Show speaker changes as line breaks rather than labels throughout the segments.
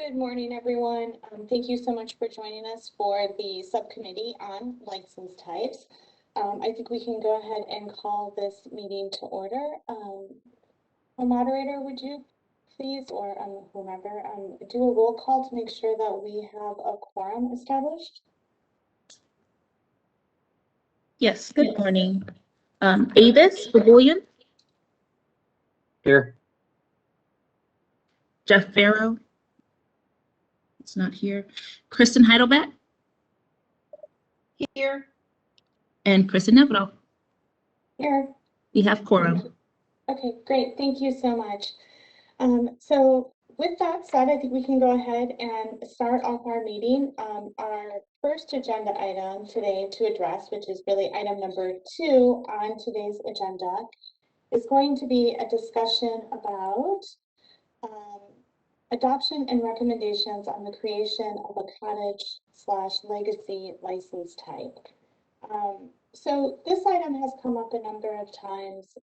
Good morning, everyone. Thank you so much for joining us for the subcommittee on license types. I think we can go ahead and call this meeting to order. A moderator, would you please, or whomever, do a roll call to make sure that we have a quorum established?
Yes, good morning. Avis Begoyan.
Here.
Jeff Farrow. It's not here. Kristen Heidelbeck.
Here.
And Kristen Neville.
Here.
We have quorum.
Okay, great. Thank you so much. So with that said, I think we can go ahead and start off our meeting. Our first agenda item today to address, which is really item number 2 on today's agenda, is going to be a discussion about adoption and recommendations on the creation of a cottage/legacy license type. So this item has come up a number of times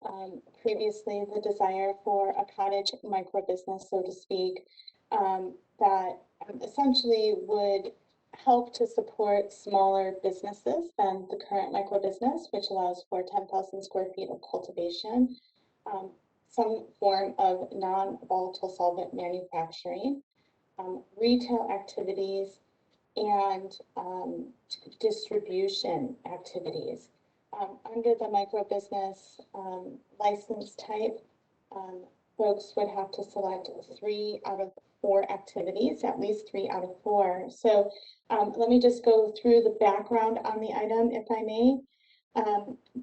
previously, the desire for a cottage micro business, so to speak, that essentially would help to support smaller businesses than the current micro business, which allows for 10,000 square feet of cultivation, some form of non-volatile solvent manufacturing, retail activities, and distribution activities. Under the micro business license type, folks would have to select 3 out of 4 activities, at least 3 out of 4. So let me just go through the background on the item, if I may.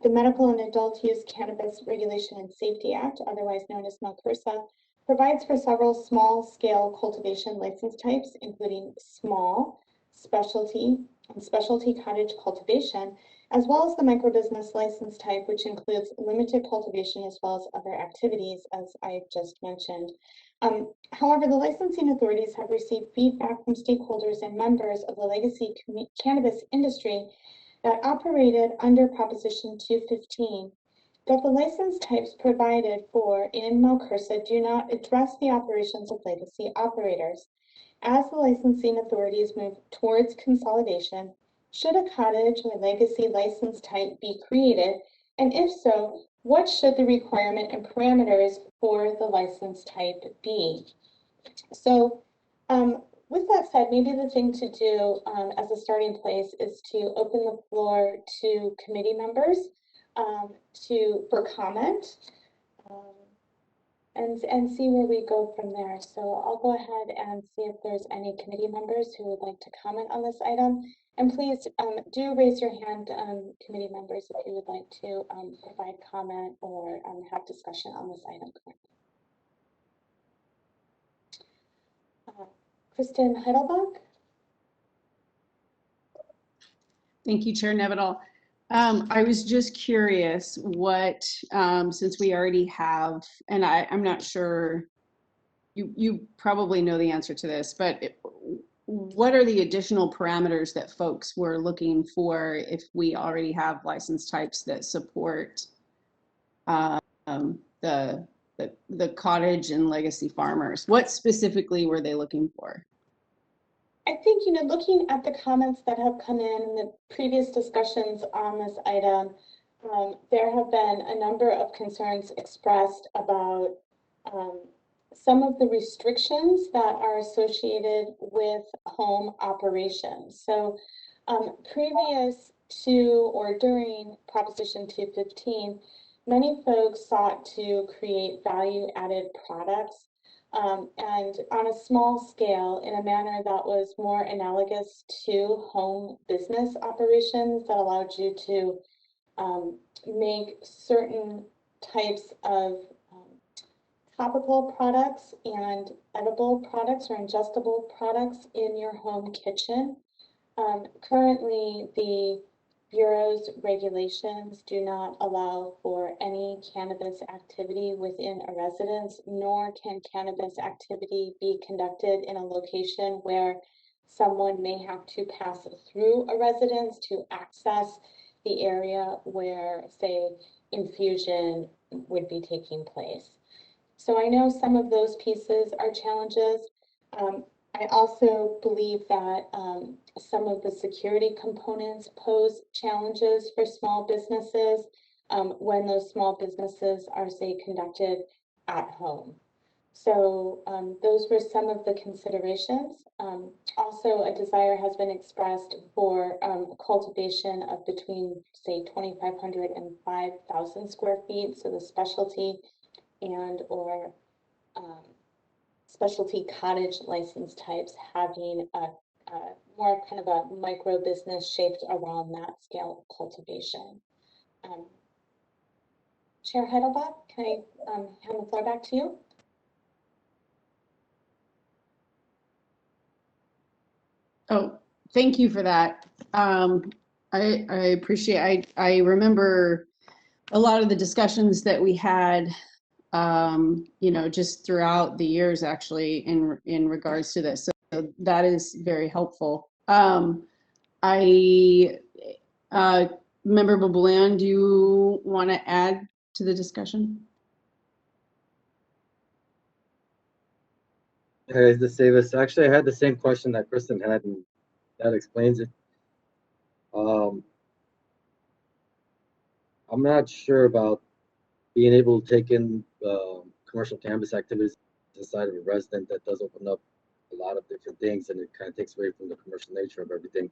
The Medical and Adult Use Cannabis Regulation and Safety Act, otherwise known as MCRSA, provides for several small-scale cultivation license types, including small, specialty, and specialty cottage cultivation, as well as the microbusiness license type, which includes limited cultivation as well as other activities, as I just mentioned. However, the licensing authorities have received feedback from stakeholders and members of the legacy cannabis industry that operated under Proposition 215 that the license types provided for in MCRSA do not address the operations of legacy operators. As the licensing authorities move towards consolidation, should a cottage or legacy license type be created? And if so, what should the requirement and parameters for the license type be? So with that said, maybe the thing to do as a starting place is to open the floor to committee members for comment. And see where we go from there. So I'll go ahead and see if there's any committee members who would like to comment on this item. And please do raise your hand, committee members, if you would like to provide comment or have discussion on this item. Kristen Heidelbeck.
Thank you, Chair Neville. I was just curious what, since we already have, and I'm not sure, you probably know the answer to this, but what are the additional parameters that folks were looking for if we already have license types that support the cottage and legacy farmers? What specifically were they looking for?
I think, looking at the comments that have come in the previous discussions on this item, there have been a number of concerns expressed about some of the restrictions that are associated with home operations. So previous to or during Proposition 215, many folks sought to create value-added products and on a small scale in a manner that was more analogous to home business operations that allowed you to make certain types of topical products and edible products or ingestible products in your home kitchen. Currently, the Bureau's regulations do not allow for any cannabis activity within a residence, nor can cannabis activity be conducted in a location where someone may have to pass through a residence to access the area where, say, infusion would be taking place. So I know some of those pieces are challenges. I also believe that some of the security components pose challenges for small businesses when those small businesses are, say, conducted at home. So those were some of the considerations. Also, a desire has been expressed for cultivation of between, say, 2,500 and 5,000 square feet. So the specialty and or specialty cottage license types having a more kind of a micro business shaped around that scale of cultivation. Chair Heidelbach, can I hand the floor back to you?
Oh, thank you for that. I appreciate, I remember a lot of the discussions that we had, you know, just throughout the years actually in regards to this. So that is very helpful. Member Babulan, do you want to add to the discussion?
Hey, this is Davis. Actually, I had the same question that Kristen had, and that explains it. I'm not sure about being able to take in commercial cannabis activities inside of a resident. That does open up a lot of different things, and it kind of takes away from the commercial nature of everything.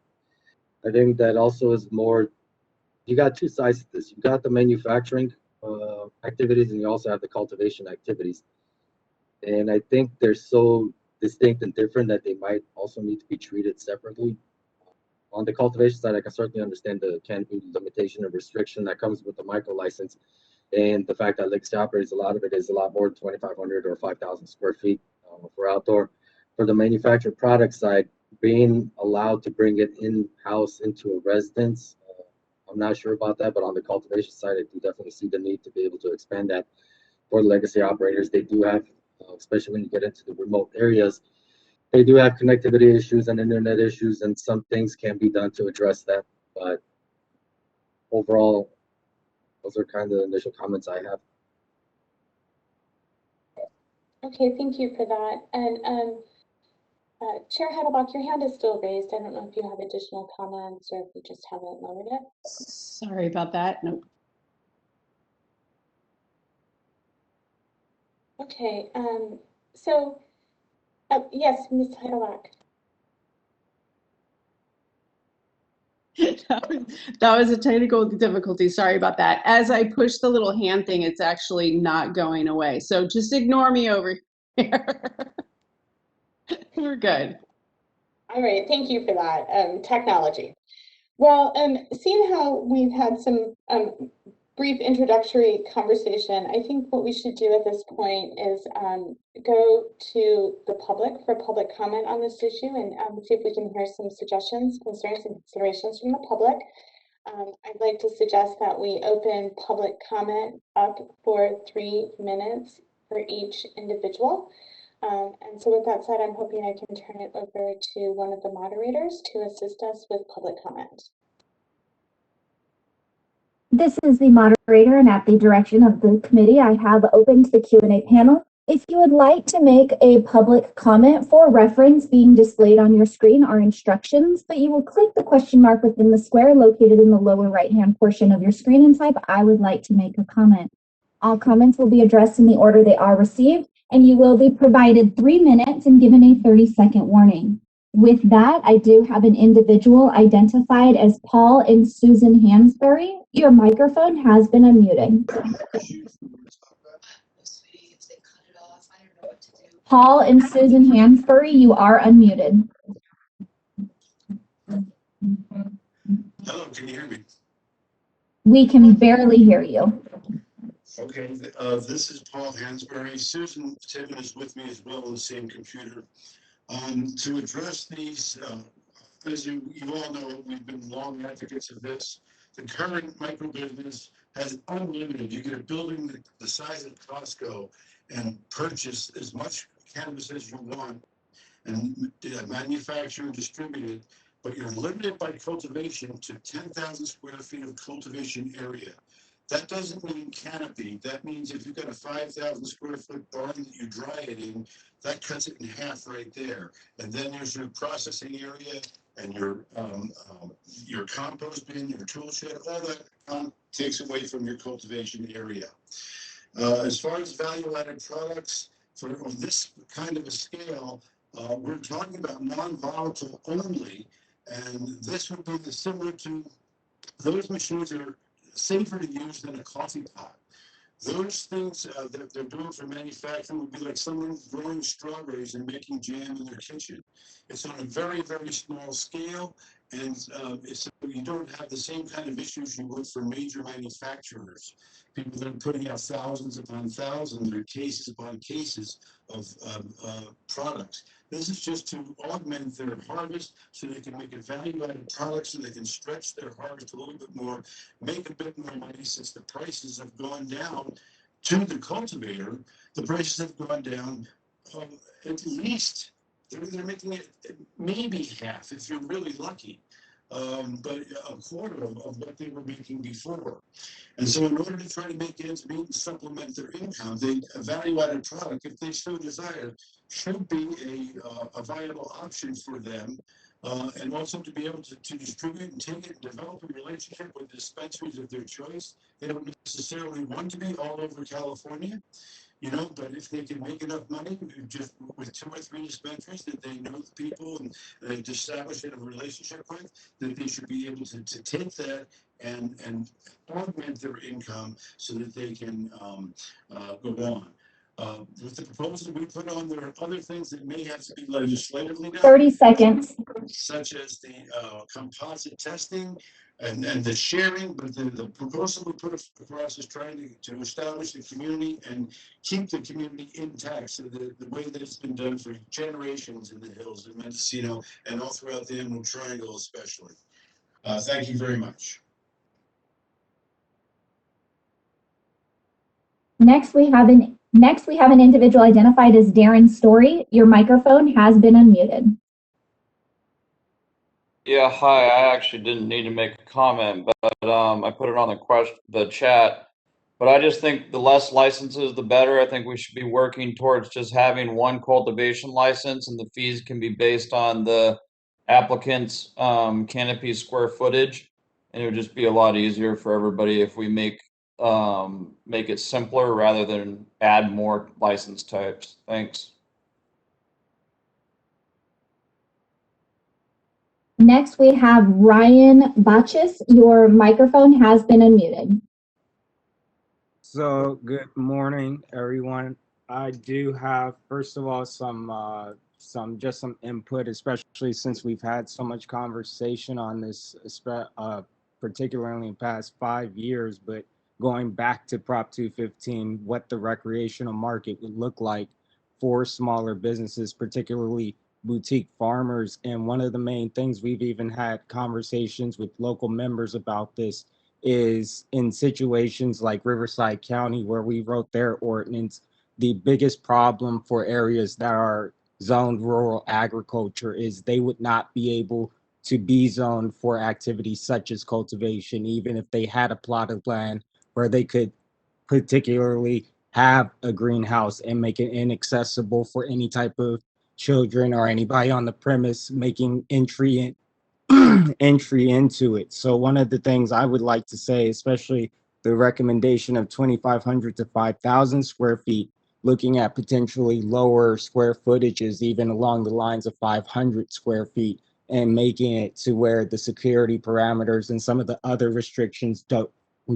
I think that also is more, you got two sides to this. You got the manufacturing activities, and you also have the cultivation activities. And I think they're so distinct and different that they might also need to be treated separately. On the cultivation side, I can certainly understand the canopy limitation and restriction that comes with the micro license, and the fact that legacy operates, a lot of it is a lot more than 2,500 or 5,000 square feet for outdoor. For the manufactured product side, being allowed to bring it in-house into a residence, I'm not sure about that, but on the cultivation side, I do definitely see the need to be able to expand that for the legacy operators. They do have, especially when you get into the remote areas, they do have connectivity issues and internet issues, and some things can be done to address that. But overall, those are kind of the initial comments I have.
Okay, thank you for that. And Chair Heidelbach, your hand is still raised. I don't know if you have additional comments or if you just haven't lowered it.
Sorry about that. Nope.
Okay, so yes, Ms. Heidelbach.
That was a technical difficulty. Sorry about that. As I push the little hand thing, it's actually not going away. So just ignore me over here. We're good.
All right, thank you for that technology. Well, seeing how we've had some brief introductory conversation, I think what we should do at this point is go to the public for public comment on this issue and see if we can hear some suggestions, concerns, and considerations from the public. I'd like to suggest that we open public comment up for 3 minutes for each individual. And so with that said, I'm hoping I can turn it over to one of the moderators to assist us with public comment.
This is the moderator, and at the direction of the committee, I have opened the Q&A panel. If you would like to make a public comment, for reference, being displayed on your screen are instructions, but you will click the question mark within the square located in the lower right-hand portion of your screen and type, "I would like to make a comment." All comments will be addressed in the order they are received, and you will be provided 3 minutes and given a 30-second warning. With that, I do have an individual identified as Paul and Susan Hansberry. Your microphone has been unmuted. Paul and Susan Hansberry, you are unmuted.
Hello, can you hear me?
We can barely hear you.
Okay, this is Paul Hansberry. Susan Tibbin is with me as well on the same computer. To address these, as you all know, we've been long advocates of this. The current micro business has unlimited. You get a building the size of Costco and purchase as much cannabis as you want and manufacture and distribute it, but you're limited by cultivation to 10,000 square feet of cultivation area. That doesn't mean canopy. That means if you've got a 5,000 square foot barn that you dry it in, that cuts it in half right there. And then there's your processing area and your compost bin, your tool shed, all that takes away from your cultivation area. As far as value-added products, for on this kind of a scale, we're talking about non-volatile only, and this would be similar to those machines are safer to use than a coffee pot. Those things that they're doing for manufacturing would be like someone growing strawberries and making jam in their kitchen. It's on a very, very small scale, and you don't have the same kind of issues you would for major manufacturers. People that are putting out thousands upon thousands or cases upon cases of products. This is just to augment their harvest so they can make a value-added product so they can stretch their harvest a little bit more, make a bit more money since the prices have gone down to the cultivator. The prices have gone down at least, they're making it maybe half if you're really lucky, but a quarter of what they were making before. And so in order to try to make ends meet and supplement their income, a value-added product, if they so desire, should be a viable option for them. And also to be able to distribute and take it, develop a relationship with dispensaries of their choice. They don't necessarily want to be all over California, but if they can make enough money just with 2 or 3 dispensaries that they know the people and they've established a relationship with, that they should be able to take that and augment their income so that they can go on. With the proposal we put on, there are other things that may have to be legislatively done.
30 seconds.
Such as the composite testing and the sharing, but the proposal we put across is trying to establish the community and keep the community intact. So the way that it's been done for generations in the hills of Mendocino and all throughout the Emerald Triangle especially. Thank you very much.
Next, we have an individual identified as Darren Story. Your microphone has been unmuted.
Yeah, hi. I actually didn't need to make a comment, but I put it on the chat. But I just think the less licenses, the better. I think we should be working towards just having one cultivation license, and the fees can be based on the applicant's canopy square footage, and it would just be a lot easier for everybody if we make it simpler rather than add more license types. Thanks.
Next, we have Ryan Botchis. Your microphone has been unmuted.
So good morning, everyone. I do have, first of all, some input, especially since we've had so much conversation on this, particularly in the past 5 years, but going back to Prop 215, what the recreational market would look like for smaller businesses, particularly boutique farmers. And one of the main things we've even had conversations with local members about this is in situations like Riverside County, where we wrote their ordinance, the biggest problem for areas that are zoned rural agriculture is they would not be able to be zoned for activities such as cultivation, even if they had a plot of land where they could particularly have a greenhouse and make it inaccessible for any type of children or anybody on the premise making entry into it. So one of the things I would like to say, especially the recommendation of 2,500 to 5,000 square feet, looking at potentially lower square footages, even along the lines of 500 square feet, and making it to where the security parameters and some of the other restrictions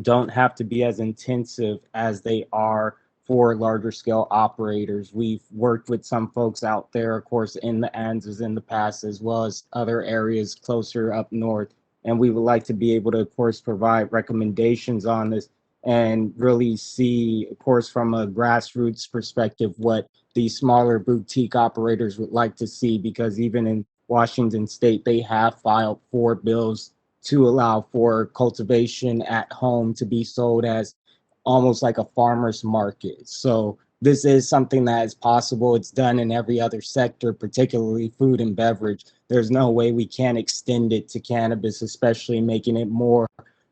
don't have to be as intensive as they are for larger scale operators. We've worked with some folks out there, of course, in the Andes in the past, as well as other areas closer up north. And we would like to be able to, of course, provide recommendations on this and really see, of course, from a grassroots perspective, what these smaller boutique operators would like to see, because even in Washington State, they have filed 4 bills to allow for cultivation at home to be sold as almost like a farmer's market. So this is something that is possible. It's done in every other sector, particularly food and beverage. There's no way we can't extend it to cannabis, especially making it more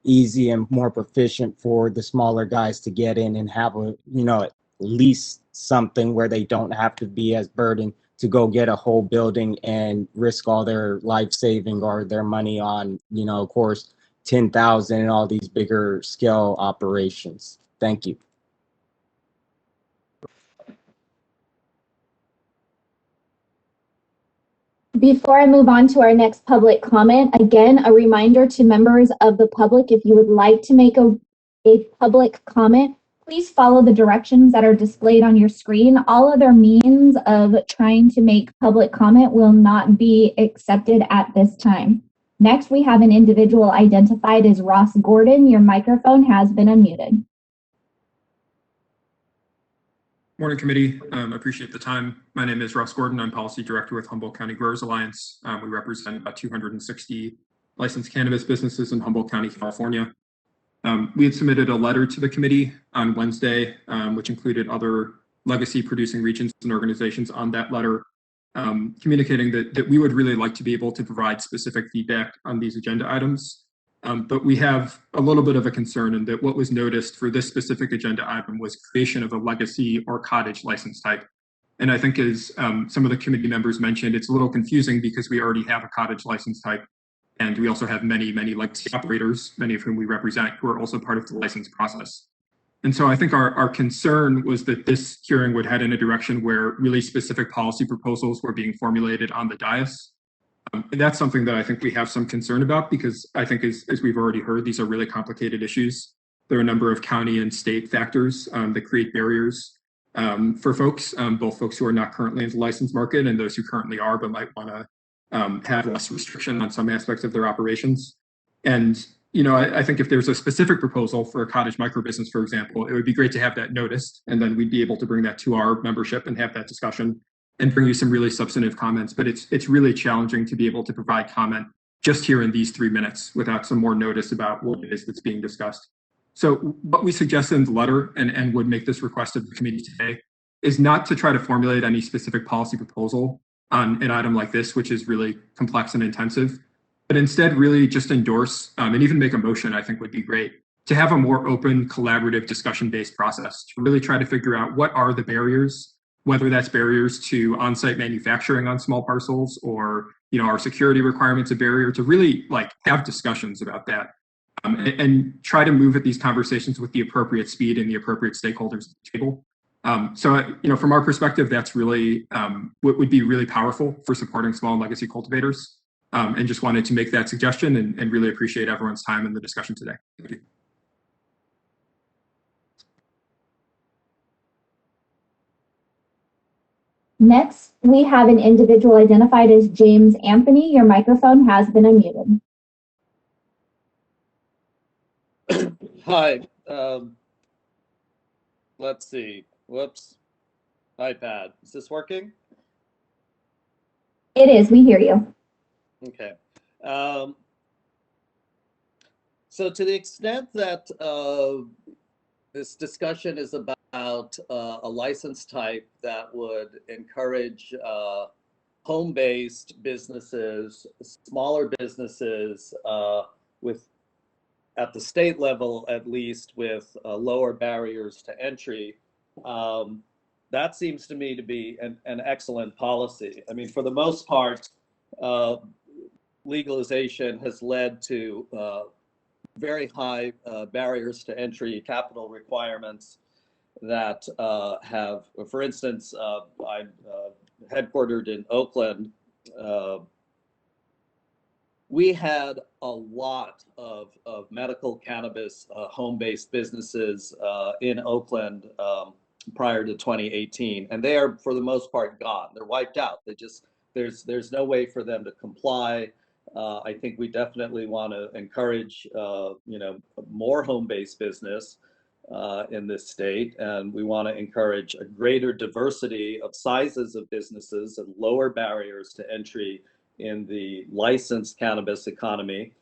easy and more proficient for the smaller guys to get in and have a, at least something where they don't have to be as burdened to go get a whole building and risk all their life saving or their money on, of course, 10,000 and all these bigger scale operations. Thank you.
Before I move on to our next public comment, again, a reminder to members of the public, if you would like to make a public comment, please follow the directions that are displayed on your screen. All other means of trying to make public comment will not be accepted at this time. Next, we have an individual identified as Ross Gordon. Your microphone has been unmuted.
Morning, committee. Appreciate the time. My name is Ross Gordon. I'm Policy Director with Humboldt County Growers Alliance. We represent about 260 licensed cannabis businesses in Humboldt County, California. We had submitted a letter to the committee on Wednesday, which included other legacy producing regions and organizations on that letter, communicating that we would really like to be able to provide specific feedback on these agenda items. But we have a little bit of a concern in that what was noticed for this specific agenda item was creation of a legacy or cottage license type. And I think as some of the committee members mentioned, it's a little confusing because we already have a cottage license type. And we also have many legacy operators, many of whom we represent, who are also part of the license process. And so I think our concern was that this hearing would head in a direction where really specific policy proposals were being formulated on the dais. And that's something that I think we have some concern about, because I think as we've already heard, these are really complicated issues. There are a number of county and state factors that create barriers for folks, both folks who are not currently in the license market and those who currently are but might want to have less restriction on some aspects of their operations. And I think if there's a specific proposal for a cottage microbusiness, for example, it would be great to have that noticed, and then we'd be able to bring that to our membership and have that discussion and bring you some really substantive comments. But it's really challenging to be able to provide comment just here in these 3 minutes without some more notice about what it is that's being discussed. So what we suggested in the letter and would make this request of the committee today is not to try to formulate any specific policy proposal on an item like this, which is really complex and intensive, but instead really just endorse and even make a motion, I think would be great, to have a more open, collaborative, discussion-based process to really try to figure out what are the barriers, whether that's barriers to on-site manufacturing on small parcels, or our security requirements a barrier, to really have discussions about that and try to move at these conversations with the appropriate speed and the appropriate stakeholders at the table. So from our perspective, that's really what would be really powerful for supporting small and legacy cultivators. And just wanted to make that suggestion and really appreciate everyone's time in the discussion today. Thank you.
Next, we have an individual identified as James Anthony. Your microphone has been unmuted.
Hi. Let's see. Whoops. iPad. Is this working?
It is. We hear you.
Okay. So to the extent that this discussion is about a license type that would encourage home-based businesses, smaller businesses with, at the state level at least, with lower barriers to entry, that seems to me to be an excellent policy. I mean, for the most part, legalization has led to very high barriers to entry, capital requirements that have, for instance, I'm headquartered in Oakland. We had a lot of medical cannabis home-based businesses in Oakland prior to 2018, and they are for the most part gone. They're wiped out. They just, there's no way for them to comply. I think we definitely want to encourage more home-based business in this state, and we want to encourage a greater diversity of sizes of businesses and lower barriers to entry in the licensed cannabis economy.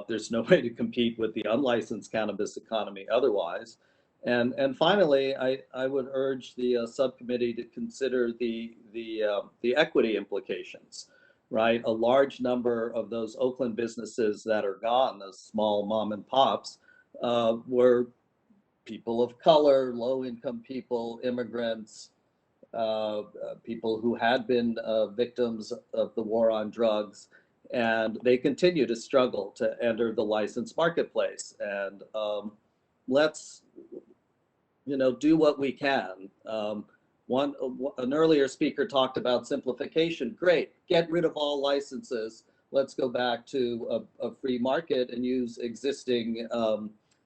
There's no way to compete with the unlicensed cannabis economy otherwise. And finally, I would urge the subcommittee to consider the equity implications. right? A large number of those Oakland businesses that are gone, those small mom and pops, were people of color, low-income people, immigrants, people who had been victims of the war on drugs, and they continue to struggle to enter the licensed marketplace. And let's, do what we can. An earlier speaker talked about simplification. Great, get rid of all licenses. Let's go back to a free market and use existing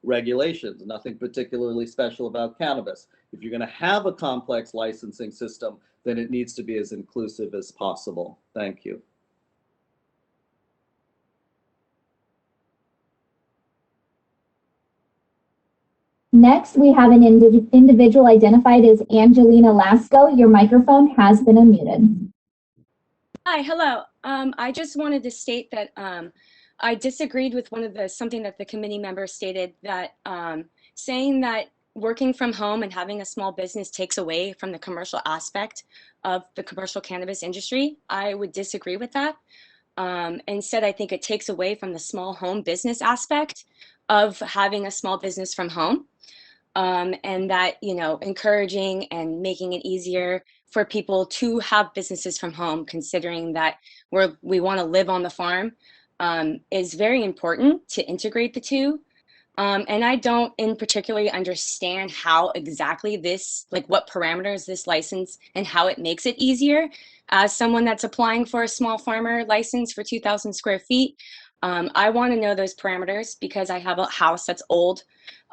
regulations. Nothing particularly special about cannabis. If you're going to have a complex licensing system, then it needs to be as inclusive as possible. Thank you.
Next, we have an individual identified as Angelina Lasko. Your microphone has been unmuted.
Hi, hello. I just wanted to state that I disagreed with something that the committee member stated, that saying that working from home and having a small business takes away from the commercial aspect of the commercial cannabis industry. I would disagree with that. Instead, I think it takes away from the small home business aspect of having a small business from home. And that, encouraging and making it easier for people to have businesses from home, considering that we want to live on the farm, is very important to integrate the two. And I don't in particularly understand how exactly what parameters this license and how it makes it easier. As someone that's applying for a small farmer license for 2,000 square feet, I want to know those parameters because I have a house that's old.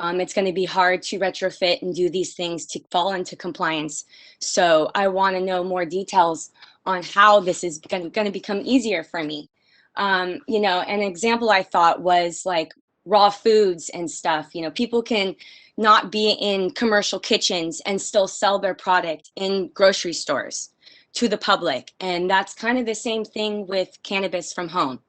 It's going to be hard to retrofit and do these things to fall into compliance. So I want to know more details on how this is going to become easier for me. An example I thought was like raw foods and stuff. People can not be in commercial kitchens and still sell their product in grocery stores to the public. And that's kind of the same thing with cannabis from home.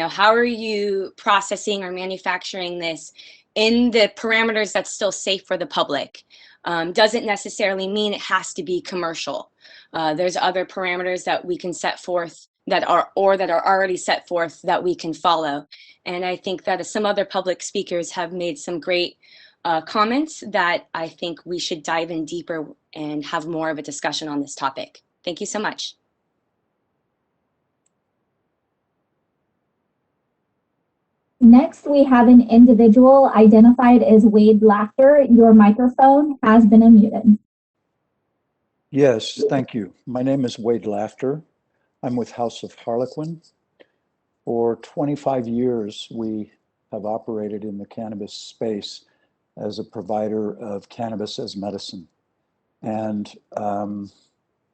How are you processing or manufacturing this in the parameters that's still safe for the public? Doesn't necessarily mean it has to be commercial. There's other parameters that we can set forth that are already set forth that we can follow. And I think that some other public speakers have made some great comments that I think we should dive in deeper and have more of a discussion on this topic. Thank you so much.
Next, we have an individual identified as Wade Laughter. Your microphone has been unmuted.
Yes, thank you. My name is Wade Laughter. I'm with House of Harlequin. For 25 years, we have operated in the cannabis space as a provider of cannabis as medicine. And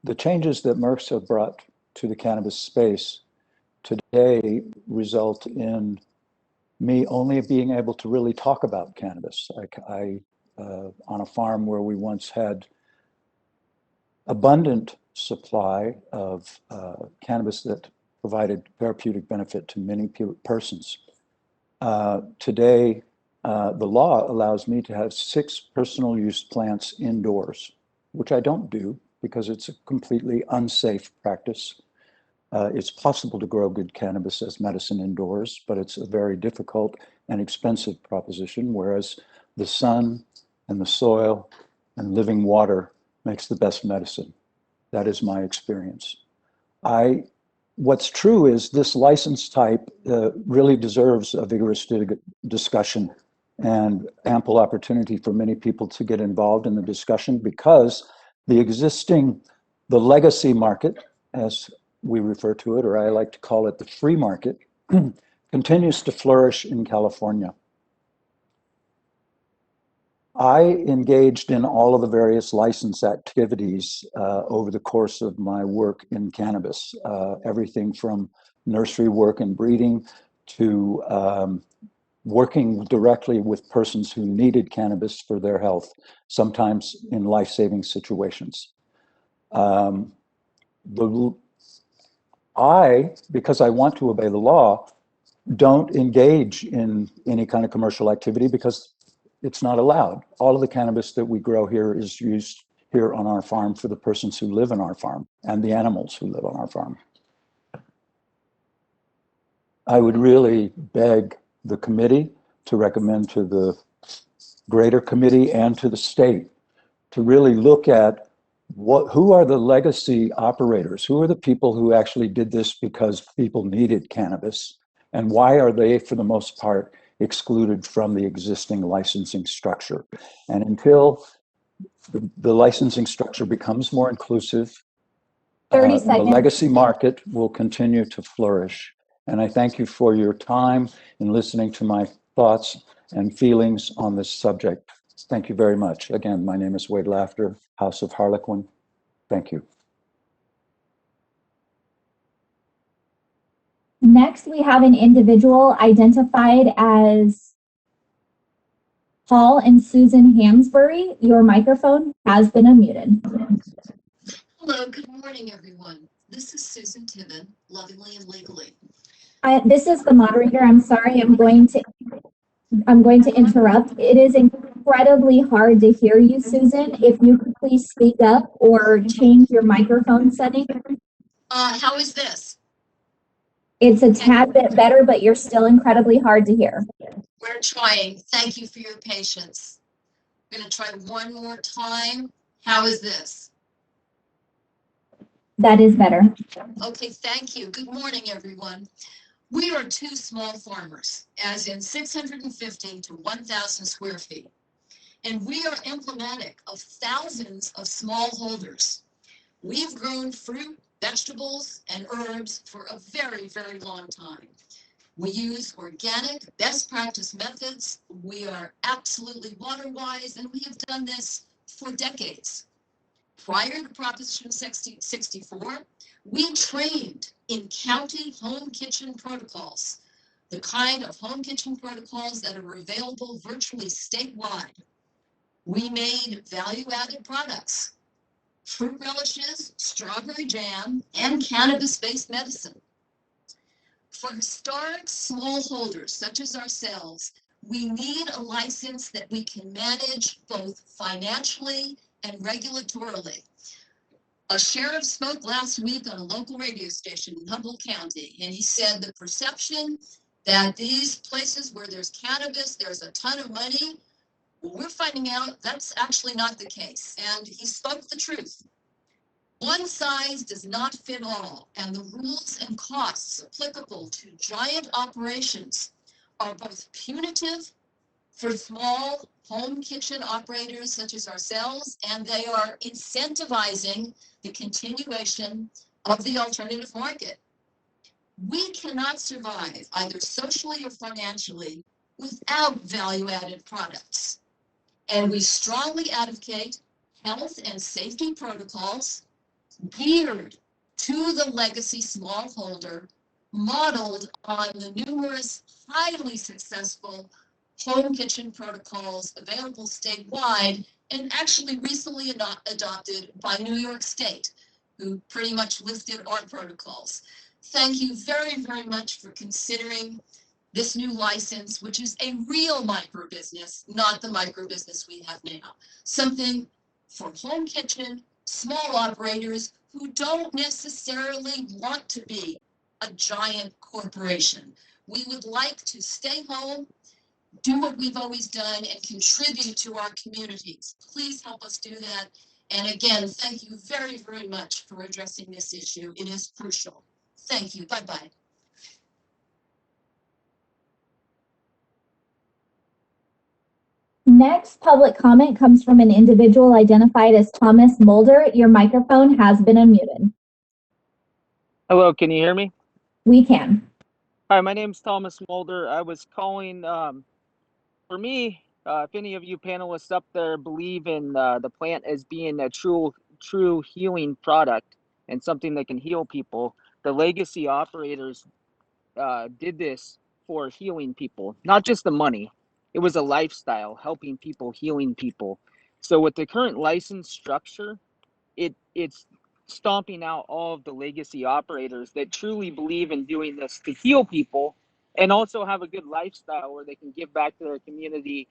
the changes that Merck's have brought to the cannabis space today result in me only being able to really talk about cannabis. On a farm where we once had abundant supply of cannabis that provided therapeutic benefit to many persons. Today, the law allows me to have 6 personal use plants indoors, which I don't do because it's a completely unsafe practice. It's possible to grow good cannabis as medicine indoors, but it's a very difficult and expensive proposition, whereas the sun and the soil and living water makes the best medicine. That is my experience. What's true is this license type really deserves a vigorous discussion and ample opportunity for many people to get involved in the discussion, because the legacy market, as we refer to it, or I like to call it the free market, continues to flourish in California. I engaged in all of the various license activities over the course of my work in cannabis, everything from nursery work and breeding to working directly with persons who needed cannabis for their health, sometimes in life-saving situations. Because I want to obey the law, don't engage in any kind of commercial activity because it's not allowed. All of the cannabis that we grow here is used here on our farm for the persons who live on our farm and the animals who live on our farm. I would really beg the committee to recommend to the greater committee and to the state to really look at who are the legacy operators? Who are the people who actually did this because people needed cannabis? And why are they, for the most part, excluded from the existing licensing structure? And until the licensing structure becomes more inclusive,
30
the
seconds.
legacy market will continue to flourish. And I thank you for your time in listening to my thoughts and feelings on this subject. Thank you very much. Again, my name is Wade Laughter, House of Harlequin. Thank you.
Next, we have an individual identified as Paul and Susan Hansberry. Your microphone has been unmuted.
Hello, good morning, everyone. This is Susan Tibbin, lovingly and legally.
This is the moderator. I'm sorry. I'm going to interrupt. It is incredibly hard to hear you, Susan. If you could please speak up or change your microphone setting.
How is this?
It's a tad bit better, but you're still incredibly hard to hear.
We're trying. Thank you for your patience. I'm going to try one more time. How is this?
That is better.
Okay, thank you. Good morning, everyone. We are two small farmers, as in 650 to 1,000 square feet. And we are emblematic of thousands of smallholders. We've grown fruit, vegetables, and herbs for a very, very long time. We use organic, best practice methods. We are absolutely water wise, and we have done this for decades. Prior to Proposition 64, we trained in county home kitchen protocols, the kind of home kitchen protocols that are available virtually statewide. We made value-added products, fruit relishes, strawberry jam, and cannabis-based medicine. For historic smallholders such as ourselves, we need a license that we can manage both financially and regulatorily. A sheriff spoke last week on a local radio station in Humboldt County, and he said the perception that these places where there's cannabis, there's a ton of money. Well, we're finding out that's actually not the case, and he spoke the truth. One size does not fit all, and the rules and costs applicable to giant operations are both punitive for small home kitchen operators such as ourselves, and they are incentivizing the continuation of the alternative market. We cannot survive either socially or financially without value-added products. And we strongly advocate health and safety protocols geared to the legacy smallholder, modeled on the numerous highly successful home kitchen protocols available statewide and actually recently adopted by New York State, who pretty much lifted our protocols. Thank you very, very much for considering this new license, which is a real micro business, not the micro business we have now. Something for home kitchen, small operators who don't necessarily want to be a giant corporation. We would like to stay home, do what we've always done, and contribute to our communities. Please help us do that. And again, thank you very, very much for addressing this issue. It is crucial. Thank you. Bye-bye.
Next public comment comes from an individual identified as Thomas Mulder. Your microphone has been unmuted.
Hello, can you hear me?
We can.
Hi, my name's Thomas Mulder. I was calling, for me, if any of you panelists up there believe in the plant as being a true healing product and something that can heal people, the legacy operators did this for healing people, not just the money. It was a lifestyle, helping people, healing people. So with the current license structure, it's stomping out all of the legacy operators that truly believe in doing this to heal people and also have a good lifestyle where they can give back to their community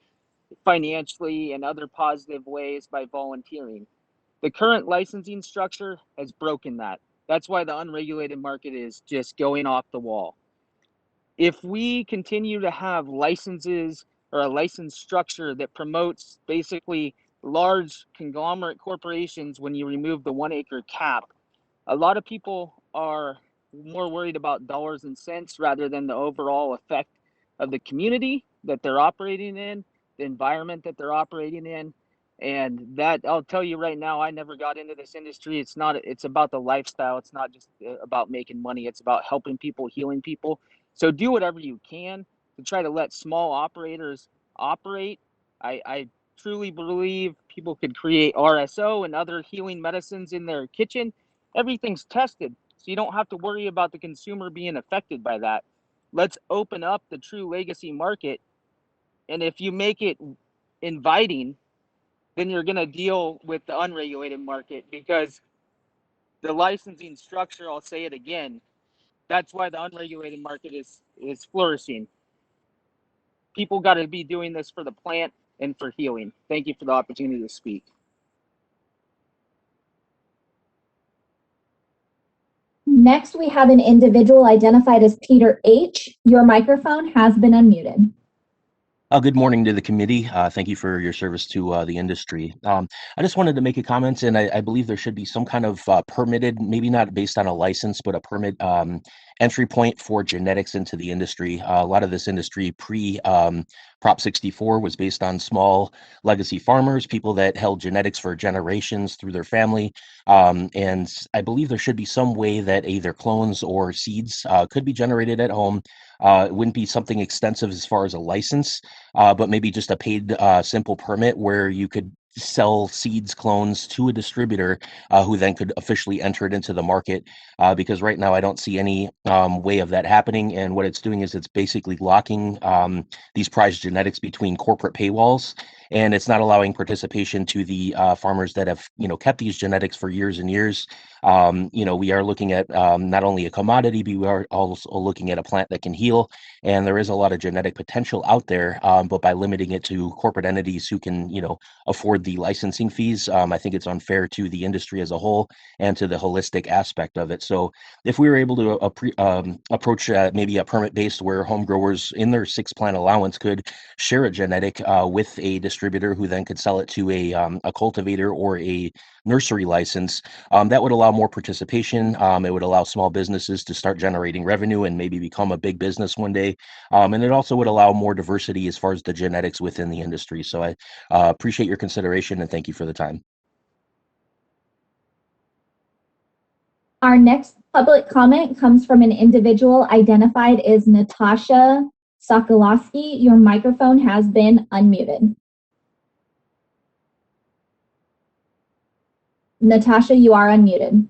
financially and other positive ways by volunteering. The current licensing structure has broken that. That's why the unregulated market is just going off the wall. if we continue to have licenses or a license structure that promotes basically large conglomerate corporations when you remove the 1 acre cap, a lot of people are more worried about dollars and cents rather than the overall effect of the community that they're operating in, the environment that they're operating in. And that, I'll tell you right now, I never got into this industry. It's about the lifestyle. It's not just about making money. It's about helping people, healing people. So do whatever you can to try to let small operators operate. I truly believe people could create RSO and other healing medicines in their kitchen. Everything's tested, so you don't have to worry about the consumer being affected by that. Let's open up the true legacy market. And if you make it inviting, then you're going to deal with the unregulated market, because the licensing structure, I'll say it again, that's why the unregulated market is flourishing. People got to be doing this for the plant and for healing. Thank you for the opportunity to speak.
Next, we have an individual identified as Peter H. Your microphone has been unmuted.
Good morning to the committee. Thank you for your service to the industry. I just wanted to make a comment, and I believe there should be some kind of permitted, maybe not based on a license, but a permit entry point for genetics into the industry. A lot of this industry Prop 64 was based on small legacy farmers, people that held genetics for generations through their family. And I believe there should be some way that either clones or seeds could be generated at home. It wouldn't be something extensive as far as a license, but maybe just a paid simple permit where you could sell seeds, clones to a distributor who then could officially enter it into the market. Because right now I don't see any way of that happening. And what it's doing is it's basically locking these prized genetics between corporate paywalls, and it's not allowing participation to the farmers that have, kept these genetics for years and years. We are looking at not only a commodity, but we are also looking at a plant that can heal. And there is a lot of genetic potential out there, but by limiting it to corporate entities who can, afford the licensing fees, I think it's unfair to the industry as a whole and to the holistic aspect of it. So if we were able to approach maybe a permit based where home growers in their 6-plant allowance could share a genetic with a distributor who then could sell it to a cultivator or a nursery license, that would allow more participation. It would allow small businesses to start generating revenue and maybe become a big business one day. And it also would allow more diversity as far as the genetics within the industry. So I appreciate your consideration and thank you for the time.
Our next public comment comes from an individual identified as Natasha Sokolowski. Your microphone has been unmuted. Natasha, you are unmuted.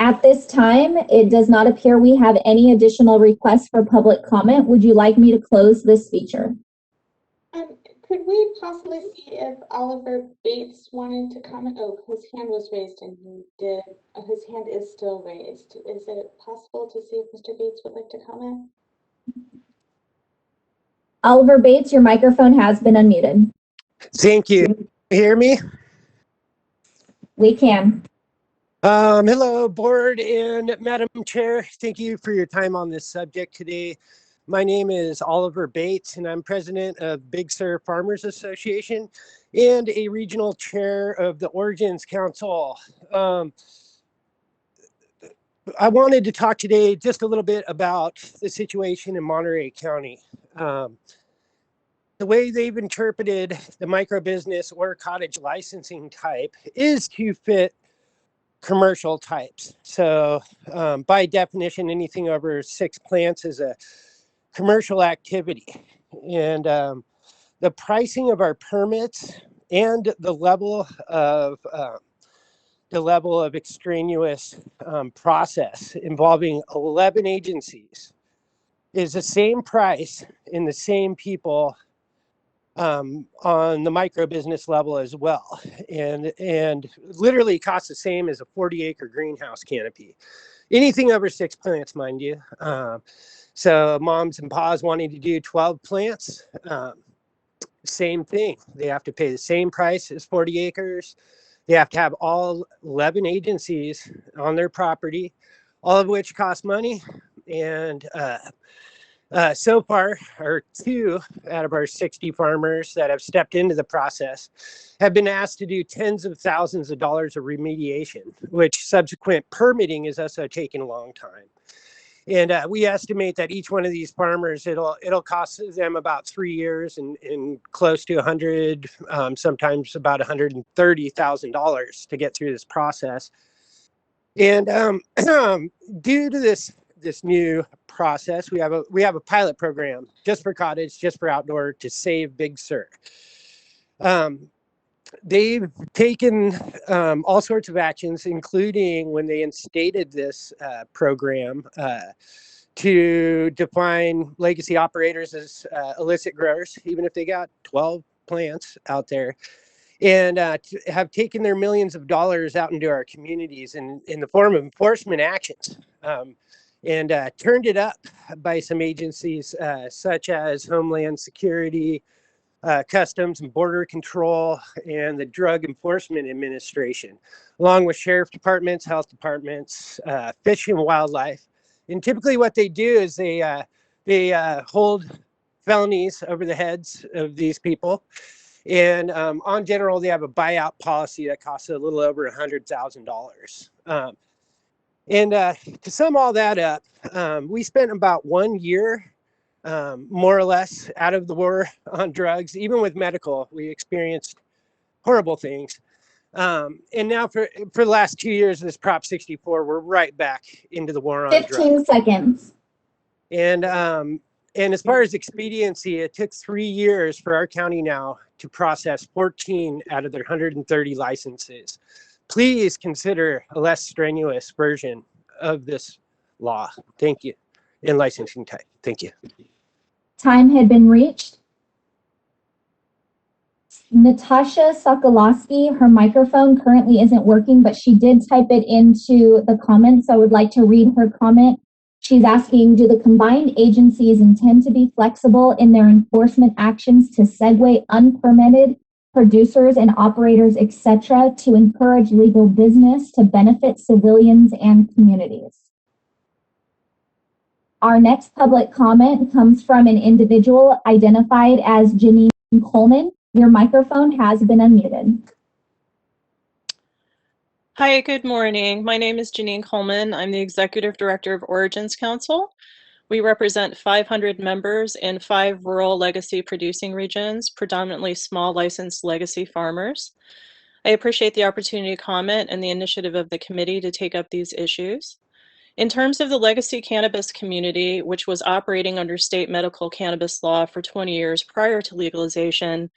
At this time, it does not appear we have any additional requests for public comment. Would you like me to close this feature?
Could we possibly see if Oliver Bates wanted to comment? Oh, his hand was raised and he did. His hand is still raised. Is it possible to see if Mr. Bates would like to comment?
Oliver Bates, your microphone has been unmuted.
Thank you. Can you hear me?
We can.
Hello, board and Madam Chair. Thank you for your time on this subject today. My name is Oliver Bates, and I'm president of Big Sur Farmers Association and a regional chair of the Origins Council. I wanted to talk today just a little bit about the situation in Monterey County. The way they've interpreted the microbusiness or cottage licensing type is to fit commercial types. So by definition, anything over 6 plants is a commercial activity. And the pricing of our permits and the level of extraneous process involving 11 agencies is the same price in the same people on the micro business level as well, and literally costs the same as a 40-acre greenhouse canopy. Anything over 6 plants, mind you. So moms and pa's wanting to do 12 plants, same thing. They have to pay the same price as 40 acres. They have to have all 11 agencies on their property, all of which cost money. And so far, or 2 out of our 60 farmers that have stepped into the process have been asked to do tens of thousands of dollars of remediation, which subsequent permitting is also taking a long time. And we estimate that each one of these farmers, it'll cost them about 3 years and close to 100, sometimes about $130,000 to get through this process. And due to this new process, we have a pilot program just for cottage, just for outdoor, to save Big Sur. They've taken all sorts of actions, including when they instated this program to define legacy operators as illicit growers, even if they got 12 plants out there, and have taken their millions of dollars out into our communities in the form of enforcement actions, and turned it up by some agencies such as Homeland Security, Customs and Border Control, and the Drug Enforcement Administration, along with sheriff departments, health departments, Fish and Wildlife. And typically what they do is they hold felonies over the heads of these people. And on general, they have a buyout policy that costs a little over $100,000. And to sum all that up, we spent about 1 year, more or less, out of the war on drugs. Even with medical, we experienced horrible things. And now for the last 2 years of this Prop 64, we're right back into the war on
15
drugs.
seconds.
And as far as expediency, it took 3 years for our county now to process 14 out of their 130 licenses. Please consider a less strenuous version of this law. Thank you. And licensing type. Thank you.
Time had been reached. Natasha Sokolowski, her microphone currently isn't working, but she did type it into the comments. So I would like to read her comment. She's asking, do the combined agencies intend to be flexible in their enforcement actions to segue unpermitted producers and operators, etc., to encourage legal business to benefit civilians and communities? Our next public comment comes from an individual identified as Janine Coleman. Your microphone has been unmuted.
Hi, good morning. My name is Janine Coleman. I'm the Executive Director of Origins Council. We represent 500 members in 5 rural legacy producing regions, predominantly small licensed legacy farmers. I appreciate the opportunity to comment and the initiative of the committee to take up these issues. In terms of the legacy cannabis community, which was operating under state medical cannabis law for 20 years prior to legalization,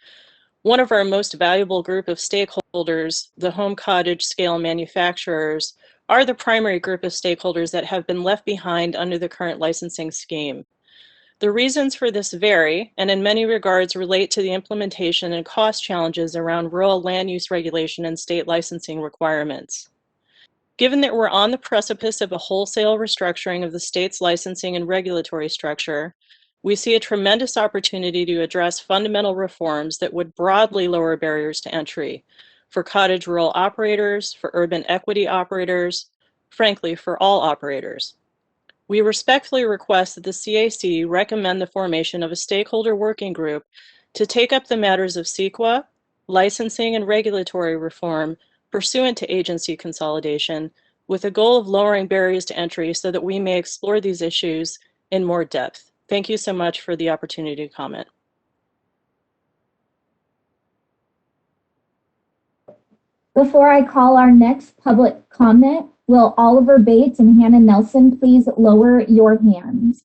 one of our most valuable group of stakeholders, the home cottage scale manufacturers, are the primary group of stakeholders that have been left behind under the current licensing scheme. The reasons for this vary, and in many regards relate to the implementation and cost challenges around rural land use regulation and state licensing requirements. Given that we're on the precipice of a wholesale restructuring of the state's licensing and regulatory structure, we see a tremendous opportunity to address fundamental reforms that would broadly lower barriers to entry for cottage rural operators, for urban equity operators, frankly, for all operators. We respectfully request that the CAC recommend the formation of a stakeholder working group to take up the matters of CEQA, licensing and regulatory reform pursuant to agency consolidation, with a goal of lowering barriers to entry so that we may explore these issues in more depth. Thank you so much for the opportunity to comment.
Before I call our next public comment, will Oliver Bates and Hannah Nelson please lower your hands?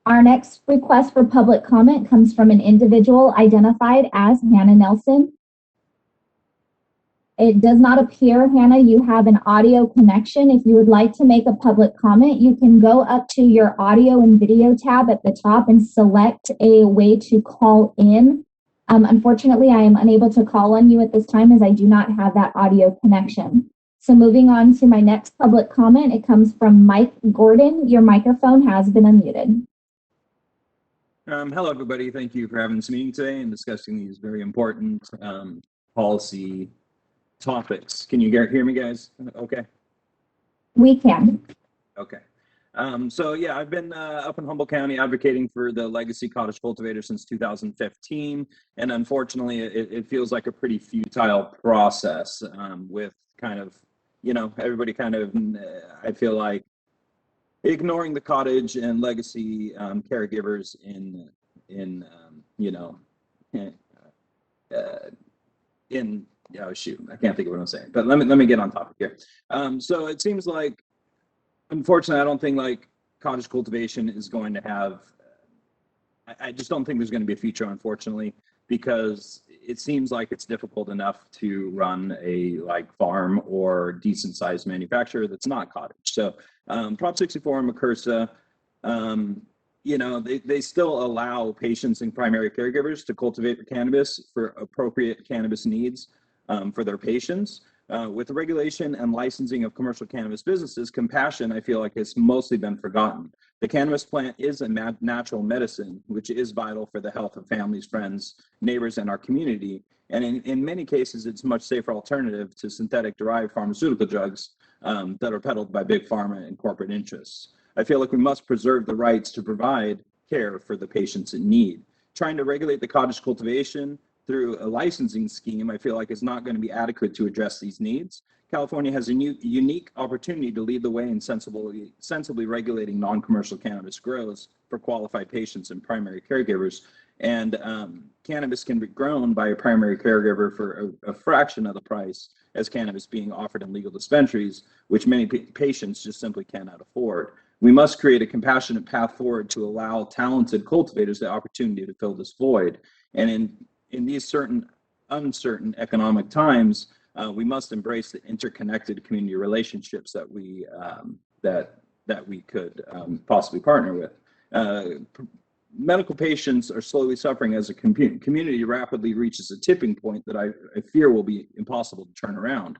Our next request for public comment comes from an individual identified as Hannah Nelson. It does not appear, Hannah, you have an audio connection. If you would like to make a public comment, you can go up to your audio and video tab at the top and select a way to call in. Unfortunately, I am unable to call on you at this time as I do not have that audio connection. So moving on to my next public comment, it comes from Mike Gordon. Your microphone has been unmuted.
Hello, everybody. Thank you for having this meeting today and discussing these very important policy topics. Can you hear me, guys? Okay.
We can.
Okay. So yeah, I've been up in Humboldt County advocating for the legacy cottage cultivator since 2015, and unfortunately, it feels like a pretty futile process with kind of, you know, everybody kind of, I feel like, ignoring the cottage and legacy caregivers in you know, in oh shoot, I can't think of what I'm saying, but let me get on topic here. So it seems like, unfortunately, I don't think like cottage cultivation is going to have. I just don't think there's going to be a future, unfortunately, because it seems like it's difficult enough to run a like farm or decent sized manufacturer that's not cottage. So Prop 64 and MCRSA, you know, they still allow patients and primary caregivers to cultivate cannabis for appropriate cannabis needs for their patients. With the regulation and licensing of commercial cannabis businesses, compassion, I feel like, has mostly been forgotten. The cannabis plant is a natural medicine, which is vital for the health of families, friends, neighbors, and our community. And in many cases, it's a much safer alternative to synthetic derived pharmaceutical drugs that are peddled by big pharma and corporate interests. I feel like we must preserve the rights to provide care for the patients in need. Trying to regulate the cottage cultivation through a licensing scheme, I feel like, is not going to be adequate to address these needs. California has a unique opportunity to lead the way in sensibly regulating non-commercial cannabis grows for qualified patients and primary caregivers. And cannabis can be grown by a primary caregiver for a fraction of the price as cannabis being offered in legal dispensaries, which many patients just simply cannot afford. We must create a compassionate path forward to allow talented cultivators the opportunity to fill this void. And in these uncertain economic times, we must embrace the interconnected community relationships that we could possibly partner with. Medical patients are slowly suffering as a community rapidly reaches a tipping point that I fear will be impossible to turn around.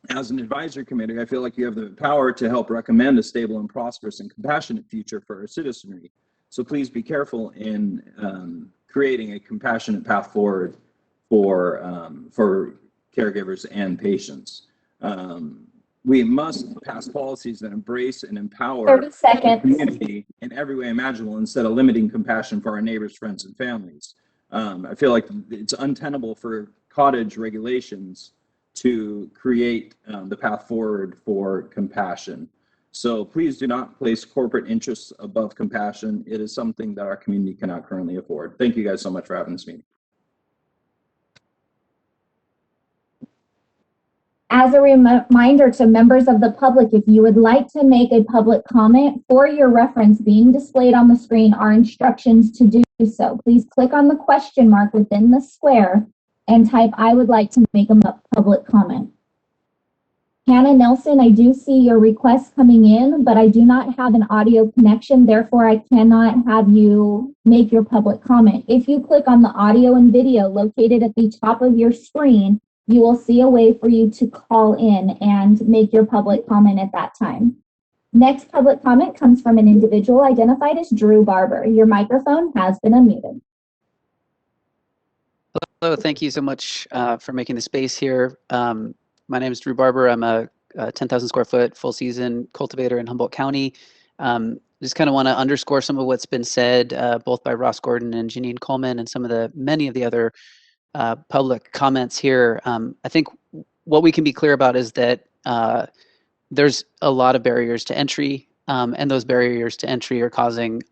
As an advisory committee, I feel like you have the power to help recommend a stable and prosperous and compassionate future for our citizenry. So please be careful in creating a compassionate path forward for caregivers and patients. We must pass policies that embrace and empower
30 seconds.
the community in every way imaginable instead of limiting compassion for our neighbors, friends, and families. I feel like it's untenable for cottage regulations to create the path forward for compassion. So please do not place corporate interests above compassion. It is something that our community cannot currently afford. Thank you guys so much for having this meeting.
As a reminder to members of the public, if you would like to make a public comment, for your reference, being displayed on the screen are instructions to do so. Please click on the question mark within the square and type, "I would like to make a public comment." Hannah Nelson, I do see your request coming in, but I do not have an audio connection. Therefore, I cannot have you make your public comment. If you click on the audio and video located at the top of your screen, you will see a way for you to call in and make your public comment at that time. Next public comment comes from an individual identified as Drew Barber. Your microphone has been unmuted.
Hello, thank you so much for making the space here. My name is Drew Barber. I'm a 10,000 square foot full season cultivator in Humboldt County. Just kind of want to underscore some of what's been said both by Ross Gordon and Janine Coleman and some of the many of the other public comments here. I think what we can be clear about is that there's a lot of barriers to entry, and those barriers to entry are causing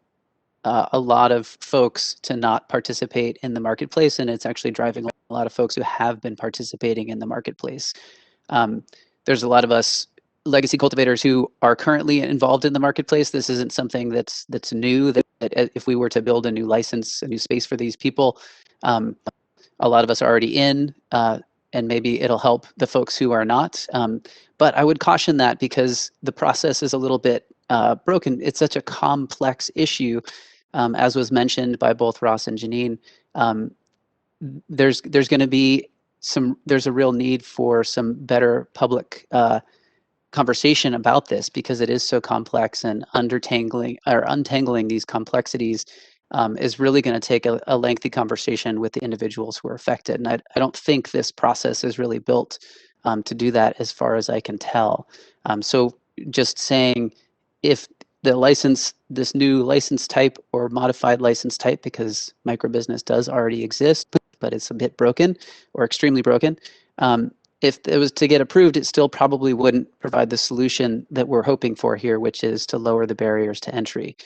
a lot of folks to not participate in the marketplace, and it's actually driving a lot of folks who have been participating in the marketplace. There's a lot of us legacy cultivators who are currently involved in the marketplace. This isn't something that's new, that if we were to build a new license, a new space for these people, a lot of us are already in, and maybe it'll help the folks who are not. But I would caution that because the process is a little bit broken. It's such a complex issue, as was mentioned by both Ross and Janine. There's going to be there's a real need for some better public conversation about this, because it is so complex, and untangling these complexities is really going to take a lengthy conversation with the individuals who are affected. And I don't think this process is really built to do that, as far as I can tell. So just saying, if this new license type or modified license type, because microbusiness does already exist, but it's a bit broken or extremely broken. If it was to get approved, it still probably wouldn't provide the solution that we're hoping for here, which is to lower the barriers to entry.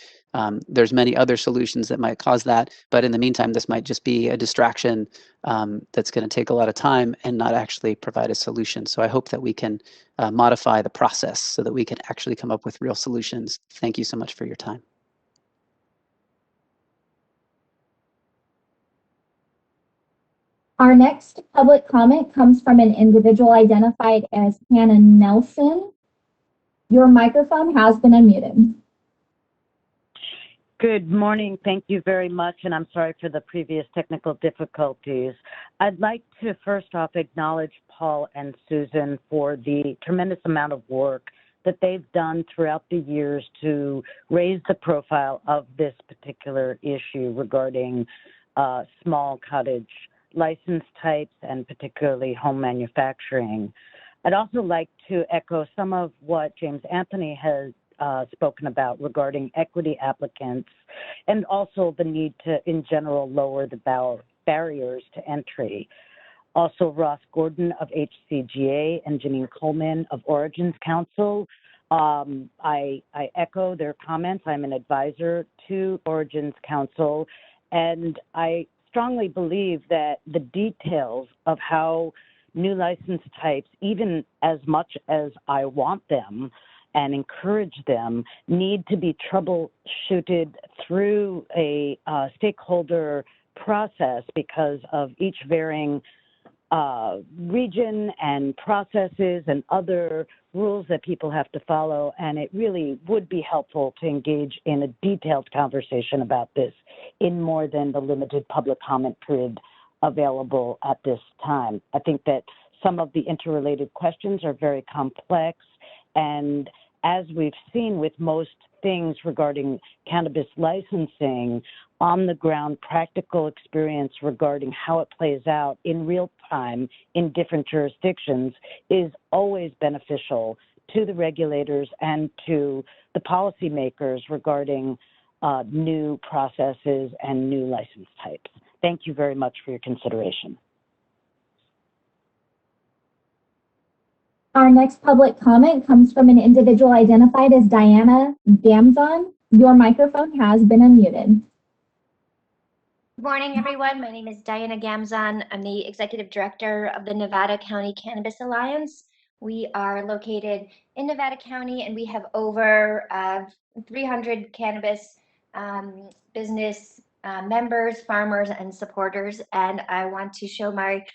There's many other solutions that might cause that, but in the meantime, this might just be a distraction that's going to take a lot of time and not actually provide a solution. So I hope that we can modify the process so that we can actually come up with real solutions. Thank you so much for your time.
Our next public comment comes from an individual identified as Hannah Nelson. Your microphone has been unmuted.
Good morning. Thank you very much, and I'm sorry for the previous technical difficulties. I'd like to first off acknowledge Paul and Susan for the tremendous amount of work that they've done throughout the years to raise the profile of this particular issue regarding small cottage license types and particularly home manufacturing. I'd also like to echo some of what James Anthony has spoken about regarding equity applicants, and also the need to, in general, lower the barriers to entry. Also, Ross Gordon of HCGA and Janine Coleman of Origins Council. I echo their comments. I'm an advisor to Origins Council, and I strongly believe that the details of how new license types, even as much as I want them and encourage them, need to be troubleshooted through a stakeholder process because of each varying region and processes and other rules that people have to follow. And it really would be helpful to engage in a detailed conversation about this in more than the limited public comment period available at this time. I think that some of the interrelated questions are very complex, and as we've seen with most things regarding cannabis licensing, on the ground practical experience regarding how it plays out in real time in different jurisdictions is always beneficial to the regulators and to the policymakers regarding new processes and new license types. Thank you very much for your consideration.
Our next public comment comes from an individual identified as Diana Damson. Your microphone has been unmuted.
Good morning, everyone. My name is Diana Gamzon. I'm the Executive Director of the Nevada County Cannabis Alliance. We are located in Nevada County, and we have over 300 cannabis business members, farmers, and supporters. And I want to show my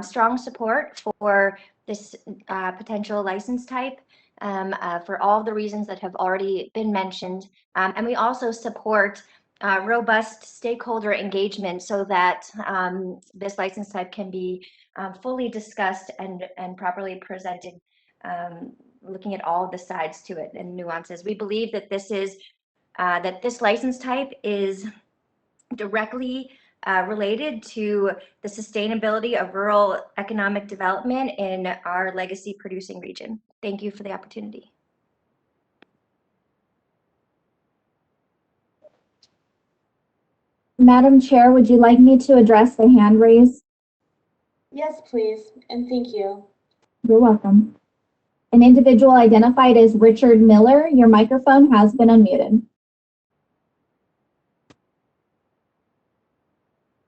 strong support for this potential license type for all the reasons that have already been mentioned. And we also support robust stakeholder engagement so that this license type can be fully discussed and properly presented, looking at all the sides to it and nuances. We believe that this license type is directly related to the sustainability of rural economic development in our legacy producing region. Thank you for the opportunity.
Madam Chair, would you like me to address the hand raise?
Yes, please, and thank you.
You're welcome. An individual identified as Richard Miller, your microphone has been unmuted.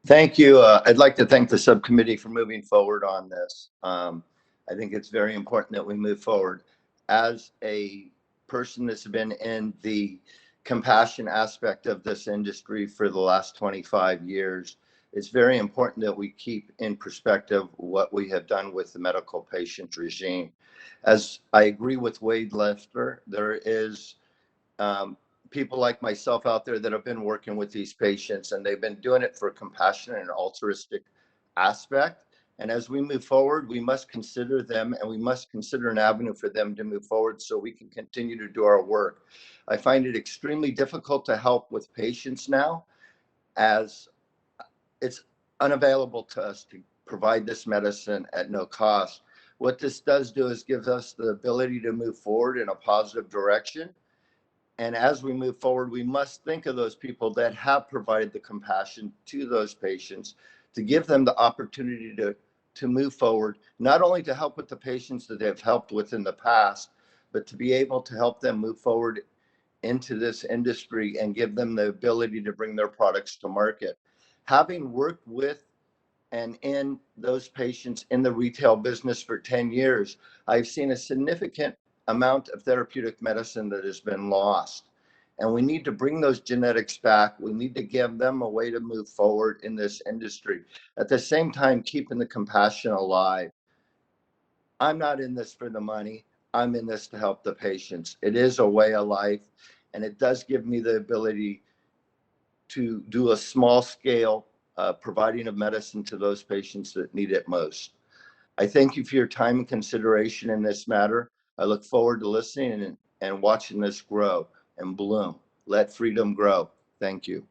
Thank you. I'd like to thank the subcommittee for moving forward on this. I think it's very important that we move forward. As a person that's been in the compassion aspect of this industry for the last 25 years, it's very important that we keep in perspective what we have done with the medical patient regime. As I agree with Wade Lester, there is people like myself out there that have been working with these patients, and they've been doing it for compassion and an altruistic aspect. And as we move forward, we must consider them, and we must consider an avenue for them to move forward so we can continue to do our work. I find it extremely difficult to help with patients now, as it's unavailable to us to provide this medicine at no cost. What this does do is gives us the ability to move forward in a positive direction. And as we move forward, we must think of those people that have provided the compassion to those patients, to give them the opportunity to move forward, not only to help with the patients that they've helped with in the past, but to be able to help them move forward into this industry and give them the ability to bring their products to market. Having worked with and in those patients in the retail business for 10 years, I've seen a significant amount of therapeutic medicine that has been lost. And we need to bring those genetics back. We need to give them a way to move forward in this industry. At the same time, keeping the compassion alive. I'm not in this for the money. I'm in this to help the patients. It is a way of life, and it does give me the ability to do a small scale providing of medicine to those patients that need it most. I thank you for your time and consideration in this matter. I look forward to listening and watching this grow and bloom. Let freedom grow. Thank you.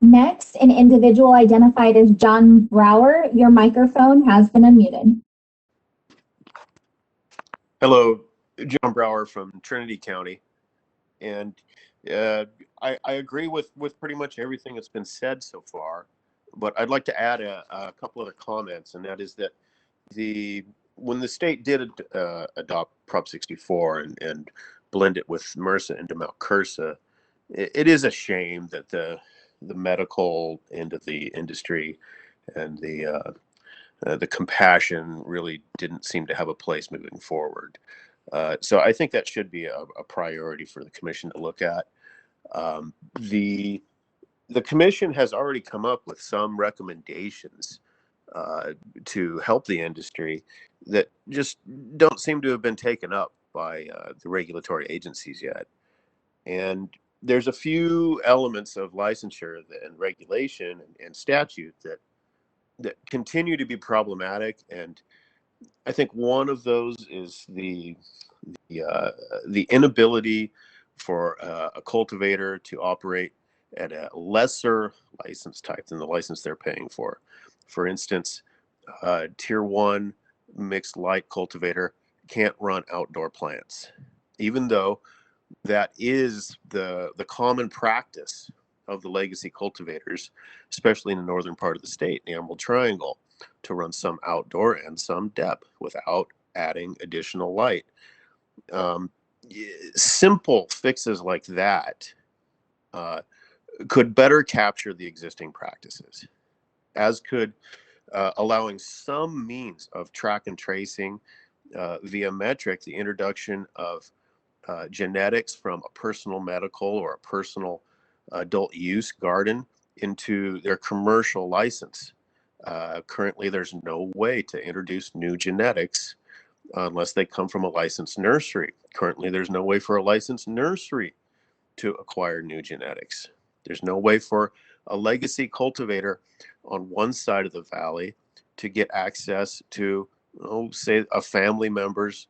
Next, an individual identified as John Brower. Your microphone has been unmuted.
Hello, John Brower from Trinity County. And I agree with pretty much everything that's been said so far, but I'd like to add a couple of comments, and that is that when the state did adopt Prop 64 and blend it with MRSA into Mount Cursa, it is a shame that the medical end of the industry and the compassion really didn't seem to have a place moving forward. So I think that should be a priority for the commission to look at. The commission has already come up with some recommendations to help the industry that just don't seem to have been taken up by the regulatory agencies yet. And there's a few elements of licensure and regulation and statute that continue to be problematic, and I think one of those is the inability for a cultivator to operate at a lesser license type than the license they're paying for. For instance, Tier 1 mixed light cultivator can't run outdoor plants, even though that is the common practice of the legacy cultivators, especially in the northern part of the state, the Emerald Triangle, to run some outdoor and some dep without adding additional light. Simple fixes like that could better capture the existing practices, as could allowing some means of track and tracing via metric, the introduction of genetics from a personal medical or a personal adult use garden into their commercial license. Currently, there's no way to introduce new genetics unless they come from a licensed nursery. Currently, there's no way for a licensed nursery to acquire new genetics. There's no way for a legacy cultivator on one side of the valley to get access to, say, a family member's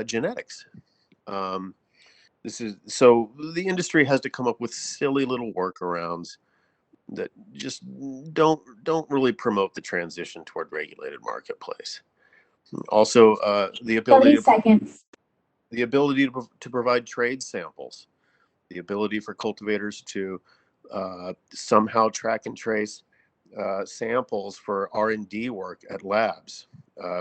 genetics. So the industry has to come up with silly little workarounds that just don't really promote the transition toward regulated marketplace. Also, the ability
30 seconds.
The ability to provide trade samples, the ability for cultivators to somehow track and trace samples for R&D work at labs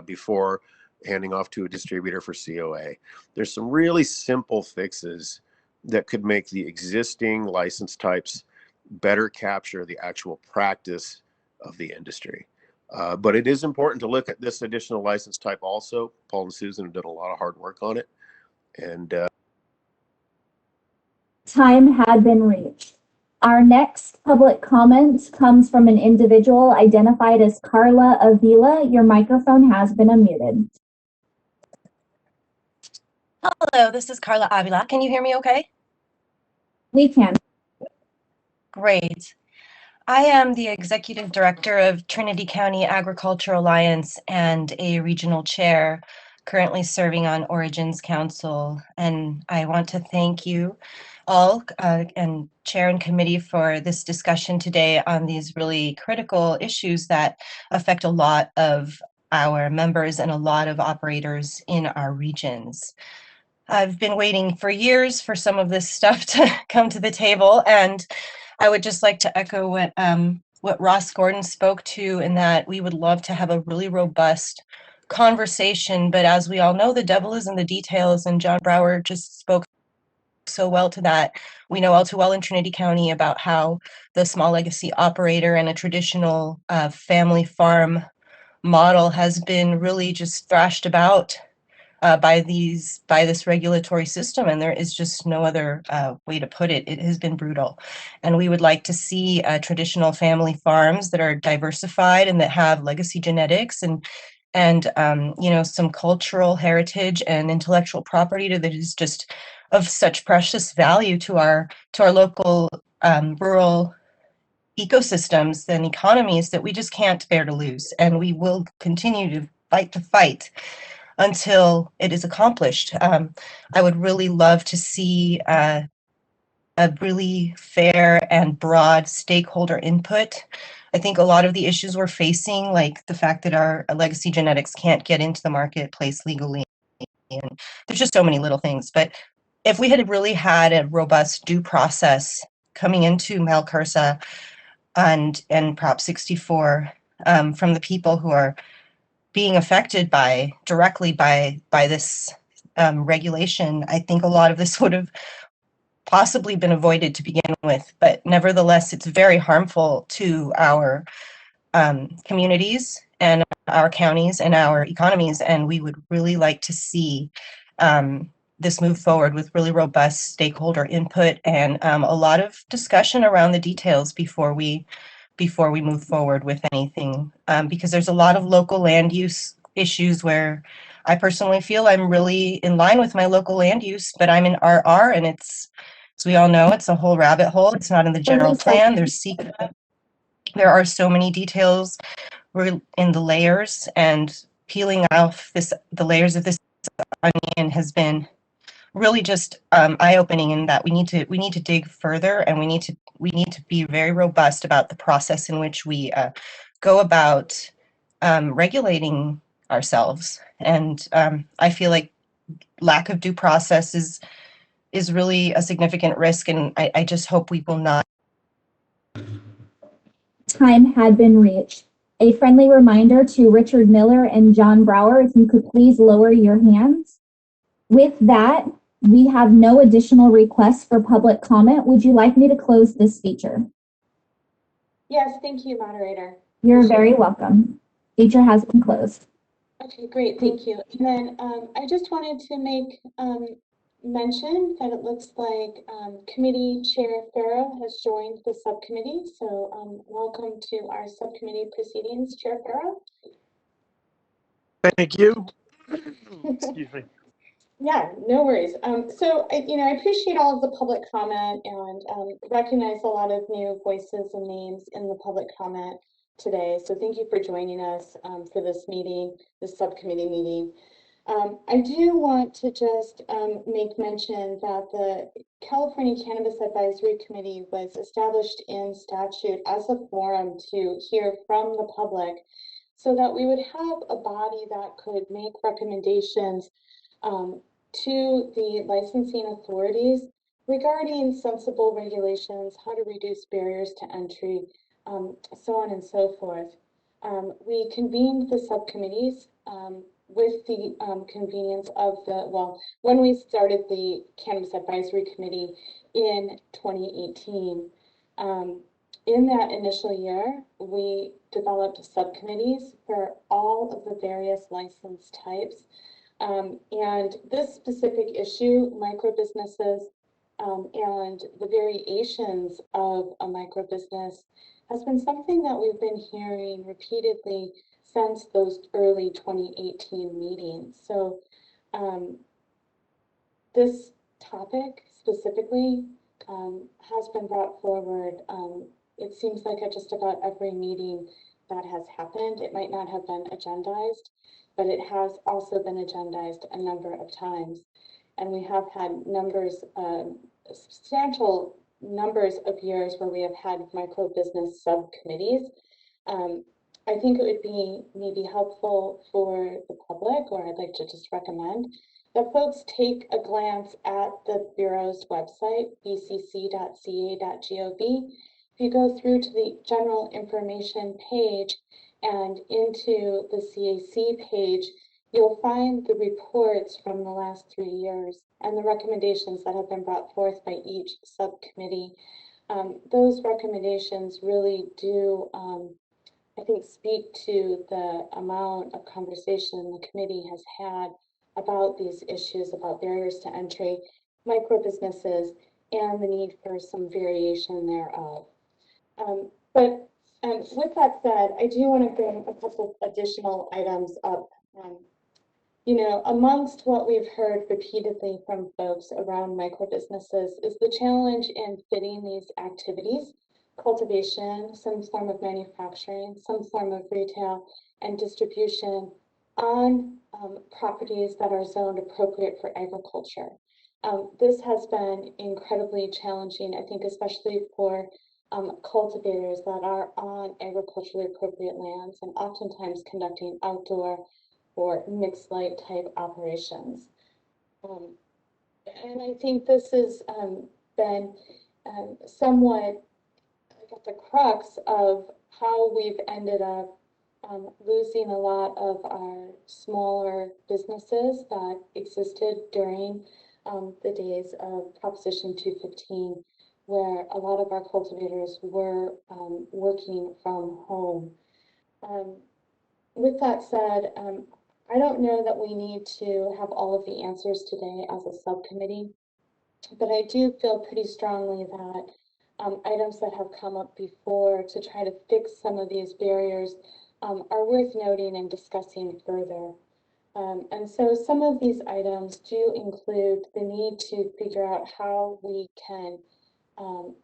before handing off to a distributor for COA. There's some really simple fixes that could make the existing license types better capture the actual practice of the industry. But it is important to look at this additional license type also. Paul and Susan have done a lot of hard work on it. And
Time had been reached. Our next public comment comes from an individual identified as Carla Avila. Your microphone has been unmuted.
Hello, this is Carla Avila. Can you hear me okay?
We can.
Great. I am the Executive Director of Trinity County Agriculture Alliance and a regional chair, currently serving on Origins Council. And I want to thank you all and chair and committee for this discussion today on these really critical issues that affect a lot of our members and a lot of operators in our regions. I've been waiting for years for some of this stuff to come to the table, and I would just like to echo what Ross Gordon spoke to, in that we would love to have a really robust conversation. But as we all know, the devil is in the details, and John Brower just spoke so well to that. We know all too well in Trinity County about how the small legacy operator and a traditional family farm model has been really just thrashed about by this regulatory system, and there is just no other way to put it. It has been brutal, and we would like to see traditional family farms that are diversified and that have legacy genetics and you know, some cultural heritage and intellectual property that is just of such precious value to our local rural ecosystems and economies that we just can't bear to lose, and we will continue to fight until it is accomplished. I would really love to see a really fair and broad stakeholder input. I think a lot of the issues we're facing, like the fact that our legacy genetics can't get into the marketplace legally, and there's just so many little things. But if we had really had a robust due process coming into Malcursa and Prop 64 from the people who are being affected directly by this regulation, I think a lot of this would have possibly been avoided to begin with. But nevertheless, it's very harmful to our communities and our counties and our economies, and we would really like to see this move forward with really robust stakeholder input and a lot of discussion around the details before we move forward with anything, because there's a lot of local land use issues where I personally feel I'm really in line with my local land use, but I'm in RR, and it's, as we all know, it's a whole rabbit hole. It's not in the general plan. There are so many details in the layers, and peeling off the layers of this onion has been really just eye-opening, in that we need to dig further, and we need to be very robust about the process in which we go about regulating ourselves. And I feel like lack of due process is really a significant risk, and I just hope we will not.
Time had been reached. A friendly reminder to Richard Miller and John Brower, if you could please lower your hands. With that, we have no additional requests for public comment. Would you like me to close this feature?
Yes, thank you, moderator.
You're very welcome. Feature has been closed.
Okay, great, thank you. And then I just wanted to make mention that it looks like Committee Chair Farrow has joined the subcommittee. So welcome to our subcommittee proceedings, Chair Farrow.
Thank you. Excuse me.
Yeah, no worries. So I appreciate all of the public comment and recognize a lot of new voices and names in the public comment today. So thank you for joining us for this meeting, this subcommittee meeting. I do want to just make mention that the California Cannabis Advisory Committee was established in statute as a forum to hear from the public, so that we would have a body that could make recommendations to the licensing authorities regarding sensible regulations, how to reduce barriers to entry, so on and so forth. We convened the subcommittees with the convenience of when we started the Cannabis Advisory Committee in 2018. In that initial year, we developed subcommittees for all of the various license types. And this specific issue, micro-businesses and the variations of a micro-business, has been something that we've been hearing repeatedly since those early 2018 meetings. So this topic specifically has been brought forward it seems like at just about every meeting that has happened, it might not have been agendized, but it has also been agendized a number of times. And we have had numbers, substantial numbers of years where we have had micro business subcommittees. I think it would be maybe helpful for the public, or I'd like to just recommend that folks take a glance at the Bureau's website, bcc.ca.gov. If you go through to the general information page and into the CAC page, you'll find the reports from the last 3 years and the recommendations that have been brought forth by each subcommittee. Those recommendations really do, I think, speak to the amount of conversation the committee has had about these issues, about barriers to entry, micro businesses, and the need for some variation thereof. But with that said, I do want to bring a couple additional items up. You know, amongst what we've heard repeatedly from folks around micro businesses is the challenge in fitting these activities, cultivation, some form of manufacturing, some form of retail and distribution on properties that are zoned appropriate for agriculture. This has been incredibly challenging, I think, especially for cultivators that are on agriculturally appropriate lands and oftentimes conducting outdoor or mixed light type operations. And I think this has been somewhat at the crux of how we've ended up losing a lot of our smaller businesses that existed during the days of Proposition 215, where a lot of our cultivators were working from home. With that said, I don't know that we need to have all of the answers today as a subcommittee, but I do feel pretty strongly that items that have come up before to try to fix some of these barriers are worth noting and discussing further. And so some of these items do include the need to figure out how we can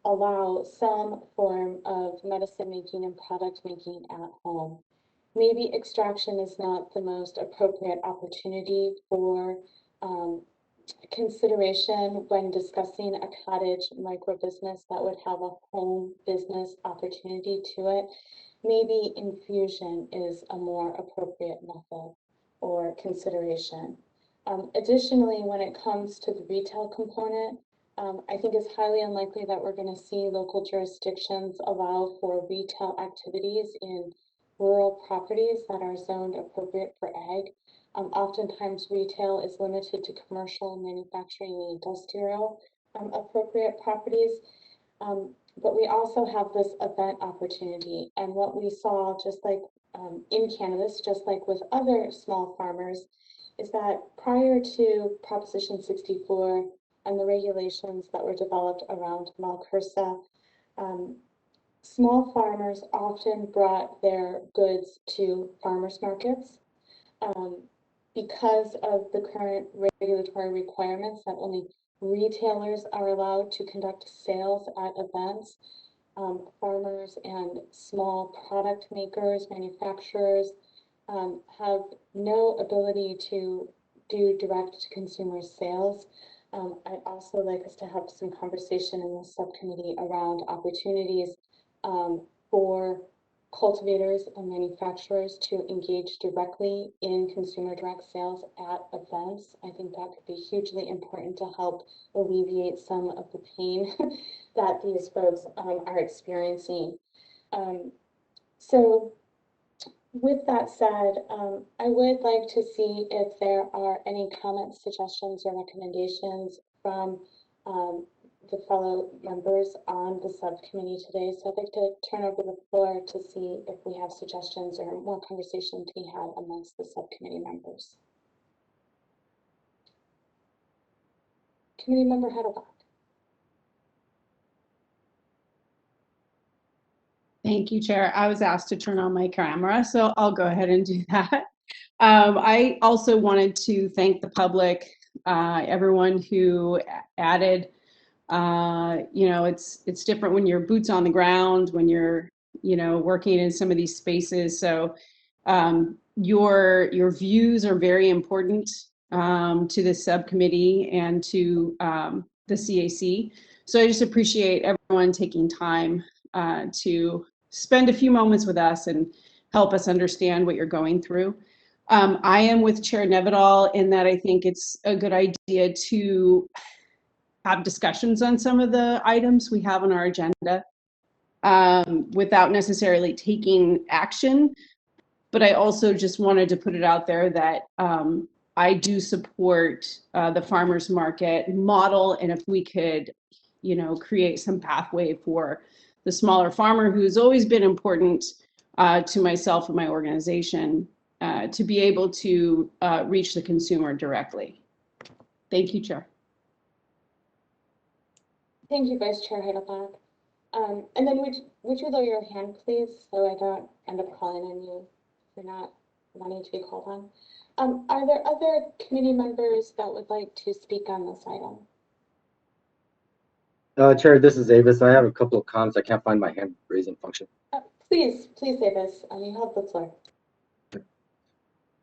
allow some form of medicine making and product making at home. Maybe extraction is not the most appropriate opportunity for consideration when discussing a cottage micro business that would have a home business opportunity to it. Maybe infusion is a more appropriate method or consideration. Additionally, when it comes to the retail component, I think it's highly unlikely that we're going to see local jurisdictions allow for retail activities in rural properties that are zoned appropriate for ag. Oftentimes retail is limited to commercial, manufacturing, and industrial appropriate properties. But we also have this event opportunity. And what we saw, just like in cannabis, just like with other small farmers, is that prior to Proposition 64 and the regulations that were developed around Malcursa, small farmers often brought their goods to farmers markets. Because of the current regulatory requirements that only retailers are allowed to conduct sales at events, farmers and small product makers, manufacturers have no ability to do direct to consumer sales. I'd also like us to have some conversation in the subcommittee around opportunities for cultivators and manufacturers to engage directly in consumer direct sales at events. I think that could be hugely important to help alleviate some of the pain that these folks are experiencing. So with that said, I would like to see if there are any comments, suggestions, or recommendations from the fellow members on the subcommittee today. So I'd like to turn over the floor to see if we have suggestions or more conversation to be had amongst the subcommittee members. Committee member Heidelbach.
Thank you, Chair. I was asked to turn on my camera, so I'll go ahead and do that. I also wanted to thank the public, everyone who added It's different when you're boots on the ground, when you're, working in some of these spaces. So your views are very important to the subcommittee and to the CAC. So I just appreciate everyone taking time to spend a few moments with us and help us understand what you're going through. I am with Chair Nevedal in that I think it's a good idea to have discussions on some of the items we have on our agenda without necessarily taking action. But I also just wanted to put it out there that I do support the farmers market model. And if we could, create some pathway for the smaller farmer who's always been important to myself and my organization to be able to reach the consumer directly. Thank you, Chair.
Thank you, Vice Chair Heidelbach. And then would you lower your hand, please, so I don't end up calling on you for not wanting to be called on. Are there other committee members that would like to speak on this item?
Chair, this is Avis. I have a couple of comments. I can't find my hand raising function.
Please, Avis, you have the floor.
I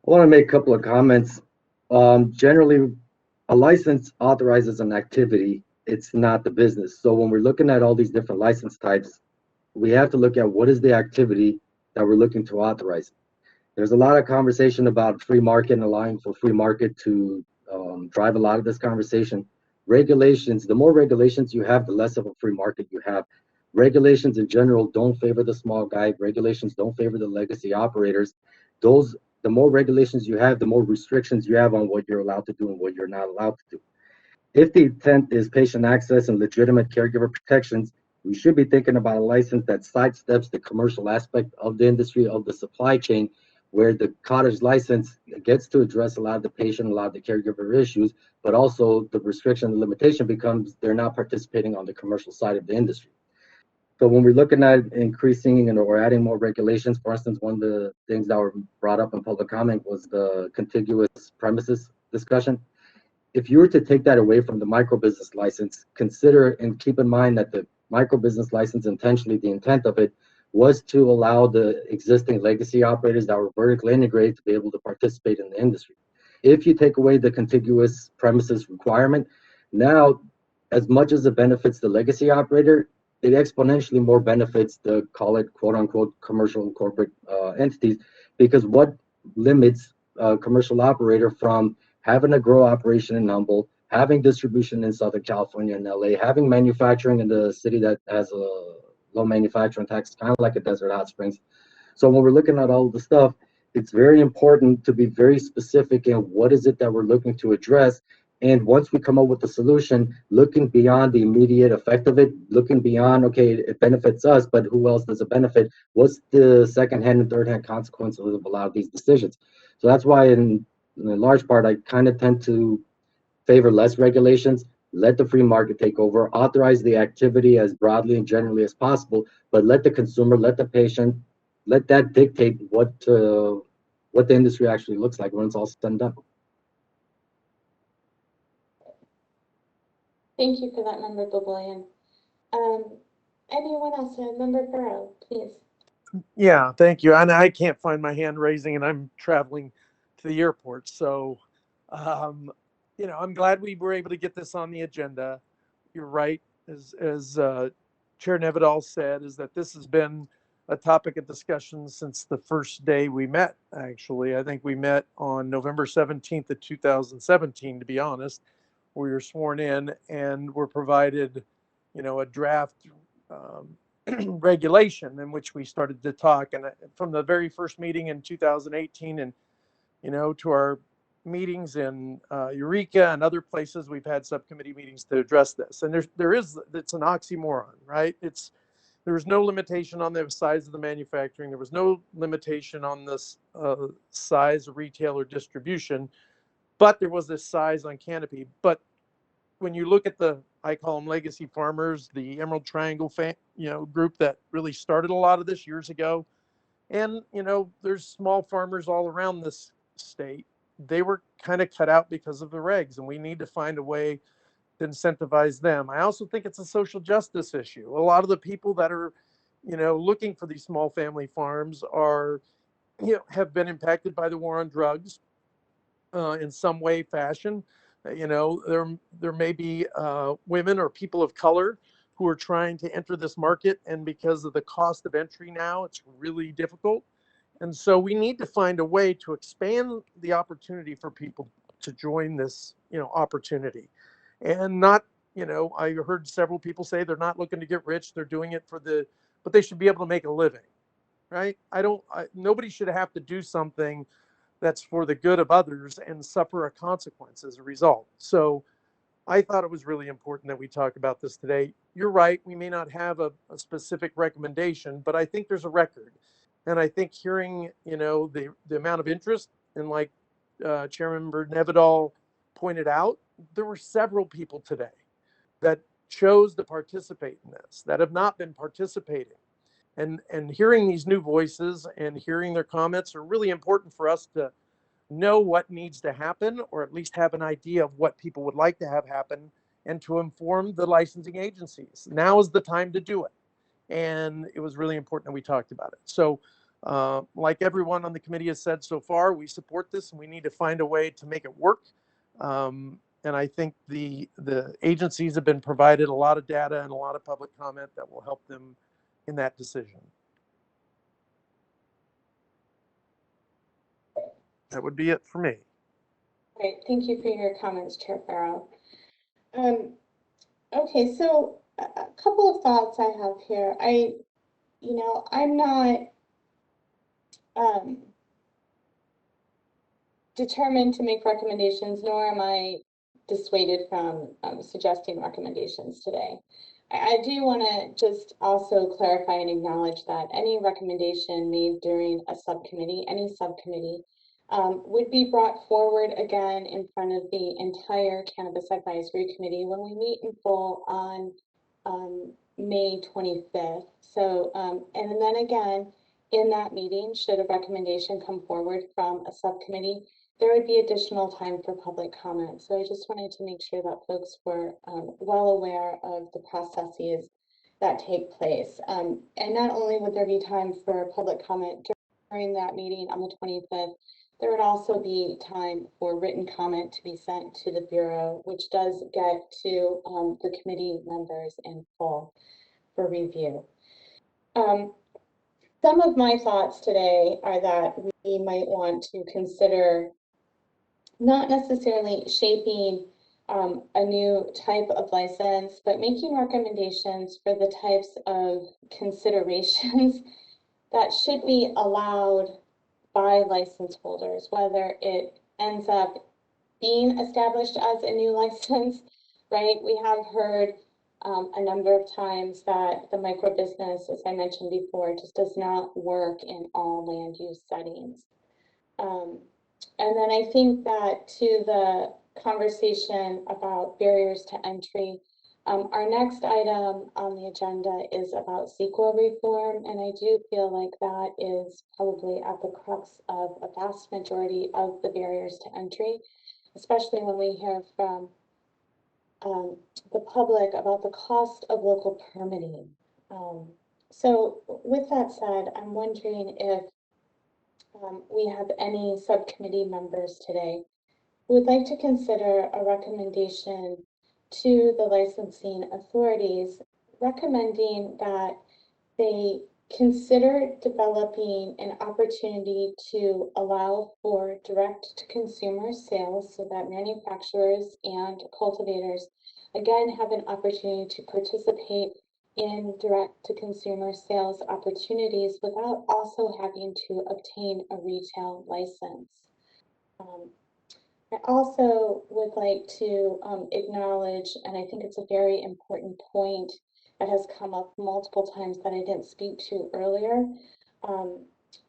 want to make a couple of comments. Generally, a license authorizes an activity. It's not the business. So when we're looking at all these different license types, we have to look at what is the activity that we're looking to authorize. There's a lot of conversation about free market and allowing for free market to drive a lot of this conversation. Regulations, the more regulations you have, the less of a free market you have. Regulations in general don't favor the small guy. Regulations don't favor the legacy operators. The more regulations you have, the more restrictions you have on what you're allowed to do and what you're not allowed to do. If the intent is patient access and legitimate caregiver protections, we should be thinking about a license that sidesteps the commercial aspect of the industry, of the supply chain, where the cottage license gets to address a lot of the patient, a lot of the caregiver issues, but also the restriction and limitation becomes they're not participating on the commercial side of the industry. So when we're looking at increasing or adding more regulations, for instance, one of the things that were brought up in public comment was the contiguous premises discussion. If you were to take that away from the micro business license, consider and keep in mind that the micro business license intentionally, the intent of it was to allow the existing legacy operators that were vertically integrated to be able to participate in the industry. If you take away the contiguous premises requirement, now as much as it benefits the legacy operator, it exponentially more benefits the, call it quote unquote commercial and corporate entities, because what limits a commercial operator from having a grow operation in Humboldt, having distribution in Southern California and LA, having manufacturing in the city that has a low manufacturing tax, kind of like a Desert Hot Springs. So when we're looking at all the stuff, it's very important to be very specific in what is it that we're looking to address. And once we come up with a solution, looking beyond the immediate effect of it, looking beyond, okay, it benefits us, but who else does it benefit? What's the second-hand and third-hand consequences of a lot of these decisions? So that's why in large part, I kind of tend to favor less regulations, let the free market take over, authorize the activity as broadly and generally as possible, but let the consumer, let the patient, let that dictate what the industry actually looks like when it's all said and done.
Thank you for that, Member Boboyan. Anyone else? Member Burrow, please.
Yeah, thank you. And I can't find my hand raising, and I'm traveling to the airport. So, I'm glad we were able to get this on the agenda. You're right, as Chair Nevedal said, is that this has been a topic of discussion since the first day we met, actually. I think we met on November 17th of 2017, to be honest. We were sworn in and were provided, a draft regulation in which we started to talk. And from the very first meeting in 2018 and, to our meetings in Eureka and other places, we've had subcommittee meetings to address this. And it's an oxymoron, right? There was no limitation on the size of the manufacturing. There was no limitation on this size of retail or distribution, but there was this size on canopy. But when you look at I call them legacy farmers, the Emerald Triangle group that really started a lot of this years ago. And, there's small farmers all around this state. They were kind of cut out because of the regs, and we need to find a way to incentivize them. I also think it's a social justice issue. A lot of the people that are, looking for these small family farms are, have been impacted by the war on drugs in some way, fashion. There may be women or people of color who are trying to enter this market, and because of the cost of entry now, it's really difficult. And so we need to find a way to expand the opportunity for people to join this, opportunity. And not, I heard several people say they're not looking to get rich, they're doing it but they should be able to make a living, right? Nobody should have to do something that's for the good of others and suffer a consequence as a result. So I thought it was really important that we talk about this today. You're right, we may not have a specific recommendation, but I think there's a record. And I think hearing, the amount of interest, and like Chairman Nevedal pointed out, there were several people today that chose to participate in this, that have not been participating. And hearing these new voices and hearing their comments are really important for us to know what needs to happen, or at least have an idea of what people would like to have happen, and to inform the licensing agencies. Now is the time to do it. And it was really important that we talked about it. So like everyone on the committee has said so far, we support this, and we need to find a way to make it work. And I think the agencies have been provided a lot of data and a lot of public comment that will help them in that decision. That would be it for me.
Great, thank you for your comments, Chair Farrow. Okay, so a couple of thoughts I have here. I'm not determined to make recommendations, nor am I dissuaded from suggesting recommendations today. I do want to just also clarify and acknowledge that any recommendation made during a subcommittee, any subcommittee, would be brought forward again in front of the entire Cannabis Advisory Committee when we meet in full on May 25th. So, and then again, in that meeting, should a recommendation come forward from a subcommittee, there would be additional time for public comment. So I just wanted to make sure that folks were well aware of the processes that take place. And not only would there be time for public comment during that meeting on the 25th, there would also be time for written comment to be sent to the Bureau, which does get to the committee members in full for review. Some of my thoughts today are that we might want to consider not necessarily shaping a new type of license, but making recommendations for the types of considerations that should be allowed by license holders, whether it ends up being established as a new license, right? We have heard a number of times that the micro business, as I mentioned before, just does not work in all land use settings. And then I think that to the conversation about barriers to entry, our next item on the agenda is about CEQA reform, and I do feel like that is probably at the crux of a vast majority of the barriers to entry, especially when we hear from the public about the cost of local permitting. So with that said, I'm wondering if we have any subcommittee members today who would like to consider a recommendation to the licensing authorities recommending that they consider developing an opportunity to allow for direct-to-consumer sales so that manufacturers and cultivators again have an opportunity to participate in direct-to-consumer sales opportunities without also having to obtain a retail license. I also would like to acknowledge, and I think it's a very important point that has come up multiple times that I didn't speak to earlier,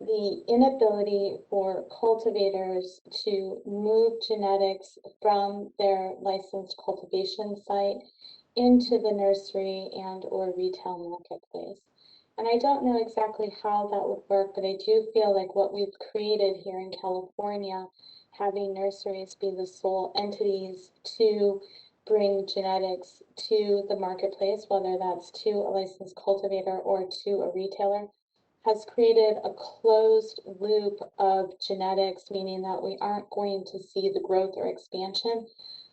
the inability for cultivators to move genetics from their licensed cultivation site into the nursery and or retail marketplace. And I don't know exactly how that would work, but I do feel like what we've created here in California, having nurseries be the sole entities to bring genetics to the marketplace, whether that's to a licensed cultivator or to a retailer, has created a closed loop of genetics, meaning that we aren't going to see the growth or expansion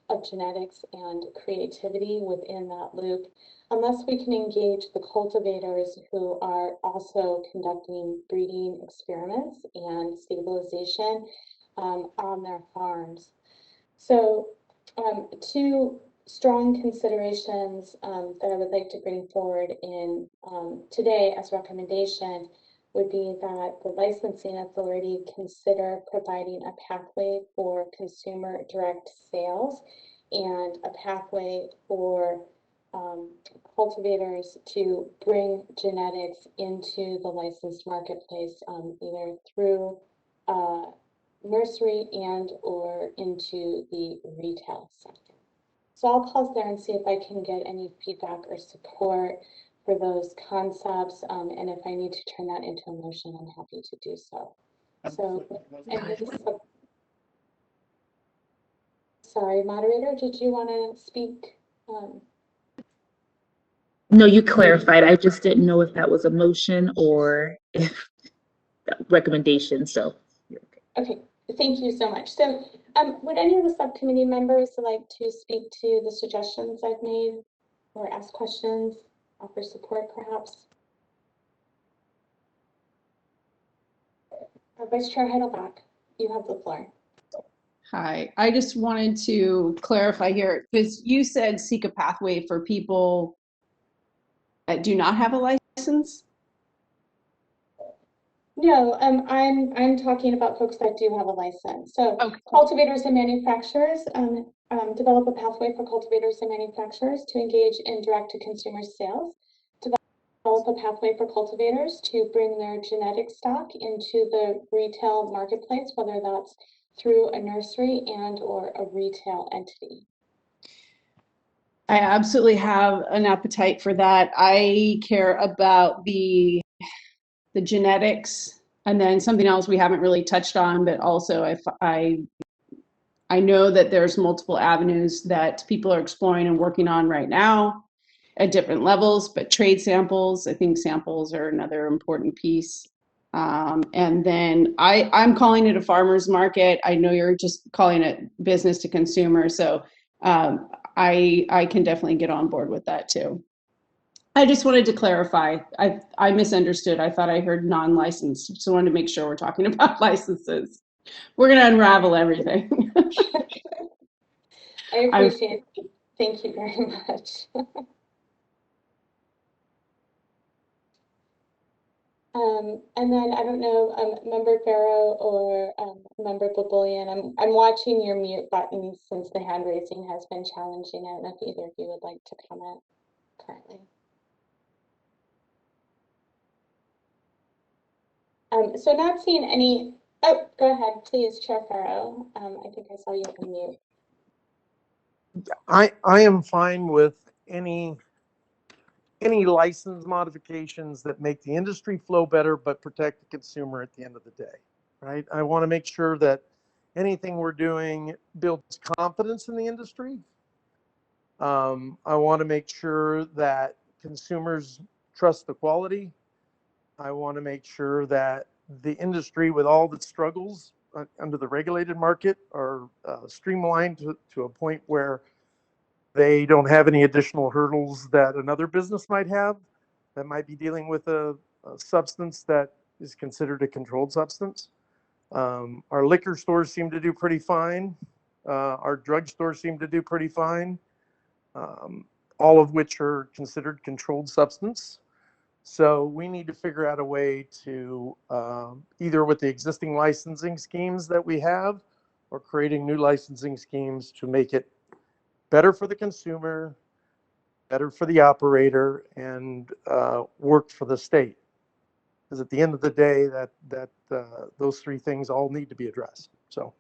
of genetics and creativity within that loop unless we can engage the cultivators who are also conducting breeding experiments and stabilization on their farms. So two strong considerations that I would like to bring forward in today as recommendation would be that the licensing authority consider providing a pathway for consumer direct sales and a pathway for cultivators to bring genetics into the licensed marketplace, either through nursery and or into the retail sector. So I'll pause there and see if I can get any feedback or support for those concepts, and if I need to turn that into a motion, I'm happy to do so. So, sorry, moderator, did you want to speak?
No, you clarified. I just didn't know if that was a motion or if recommendation. So,
okay, thank you so much. So, would any of the subcommittee members like to speak to the suggestions I've made, or ask questions, offer support, perhaps? Vice Chair Heidelbach, you have the floor.
Hi, I just wanted to clarify here, because you said seek a pathway for people that do not have a license.
No, I'm talking about folks that do have a license. So okay. Cultivators and manufacturers develop a pathway for cultivators and manufacturers to engage in direct-to-consumer sales. Develop a pathway for cultivators to bring their genetic stock into the retail marketplace, whether that's through a nursery and or a retail entity.
I absolutely have an appetite for that. I care about the genetics, and then something else we haven't really touched on, but also if I know that there's multiple avenues that people are exploring and working on right now at different levels, but trade samples, I think samples are another important piece. And then I'm calling it a farmer's market. I know you're just calling it business to consumer. So I can definitely get on board with that too. I just wanted to clarify. I misunderstood. I thought I heard non-licensed. So I wanted to make sure we're talking about licenses. We're going to unravel everything.
I appreciate it. Thank you very much. And then I don't know, Member Farrow or Member Baboulian, I'm watching your mute button since the hand raising has been challenging. I don't know if either of you would like to comment currently. So not seeing any, oh, go ahead, please, Chair Farrow. I think I saw you unmute.
I am fine with any license modifications that make the industry flow better but protect the consumer at the end of the day, right? I want to make sure that anything we're doing builds confidence in the industry. I want to make sure that consumers trust the quality. I want to make sure that the industry, with all the struggles under the regulated market, are streamlined to a point where they don't have any additional hurdles that another business might have that might be dealing with a substance that is considered a controlled substance. Our liquor stores seem to do pretty fine. Our drugstores seem to do pretty fine, all of which are considered controlled substance. So we need to figure out a way to either with the existing licensing schemes that we have or creating new licensing schemes to make it better for the consumer, better for the operator, and work for the state. Because at the end of the day, those three things all need to be addressed. So.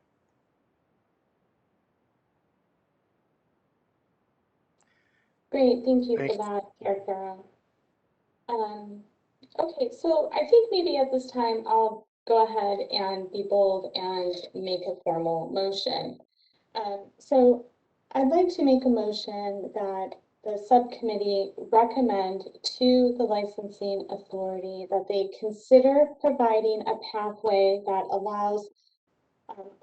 Great, thank you for that, Chair Farrow. Okay, so I think maybe at this time I'll go ahead and be bold and make a formal motion. So I'd like to make a motion that the subcommittee recommend to the licensing authority that they consider providing a pathway that allows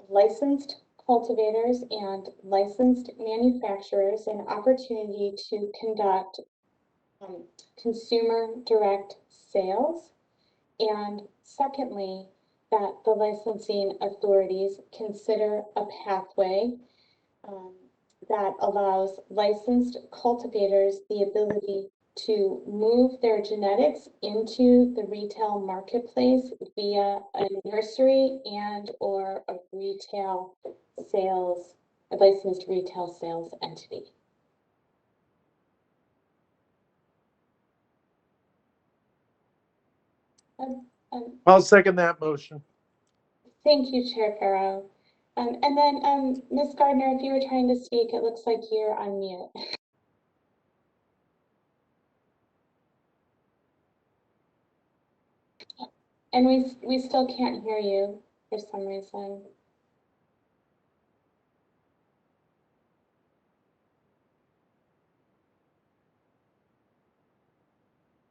licensed cultivators and licensed manufacturers an opportunity to conduct consumer direct sales. And secondly, that the licensing authorities consider a pathway that allows licensed cultivators the ability to move their genetics into the retail marketplace via a nursery and or a licensed retail sales entity.
I'll second that motion.
Thank you, Chair Farrow. And then, Ms. Gardner, if you were trying to speak, it looks like you're on mute. And we still can't hear you for some reason.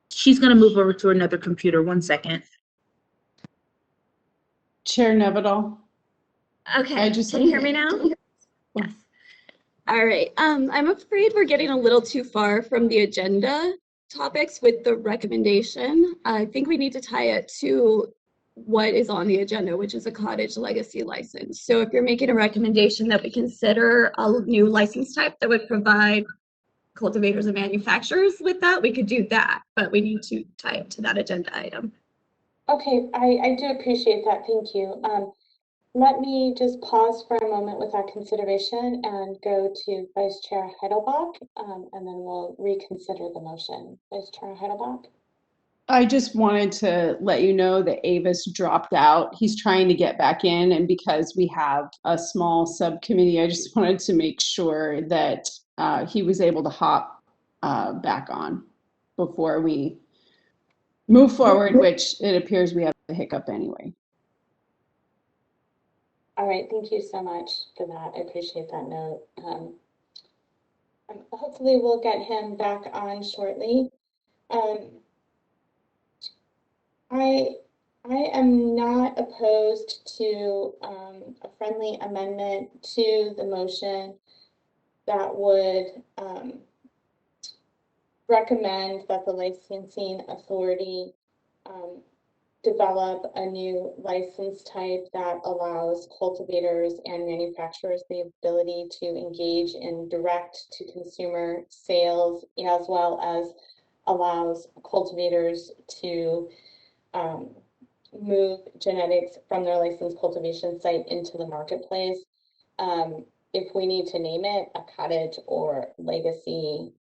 She's going to move over to another computer. 1 second.
Chair Nevedal.
Okay, can you hear me now? Yes. All right. I'm afraid we're getting a little too far from the agenda topics with the recommendation. I think we need to tie it to what is on the agenda, which is a cottage legacy license. So if you're making a recommendation that we consider a new license type that would provide cultivators and manufacturers with that, we could do that, but we need to tie it to that agenda item.
Okay, I do appreciate that. Thank you. Let me just pause for a moment with that consideration and go to Vice Chair Heidelbach, and then we'll reconsider the motion. Vice Chair Heidelbach?
I just wanted to let you know that Avis dropped out. He's trying to get back in, and because we have a small subcommittee, I just wanted to make sure that he was able to hop back on before we move forward, which it appears we have a hiccup anyway.
All right, thank you so much for that. I appreciate that note. Hopefully we'll get him back on shortly. I am not opposed to a friendly amendment to the motion that would recommend that the licensing authority develop a new license type that allows cultivators and manufacturers the ability to engage in direct to consumer sales, as well as allows cultivators to move genetics from their licensed cultivation site into the marketplace. If we need to name it a cottage or legacy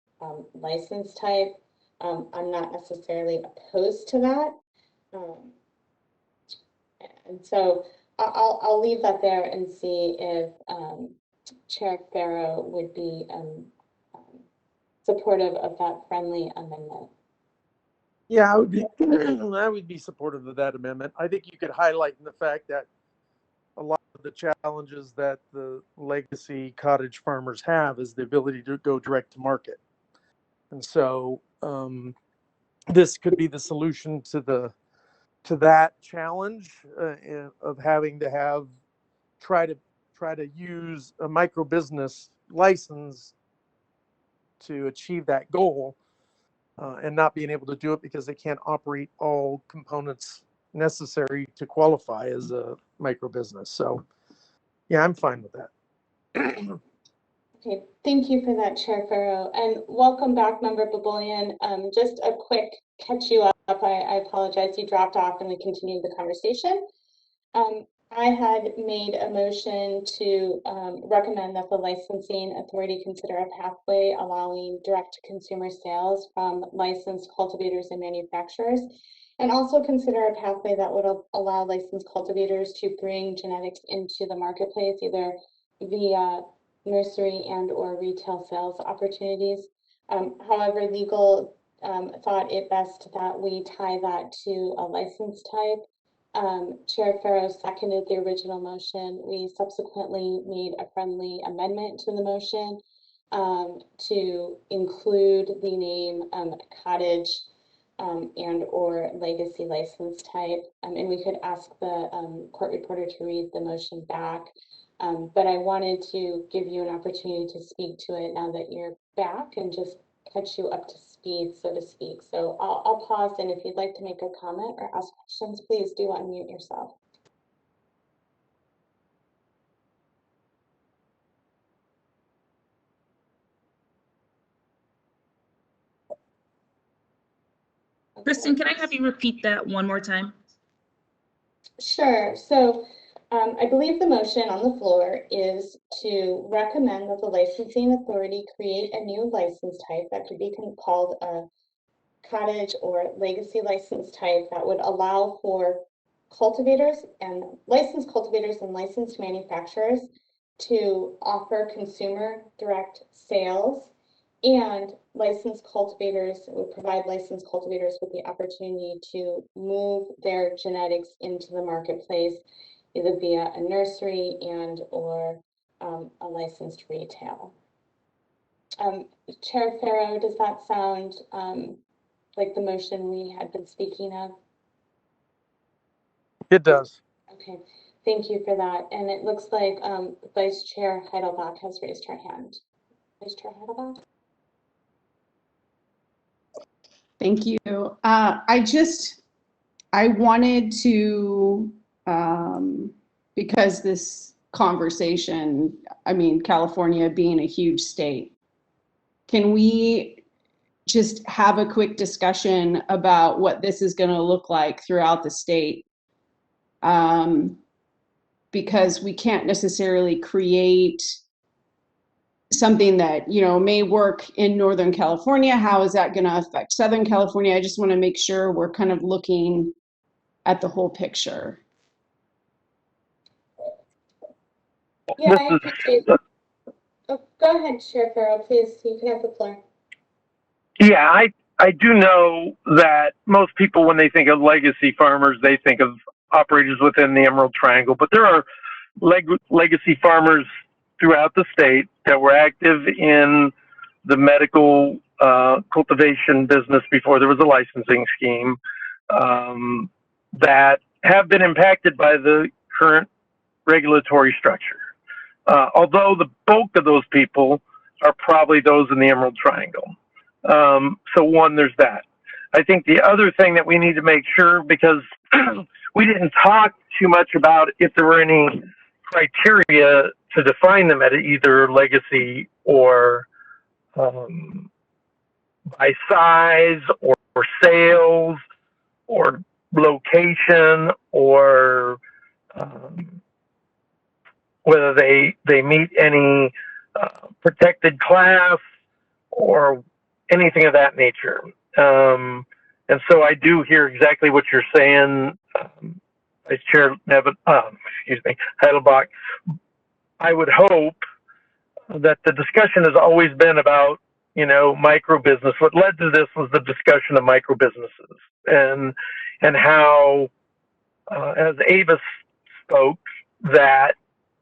license type, I'm not necessarily opposed to that. And so I'll leave that there and see if Chair Farrow would be supportive of that friendly amendment.
Yeah, I would be supportive of that amendment. I think you could highlight in the fact that a lot of the challenges that the legacy cottage farmers have is the ability to go direct to market. And so this could be the solution to that challenge of having to try to use a micro business license to achieve that goal. And not being able to do it because they can't operate all components necessary to qualify as a micro business. So, yeah, I'm fine with that.
Okay, thank you for that, Chair Farrow, and welcome back, Member Babolian. Just a quick catch you up. I apologize, you dropped off and we continued the conversation. I had made a motion to recommend that the licensing authority consider a pathway allowing direct-to-consumer sales from licensed cultivators and manufacturers, and also consider a pathway that would allow licensed cultivators to bring genetics into the marketplace, either via nursery and or retail sales opportunities. However, legal thought it best that we tie that to a license type. Chair Farrow seconded the original motion. We subsequently made a friendly amendment to the motion to include the name cottage and or legacy license type. And we could ask the court reporter to read the motion back. But I wanted to give you an opportunity to speak to it now that you're back and just catch you up to speed, so to speak. So I'll pause, and if you'd like to make a comment or ask questions, please do unmute yourself.
Kristen, can I have you repeat that one more time?
Sure. So I believe the motion on the floor is to recommend that the licensing authority create a new license type that could be called a cottage or legacy license type that would allow for cultivators and licensed manufacturers to offer consumer direct sales, and licensed cultivators would provide licensed cultivators with the opportunity to move their genetics into the marketplace, either via a nursery and or a licensed retail. Chair Farrow, does that sound like the motion we had been speaking of?
It does.
Okay, thank you for that. And it looks like Vice Chair Heidelbach has raised her hand. Vice Chair Heidelbach?
Thank you. I wanted to, because this conversation, I mean, California being a huge state, can we just have a quick discussion about what this is going to look like throughout the state? Because we can't necessarily create something that, you know, may work in Northern California. How is that going to affect Southern California? I just want to make sure we're kind of looking at the whole picture.
Yeah, I appreciate it. Oh, go ahead, Chair Farrow, please. You can have the floor.
Yeah, I do know that most people, when they think of legacy farmers, they think of operators within the Emerald Triangle, but there are legacy farmers throughout the state that were active in the medical cultivation business before there was a licensing scheme, that have been impacted by the current regulatory structure. Although the bulk of those people are probably those in the Emerald Triangle. So one, there's that. I think the other thing that we need to make sure, because we didn't talk too much about if there were any criteria to define them at either legacy or by size or sales or location, or whether they meet any protected class or anything of that nature. And so I do hear exactly what you're saying, Vice Chair Heidelbach. I would hope that the discussion has always been about, you know, micro business. What led to this was the discussion of micro businesses and how, as Ava spoke, that,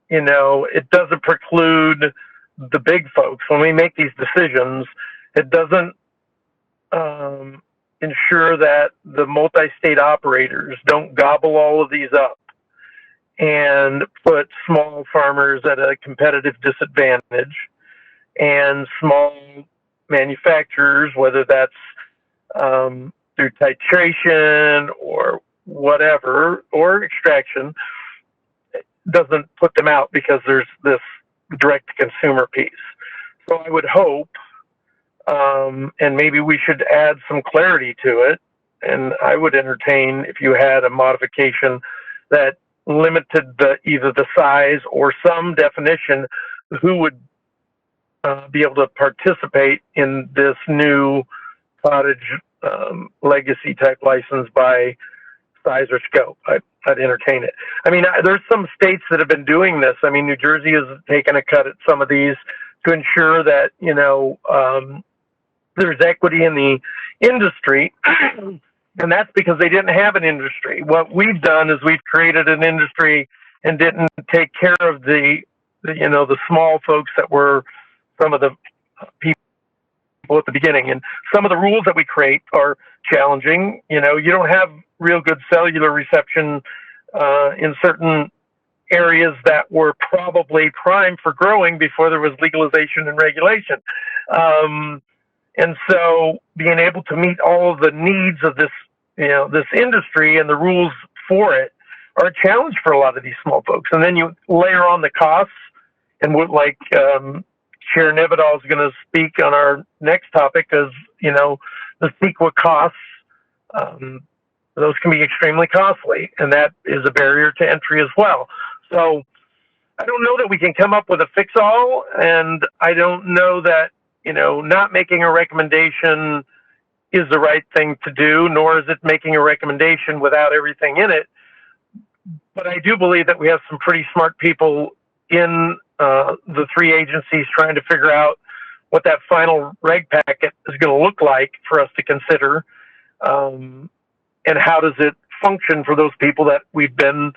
you know, it doesn't preclude the big folks. When we make these decisions, it doesn't ensure that the multi-state operators don't gobble all of these up and put small farmers at a competitive disadvantage, and small manufacturers, whether that's through titration or whatever, or extraction, doesn't put them out because there's this direct-to-consumer piece. So I would hope, and maybe we should add some clarity to it, and I would entertain if you had a modification that limited either the size or some definition who would be able to participate in this new cottage legacy type license by size or scope. I'd entertain it. I mean, there's some states that have been doing this. I mean, New Jersey has taken a cut at some of these to ensure that, you know, there's equity in the industry And that's because they didn't have an industry. What we've done is we've created an industry and didn't take care of the small folks that were some of the people at the beginning. And some of the rules that we create are challenging. You don't have real good cellular reception in certain areas that were probably prime for growing before there was legalization and regulation. And so being able to meet all of the needs of this industry and the rules for it are a challenge for a lot of these small folks. And then you layer on the costs, and what, like Chair Nevedal is going to speak on our next topic, is the CEQA costs. Those can be extremely costly, and that is a barrier to entry as well. So I don't know that we can come up with a fix-all, and I don't know that not making a recommendation is the right thing to do, nor is it making a recommendation without everything in it. But I do believe that we have some pretty smart people in the three agencies trying to figure out what that final reg packet is going to look like for us to consider, and how does it function for those people that we've been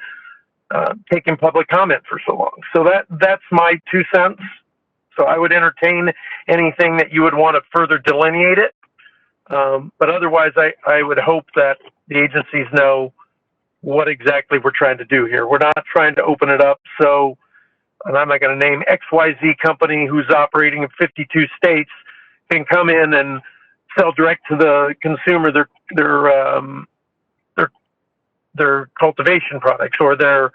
taking public comment for so long. So that's my 2 cents. So I would entertain anything that you would want to further delineate it. But otherwise, I would hope that the agencies know what exactly we're trying to do here. We're not trying to open it up and I'm not going to name XYZ company who's operating in 52 states can come in and sell direct to the consumer their cultivation products or their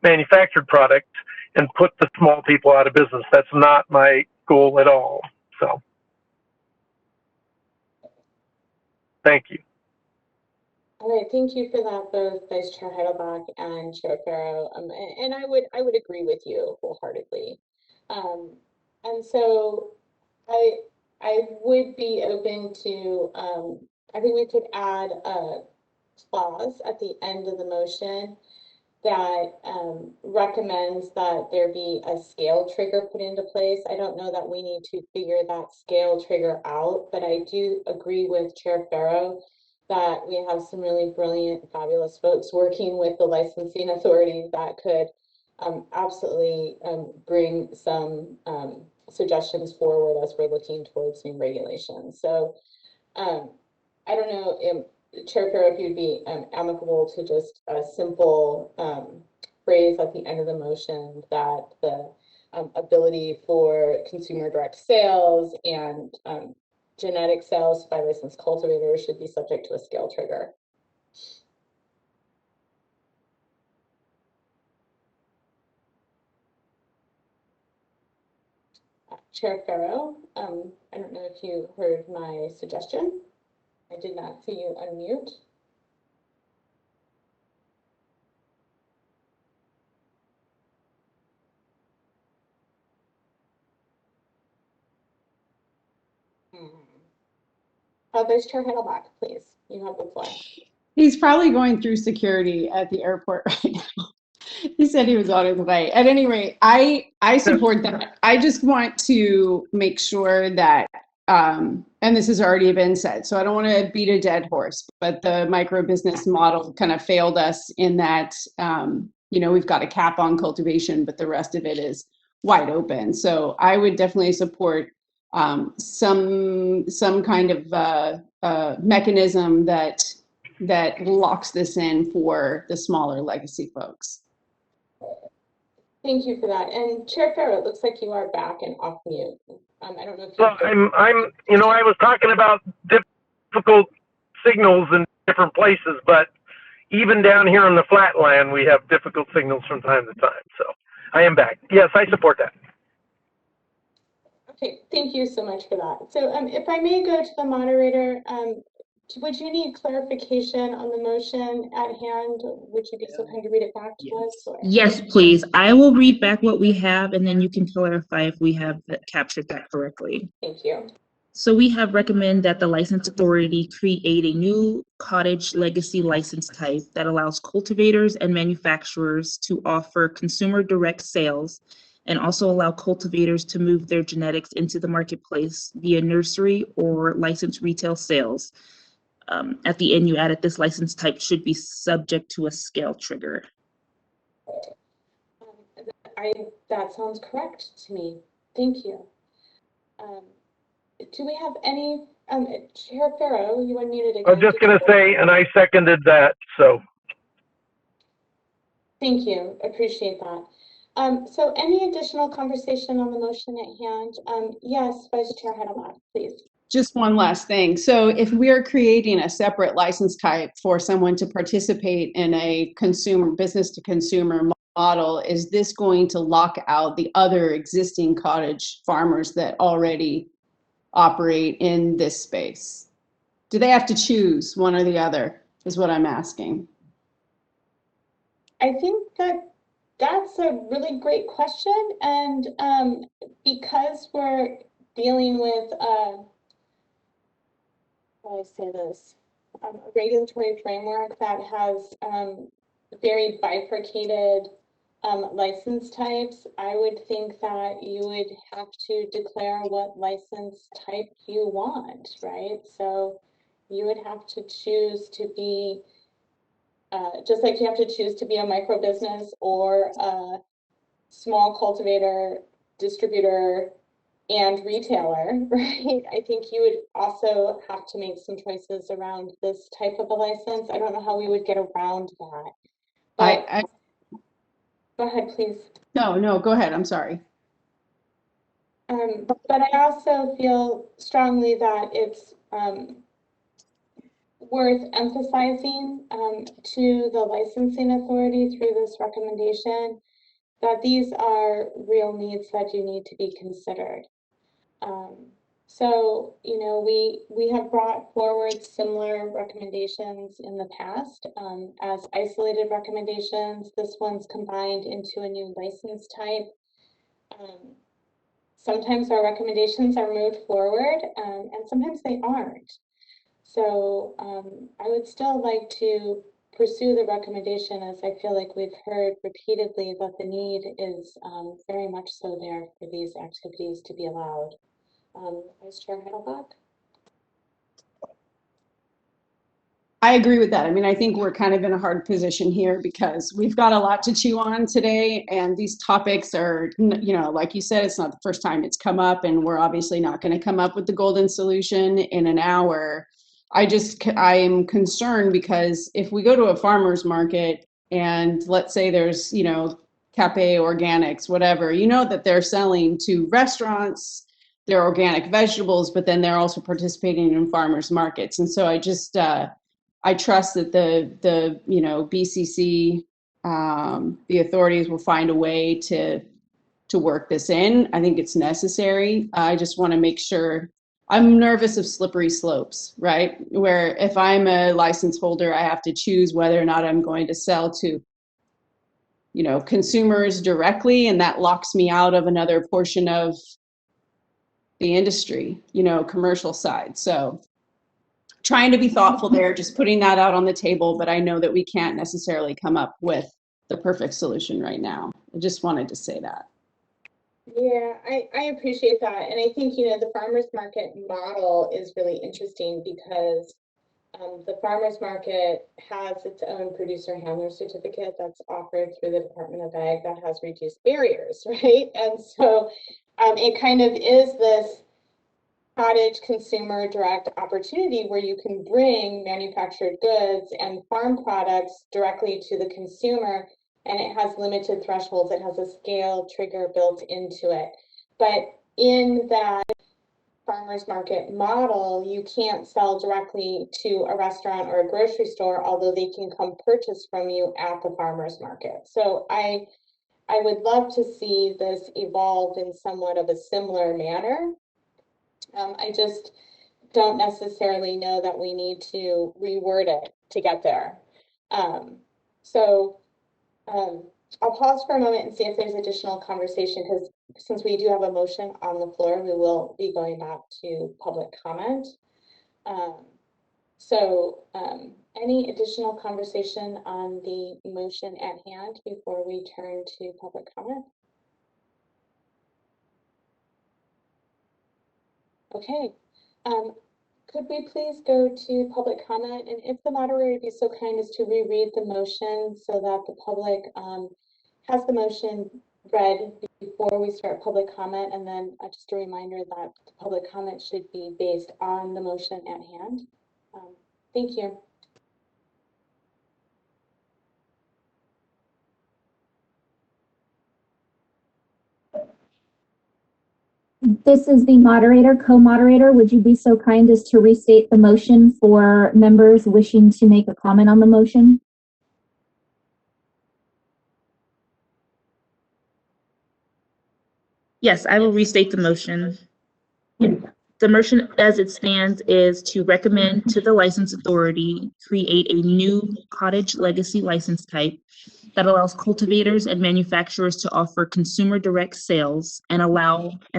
manufactured product and put the small people out of business. That's not my goal at all. So, thank you.
All right, thank you for that, both Vice Chair Heidelbach and Chair Farrow. And I would agree with you wholeheartedly. And so I would be open to, I think we could add a clause at the end of the motion that recommends that there be a scale trigger put into place. I don't know that we need to figure that scale trigger out, but I do agree with Chair Farrow that we have some really brilliant, fabulous folks working with the licensing authorities that could absolutely bring some suggestions forward as we're looking towards new regulations. So I don't know, Chair Farrow, if you'd be amicable to just a simple phrase at the end of the motion that the ability for consumer direct sales and genetic sales by licensed cultivators should be subject to a scale trigger. Chair Farrow, I don't know if you heard my suggestion. I did not see you unmute. Vice Chair Heidelbach, please, you have the floor.
He's probably going through security at the airport right now. He said he was on his way. At any rate, I support that. I just want to make sure that, and this has already been said, so I don't want to beat a dead horse, but the micro business model kind of failed us in that, we've got a cap on cultivation, but the rest of it is wide open. So I would definitely support some kind of mechanism that locks this in for the smaller legacy folks.
Thank you for that. And Chair Farrow, it looks like you are back and off mute. I don't know if
Well, I was talking about difficult signals in different places, but even down here on the flatland, we have difficult signals from time to time. So I am back. Yes, I support that.
Okay, thank you so much for that. So if I may go to the moderator, would you need clarification on the motion at hand? Would you be so kind to read it back to us? Or?
Yes, please. I will read back what we have, and then you can clarify if we have captured that correctly.
Thank you.
So we have recommend that the license authority create a new cottage legacy license type that allows cultivators and manufacturers to offer consumer direct sales and also allow cultivators to move their genetics into the marketplace via nursery or licensed retail sales. at the end you added this license type should be subject to a scale trigger.
That sounds correct to me. Thank you. Do we have any, Chair Farrow, you unmuted again.
I was just going to say, and I seconded that, so.
Thank you, appreciate that. So any additional conversation on the motion at hand? Yes, Vice Chair Heidelbach, please.
Just one last thing. So if we are creating a separate license type for someone to participate in a consumer business to consumer model, is this going to lock out the other existing cottage farmers that already operate in this space? Do they have to choose one or the other is what I'm asking.
I think that's a really great question. And because we're dealing with, how do I say this, a regulatory framework that has very bifurcated license types, I would think that you would have to declare what license type you want, right? So you would have to choose to be, just like you have to choose to be a micro business or a small cultivator, distributor, and retailer, right? I think you would also have to make some choices around this type of a license. I don't know how we would get around that. But go ahead, please.
No, go ahead. I'm sorry.
But I also feel strongly that it's worth emphasizing to the licensing authority through this recommendation that these are real needs that do need to be considered. So, you know, we have brought forward similar recommendations in the past as isolated recommendations. This one's combined into a new license type. Sometimes our recommendations are moved forward and sometimes they aren't. So I would still like to pursue the recommendation, as I feel like we've heard repeatedly that the need is very much so there for these activities to be allowed. Vice Chair Heidelbach?
I agree with that. I mean, I think we're kind of in a hard position here because we've got a lot to chew on today, and these topics are, you know, like you said, it's not the first time it's come up, and we're obviously not going to come up with the golden solution in an hour. I am concerned because if we go to a farmer's market and let's say there's, you know, Cafe Organics, whatever, you know that they're selling to restaurants, their organic vegetables, but then they're also participating in farmers markets. And so I just, I trust that the you know, BCC, the authorities will find a way to work this in. I think it's necessary. I just want to make sure. I'm nervous of slippery slopes, right? Where if I'm a license holder, I have to choose whether or not I'm going to sell to, you know, consumers directly, and that locks me out of another portion of the industry, you know, commercial side. So trying to be thoughtful there, just putting that out on the table, but I know that we can't necessarily come up with the perfect solution right now. I just wanted to say that.
Yeah, I appreciate that. And I think, you know, the farmers market model is really interesting because the farmers market has its own producer handler certificate that's offered through the Department of Ag that has reduced barriers, right? And so it kind of is this cottage consumer direct opportunity where you can bring manufactured goods and farm products directly to the consumer, and it has limited thresholds. It has a scale trigger built into it. But in that farmers market model, you can't sell directly to a restaurant or a grocery store, although they can come purchase from you at the farmers market. So I would love to see this evolve in somewhat of a similar manner. I just don't necessarily know that we need to reword it to get there. I'll pause for a moment and see if there's additional conversation, because since we do have a motion on the floor, we will be going back to public comment. Any additional conversation on the motion at hand before we turn to public comment? Okay. could we please go to public comment? And if the moderator would be so kind as to reread the motion so that the public has the motion read before we start public comment. And then just a reminder that the public comment should be based on the motion at hand. Thank you.
This is the moderator, co-moderator. Would you be so kind as to restate the motion for members wishing to make a comment on the motion?
Yes, I will restate the motion. The motion as it stands is to recommend to the license authority create a new cottage legacy license type that allows cultivators and manufacturers to offer consumer direct sales and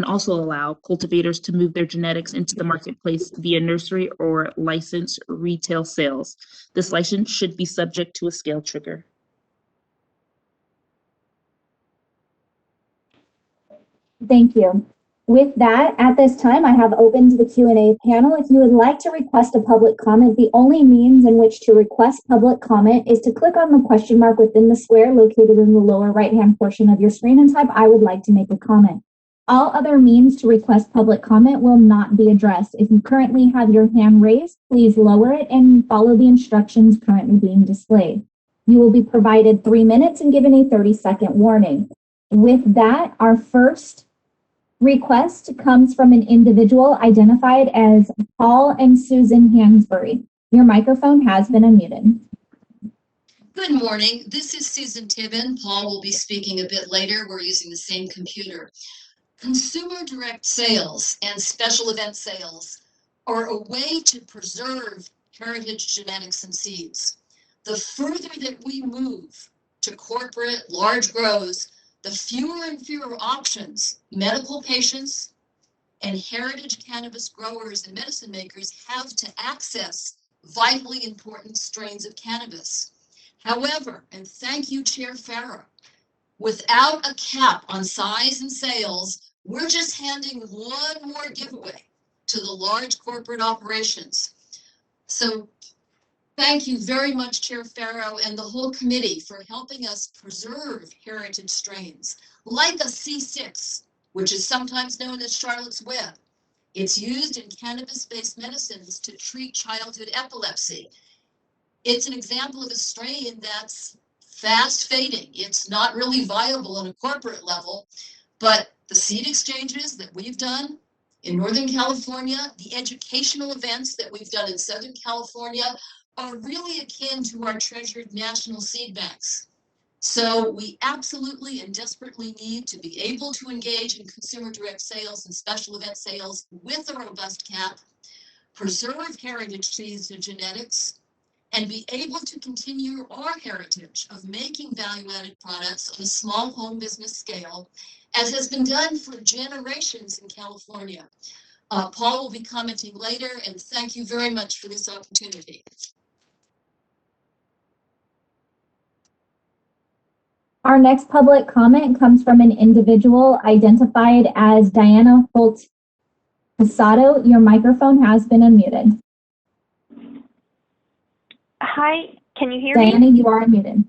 also allow cultivators to move their genetics into the marketplace via nursery or licensed retail sales. This license should be subject to a scale trigger.
Thank you. With that, at this time, I have opened the Q&A panel. If you would like to request a public comment, the only means in which to request public comment is to click on the question mark within the square located in the lower right-hand portion of your screen and type, "I would like to make a comment." All other means to request public comment will not be addressed. If you currently have your hand raised, please lower it and follow the instructions currently being displayed. You will be provided 3 minutes and given a 30-second warning. With that, our first request comes from an individual identified as Paul and Susan Hansberry. Your microphone has been unmuted.
Good morning. This is Susan Tibbin. Paul will be speaking a bit later. We're using the same computer. Consumer direct sales and special event sales are a way to preserve heritage genetics and seeds. The further that we move to corporate large grows, the fewer and fewer options medical patients and heritage cannabis growers and medicine makers have to access vitally important strains of cannabis. However, and thank you, Chair Farah, without a cap on size and sales, we're just handing one more giveaway to the large corporate operations. So thank you very much, Chair Farrow and the whole committee for helping us preserve heritage strains like a C6, which is sometimes known as Charlotte's Web. It's used in cannabis-based medicines to treat childhood epilepsy. It's an example of a strain that's fast fading. It's not really viable on a corporate level, but the seed exchanges that we've done in Northern California, the educational events that we've done in Southern California are really akin to our treasured national seed banks. So we absolutely and desperately need to be able to engage in consumer direct sales and special event sales with a robust cap, preserve heritage seeds and genetics, and be able to continue our heritage of making value-added products on a small home business scale, as has been done for generations in California. Paul will be commenting later, and thank you very much for this opportunity.
Our next public comment comes from an individual identified as Diana Holt Casado. Your microphone has been unmuted.
Hi, can you hear
Diana,
me?
you are unmuted.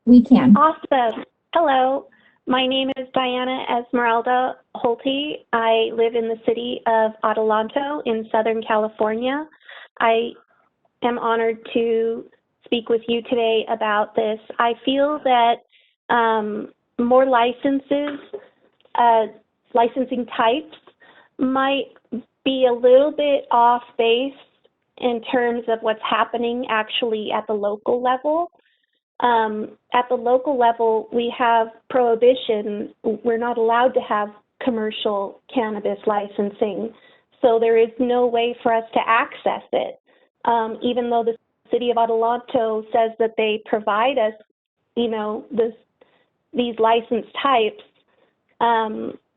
We can.
Awesome. Hello, my name is Diana Esmeralda Holte. I live in the city of Adelanto in Southern California. I am honored to speak with you today about this. I feel that more licenses, licensing types might be a little bit off base in terms of what's happening actually at the local level. At the local level, we have prohibition. We're not allowed to have commercial cannabis licensing. So there is no way for us to access it. Even though the city of Adelanto says that they provide us, you know, these license types,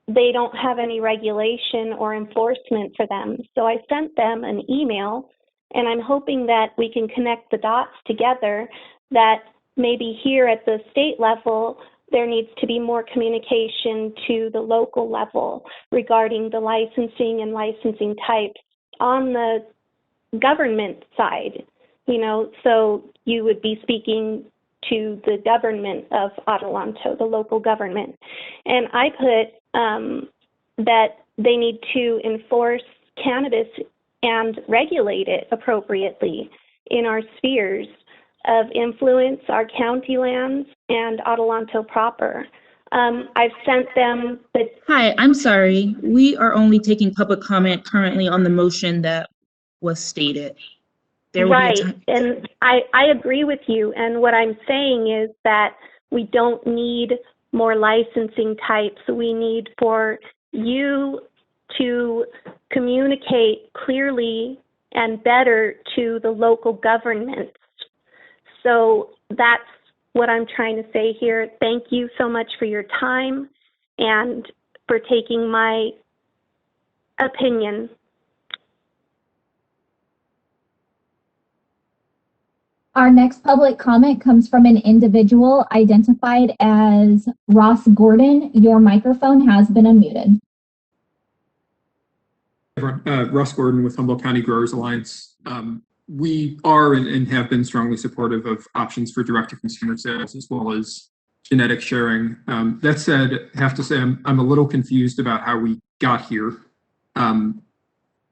they don't have any regulation or enforcement for them. So I sent them an email, and I'm hoping that we can connect the dots together, that maybe here at the state level, there needs to be more communication to the local level regarding the licensing and licensing types on the government side, so you would be speaking to the government of Adelanto, the local government. And I put that they need to enforce cannabis and regulate it appropriately in our spheres of influence, our county lands, and Adelanto proper. I've sent them the...
Hi, I'm sorry. We are only taking public comment currently on the motion that was stated. There will be a time.
And I agree with you. And what I'm saying is that we don't need more licensing types. We need for you to communicate clearly and better to the local governments. So that's what I'm trying to say here. Thank you so much for your time and for taking my opinion.
Our next public comment comes from an individual identified as Ross Gordon. Your microphone has been unmuted.
Russ Gordon with Humboldt County Growers Alliance. We are and have been strongly supportive of options for direct-to-consumer sales as well as genetic sharing. That said, I have to say I'm a little confused about how we got here.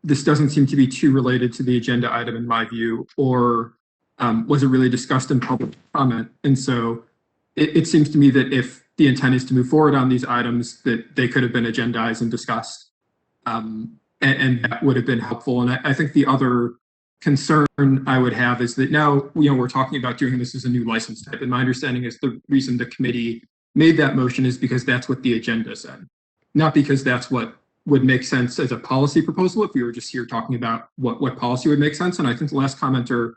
This doesn't seem to be too related to the agenda item in my view, or was it really discussed in public comment? And so it seems to me that if the intent is to move forward on these items, that they could have been agendized and discussed. And that would have been helpful. And I think the other concern I would have is that now, we're talking about doing this as a new license type. And my understanding is the reason the committee made that motion is because that's what the agenda said, not because that's what would make sense as a policy proposal if we were just here talking about what policy would make sense. And I think the last commenter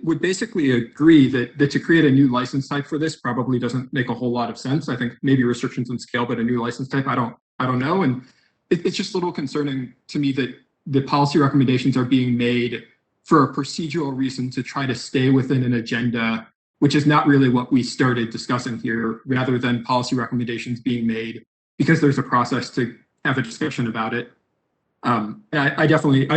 would basically agree that to create a new license type for this probably doesn't make a whole lot of sense. I think maybe restrictions on scale, but a new license type, I don't know. And it's just a little concerning to me that the policy recommendations are being made for a procedural reason to try to stay within an agenda, which is not really what we started discussing here, rather than policy recommendations being made because there's a process to have a discussion about it. And I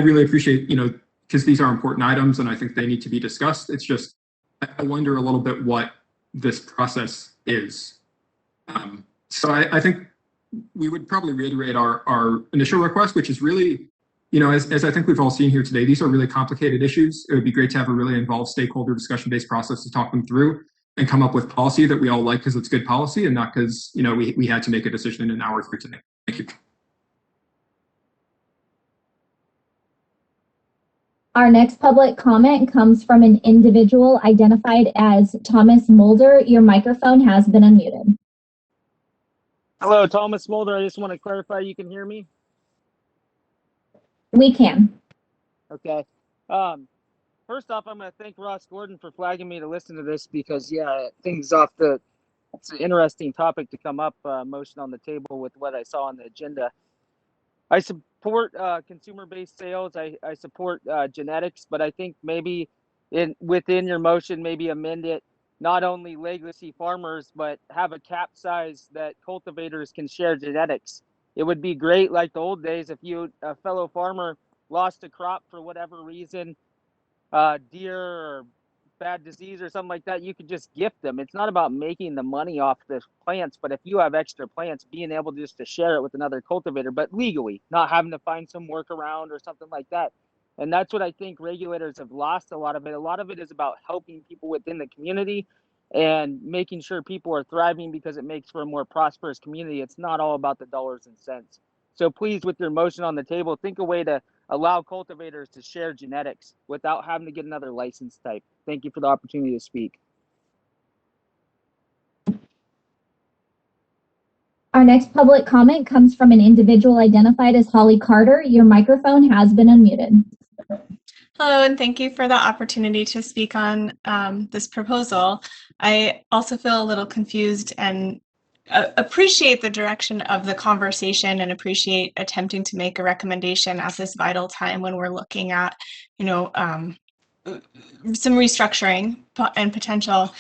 really appreciate, because these are important items and I think they need to be discussed. It's just, I wonder a little bit what this process is. So I think we would probably reiterate our initial request, which is really, as I think we've all seen here today, these are really complicated issues. It would be great to have a really involved stakeholder discussion-based process to talk them through and come up with policy that we all like because it's good policy and not because, we had to make a decision in an hour here today. Thank you.
Our next public comment comes from an individual identified as Thomas Mulder. Your microphone has been unmuted.
Hello, Thomas Mulder. I just want to clarify you can hear me?
We can.
Okay. First off, I'm going to thank Ross Gordon for flagging me to listen to this because, it's an interesting topic to come up, motion on the table with what I saw on the agenda. I support consumer-based sales. I support genetics, but I think maybe within your motion, maybe amend it, not only legacy farmers, but have a cap size that cultivators can share genetics. It would be great, like the old days, if a fellow farmer lost a crop for whatever reason, deer or bad disease or something like that, you could just gift them. It's not about making the money off the plants, but if you have extra plants, being able just to share it with another cultivator, but legally, not having to find some workaround or something like that. And that's what I think regulators have lost a lot of it. A lot of it is about helping people within the community and making sure people are thriving because it makes for a more prosperous community. It's not all about the dollars and cents. So please, with your motion on the table, think a way to allow cultivators to share genetics without having to get another license type. Thank you for the opportunity to speak.
Our next public comment comes from an individual identified as Holly Carter. Your microphone has been unmuted.
Hello, and thank you for the opportunity to speak on this proposal. I also feel a little confused and appreciate the direction of the conversation and appreciate attempting to make a recommendation at this vital time when we're looking at, some restructuring and potential.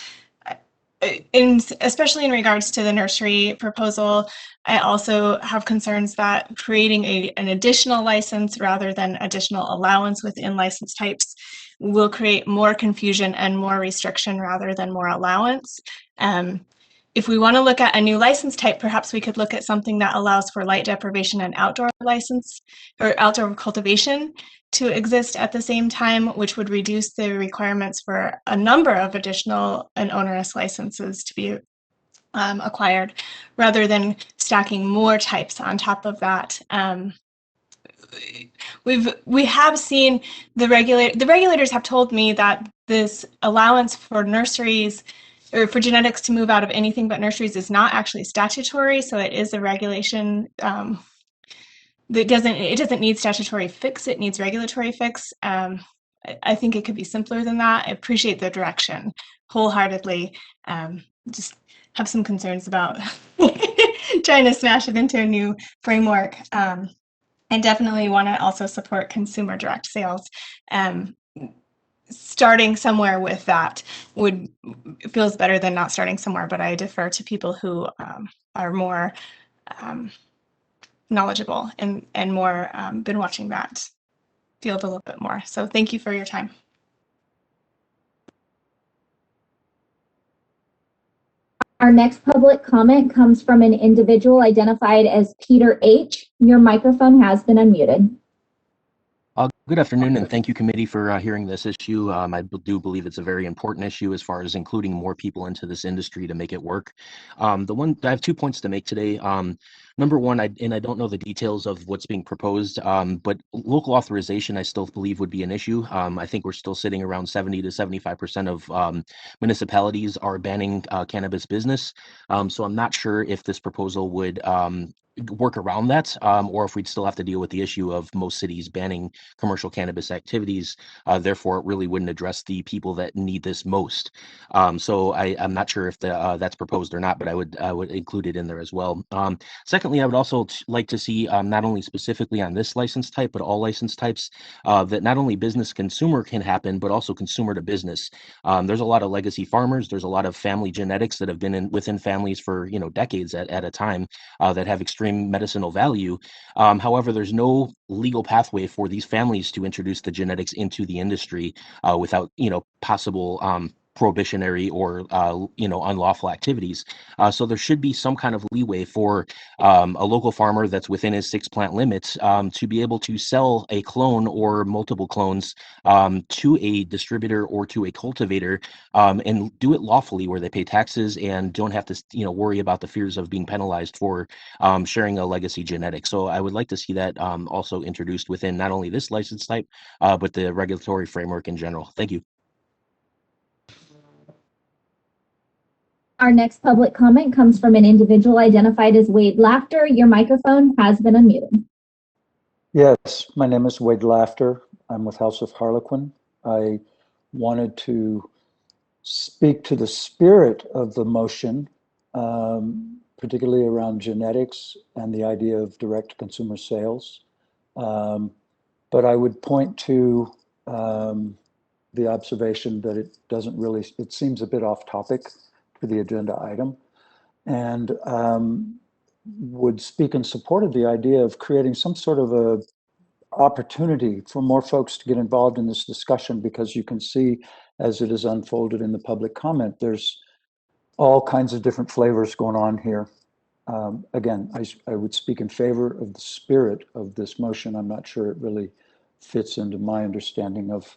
especially in regards to the nursery proposal, I also have concerns that creating an additional license rather than additional allowance within license types will create more confusion and more restriction rather than more allowance. If we want to look at a new license type, perhaps we could look at something that allows for light deprivation and outdoor license or outdoor cultivation to exist at the same time, which would reduce the requirements for a number of additional and onerous licenses to be acquired, rather than stacking more types on top of that. We have seen the regulators have told me that this allowance for nurseries or for genetics to move out of anything but nurseries is not actually statutory, so it is a regulation. It doesn't need statutory fix, it needs regulatory fix. I think it could be simpler than that. I appreciate the direction wholeheartedly. Just have some concerns about trying to smash it into a new framework. And definitely want to also support consumer direct sales. Starting somewhere with that feels better than not starting somewhere, but I defer to people who are more knowledgeable and more been watching that field a little bit more. So thank you for your time.
Our next public comment comes from an individual identified as Peter H. Your microphone has been unmuted.
Good afternoon, and thank you, committee, for hearing this issue. I do believe it's a very important issue as far as including more people into this industry to make it work. I have 2 points to make today. Number one, I don't know the details of what's being proposed, but local authorization I still believe would be an issue. I think we're still sitting around 70 to 75% of municipalities are banning cannabis business. So I'm not sure if this proposal would work around that, or if we'd still have to deal with the issue of most cities banning commercial cannabis activities. Therefore, it really wouldn't address the people that need this most. So I'm not sure if that's proposed or not, but I would include it in there as well. Secondly, I would also like to see not only specifically on this license type, but all license types, that not only business consumer can happen, but also consumer to business. There's a lot of legacy farmers. There's a lot of family genetics that have been within families for decades at a time that have extreme medicinal value. However, there's no legal pathway for these families to introduce the genetics into the industry without possible prohibitionary or unlawful activities. So there should be some kind of leeway for a local farmer that's within his 6-plant limits to be able to sell a clone or multiple clones to a distributor or to a cultivator, and do it lawfully, where they pay taxes and don't have to worry about the fears of being penalized for sharing a legacy genetic. So I would like to see that also introduced within not only this license type, but the regulatory framework in general. Thank you.
Our next public comment comes from an individual identified as Wade Laughter. Your microphone has been unmuted.
Yes, my name is Wade Laughter. I'm with House of Harlequin. I wanted to speak to the spirit of the motion, particularly around genetics and the idea of direct consumer sales. But I would point to the observation that it seems a bit off topic for the agenda item, and would speak in support of the idea of creating some sort of a opportunity for more folks to get involved in this discussion, because you can see as it is unfolded in the public comment, there's all kinds of different flavors going on here. Again, I would speak in favor of the spirit of this motion. I'm not sure it really fits into my understanding of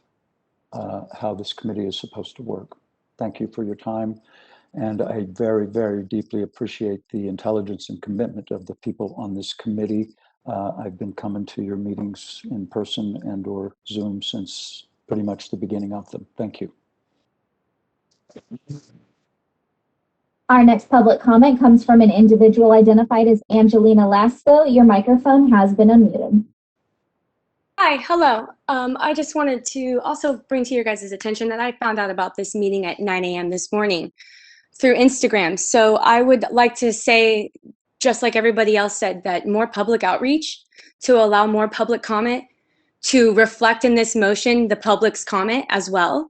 how this committee is supposed to work. Thank you for your time. And I very, very deeply appreciate the intelligence and commitment of the people on this committee. I've been coming to your meetings in person and or Zoom since pretty much the beginning of them. Thank you.
Our next public comment comes from an individual identified as Angelina Lasko. Your microphone has been unmuted.
Hi, hello. I just wanted to also bring to your guys' attention that I found out about this meeting at 9 a.m. this morning through Instagram. So I would like to say, just like everybody else said, that more public outreach to allow more public comment to reflect in this motion, the public's comment as well.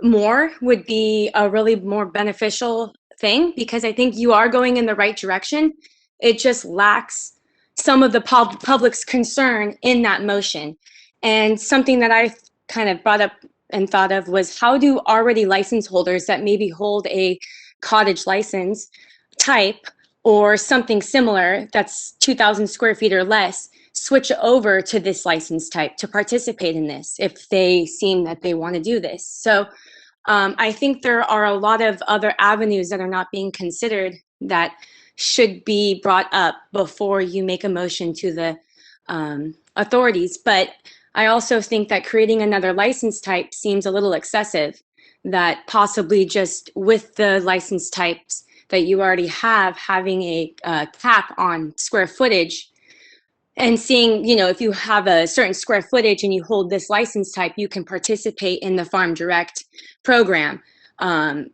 More would be a really more beneficial thing, because I think you are going in the right direction. It just lacks some of the public's concern in that motion. And something that I kind of brought up and thought of was, how do already license holders that maybe hold a cottage license type or something similar that's 2,000 square feet or less switch over to this license type to participate in this if they seem that they want to do this? So I think there are a lot of other avenues that are not being considered that should be brought up before you make a motion to the authorities. But I also think that creating another license type seems a little excessive, that possibly just with the license types that you already have, having a cap on square footage and seeing, you know, if you have a certain square footage and you hold this license type, you can participate in the Farm Direct program.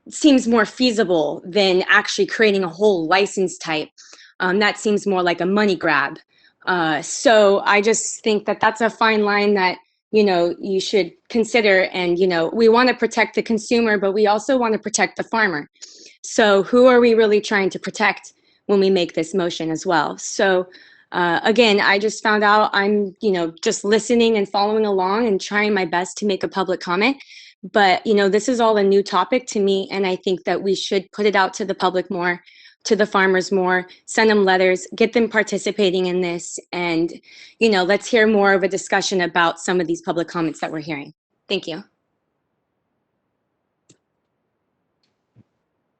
Seems more feasible than actually creating a whole license type. That seems more like a money grab. So I just think that that's a fine line that, you know, you should consider. And, you know, we want to protect the consumer, but we also want to protect the farmer. So who are we really trying to protect when we make this motion as well? So again, I just found out I'm, you know, just listening and following along and trying my best to make a public comment. But, you know, this is all a new topic to me. And I think that we should put it out to the public more, to the farmers more, send them letters, get them participating in this. And, you know, let's hear more of a discussion about some of these public comments that we're hearing. Thank you.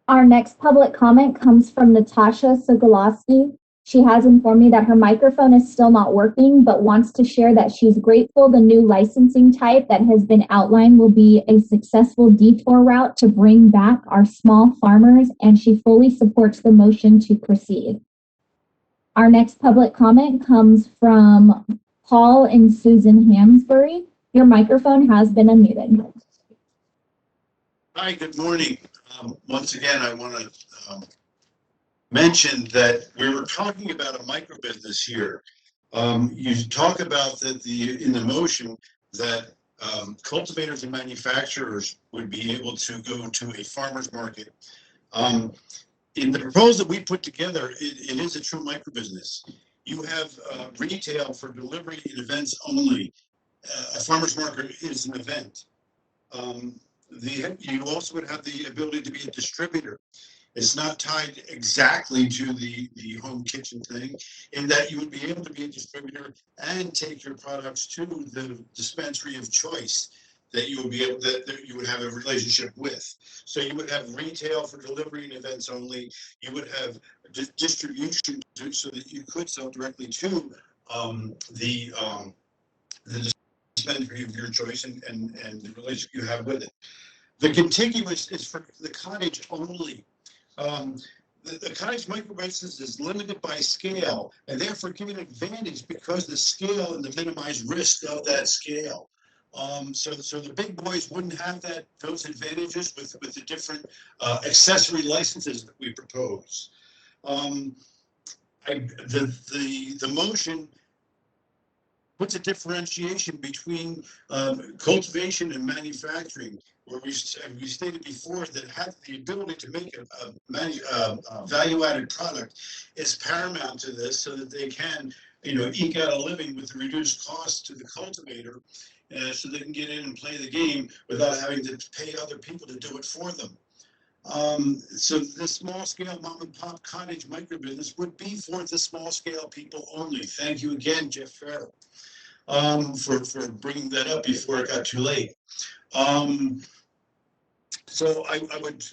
Our next public comment comes from Natasha Sokolowski. She has informed me that her microphone is still not working, but wants to share that she's grateful the new licensing type that has been outlined will be a successful detour route to bring back our small farmers, and she fully supports the motion to proceed. Our next public comment comes from Paul and Susan Hamsbury. Your microphone has been unmuted.
Hi, good morning. Once again, I want to mention that we were talking about a micro business here. You talk about that in the motion that cultivators and manufacturers would be able to go to a farmer's market. In the proposal that we put together, it is a true micro business. You have retail for delivery and events only. A farmer's market is an event. You also would have the ability to be a distributor. It's not tied exactly to the home kitchen thing, in that you would be able to be a distributor and take your products to the dispensary of choice that you would be able that you would have a relationship with. So you would have retail for delivery and events only. You would have distribution so that you could sell directly to the dispensary of your choice and the relationship you have with it. The contiguous is for the cottage only. The cottage micro business is limited by scale and therefore given advantage because the scale and the minimized risk of that scale. So the big boys wouldn't have those advantages with the different accessory licenses that we propose. The motion puts a differentiation between cultivation and manufacturing, where we stated before that have the ability to make a value-added product is paramount to this, so that they can, you know, eke out a living with the reduced cost to the cultivator, so they can get in and play the game without having to pay other people to do it for them. So this small-scale mom-and-pop cottage microbusiness would be for the small-scale people only. Thank you again, Jeff Farrell, for bringing that up before it got too late. So I would,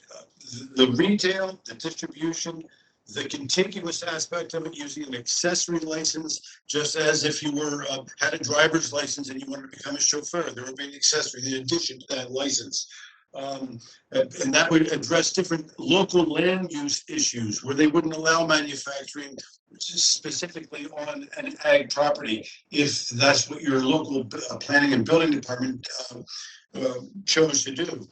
the retail, the distribution, the contiguous aspect of it, using an accessory license, just as if you were had a driver's license and you wanted to become a chauffeur, there would be an accessory in addition to that license. And that would address different local land use issues where they wouldn't allow manufacturing specifically on an ag property if that's what your local planning and building department chose to do.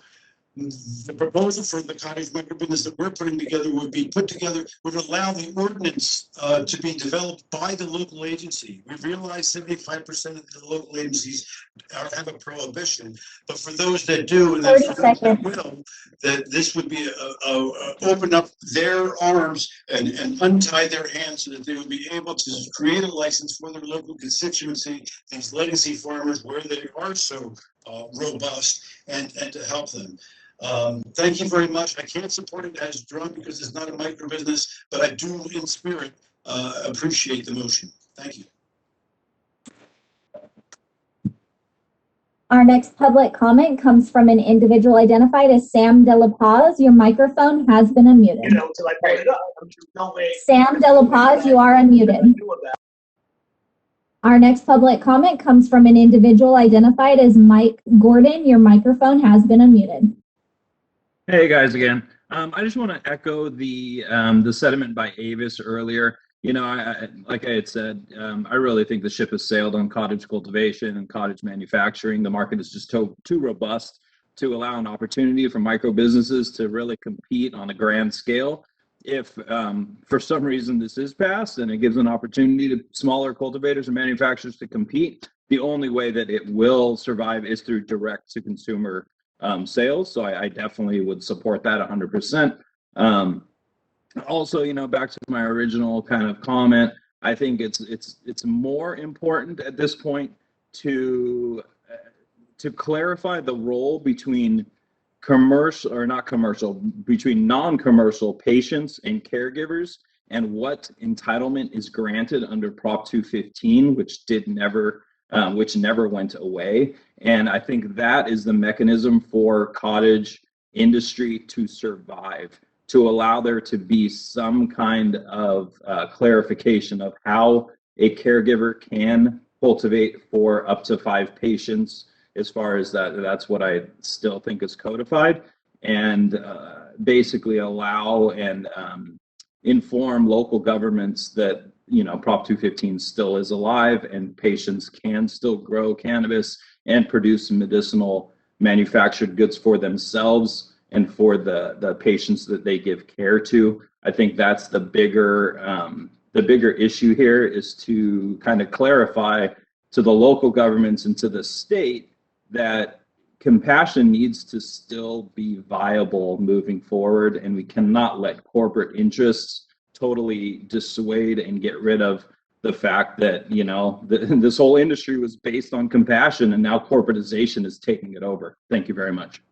the proposal for the cottage microbusiness that we're putting together would allow the ordinance to be developed by the local agency. We've realized 75% of the local agencies have a prohibition, but for those that do, and for those that will, that this would be open up their arms and untie their hands so that they would be able to create a license for their local constituency, these legacy farmers where they are so robust, and to help them. Thank you very much. I can't support it as drawn because it's not a micro business, but I do in spirit appreciate the motion. Thank you.
Our next public comment comes from an individual identified as Sam De La Paz. Your microphone has been unmuted. Sam De La Paz, you are unmuted. Our next public comment comes from an individual identified as Mike Gordon. Your microphone has been unmuted.
Hey guys again. I just want to echo the sentiment by Avis earlier. You know, like I had said, I really think the ship has sailed on cottage cultivation and cottage manufacturing. The market is just too robust to allow an opportunity for micro businesses to really compete on a grand scale. If for some reason this is passed and it gives an opportunity to smaller cultivators and manufacturers to compete, the only way that it will survive is through direct to consumer sales. So I definitely would support that 100%. Also, you know, back to my original kind of comment, I think it's more important at this point to clarify the role between between non-commercial patients and caregivers, and what entitlement is granted under Prop 215, which never went away. And I think that is the mechanism for cottage industry to survive, to allow there to be some kind of clarification of how a caregiver can cultivate for up to 5 patients. As far as that's what I still think is codified, and basically allow and inform local governments that, you know, Prop 215 still is alive and patients can still grow cannabis and produce medicinal manufactured goods for themselves and for the patients that they give care to. I think that's the bigger issue here, is to kind of clarify to the local governments and to the state that compassion needs to still be viable moving forward, and we cannot let corporate interests totally dissuade and get rid of the fact that, you know, this whole industry was based on compassion, and now corporatization is taking it over. Thank you very much.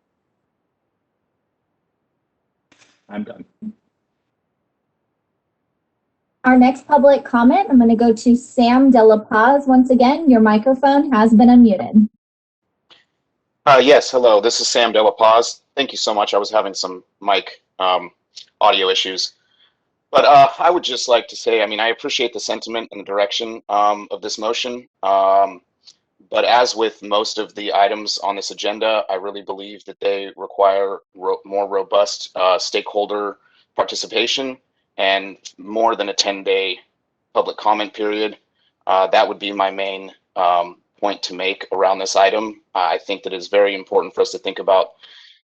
I'm done.
Our next public comment, I'm going to go to Sam De La Paz. Once again, your microphone has been unmuted.
Yes, hello, this is Sam De La Paz. Thank you so much. I was having some mic audio issues. But I would just like to say, I mean, I appreciate the sentiment and the direction of this motion. But as with most of the items on this agenda, I really believe that they require more robust stakeholder participation and more than a 10-day public comment period. That would be my main point to make around this item. I think that it's very important for us to think about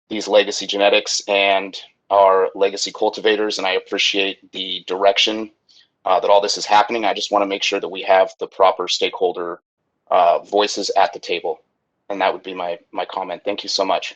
these legacy genetics and our legacy cultivators, and I appreciate the direction that all this is happening. I just want to make sure that we have the proper stakeholder voices at the table, and that would be my comment. Thank you so much.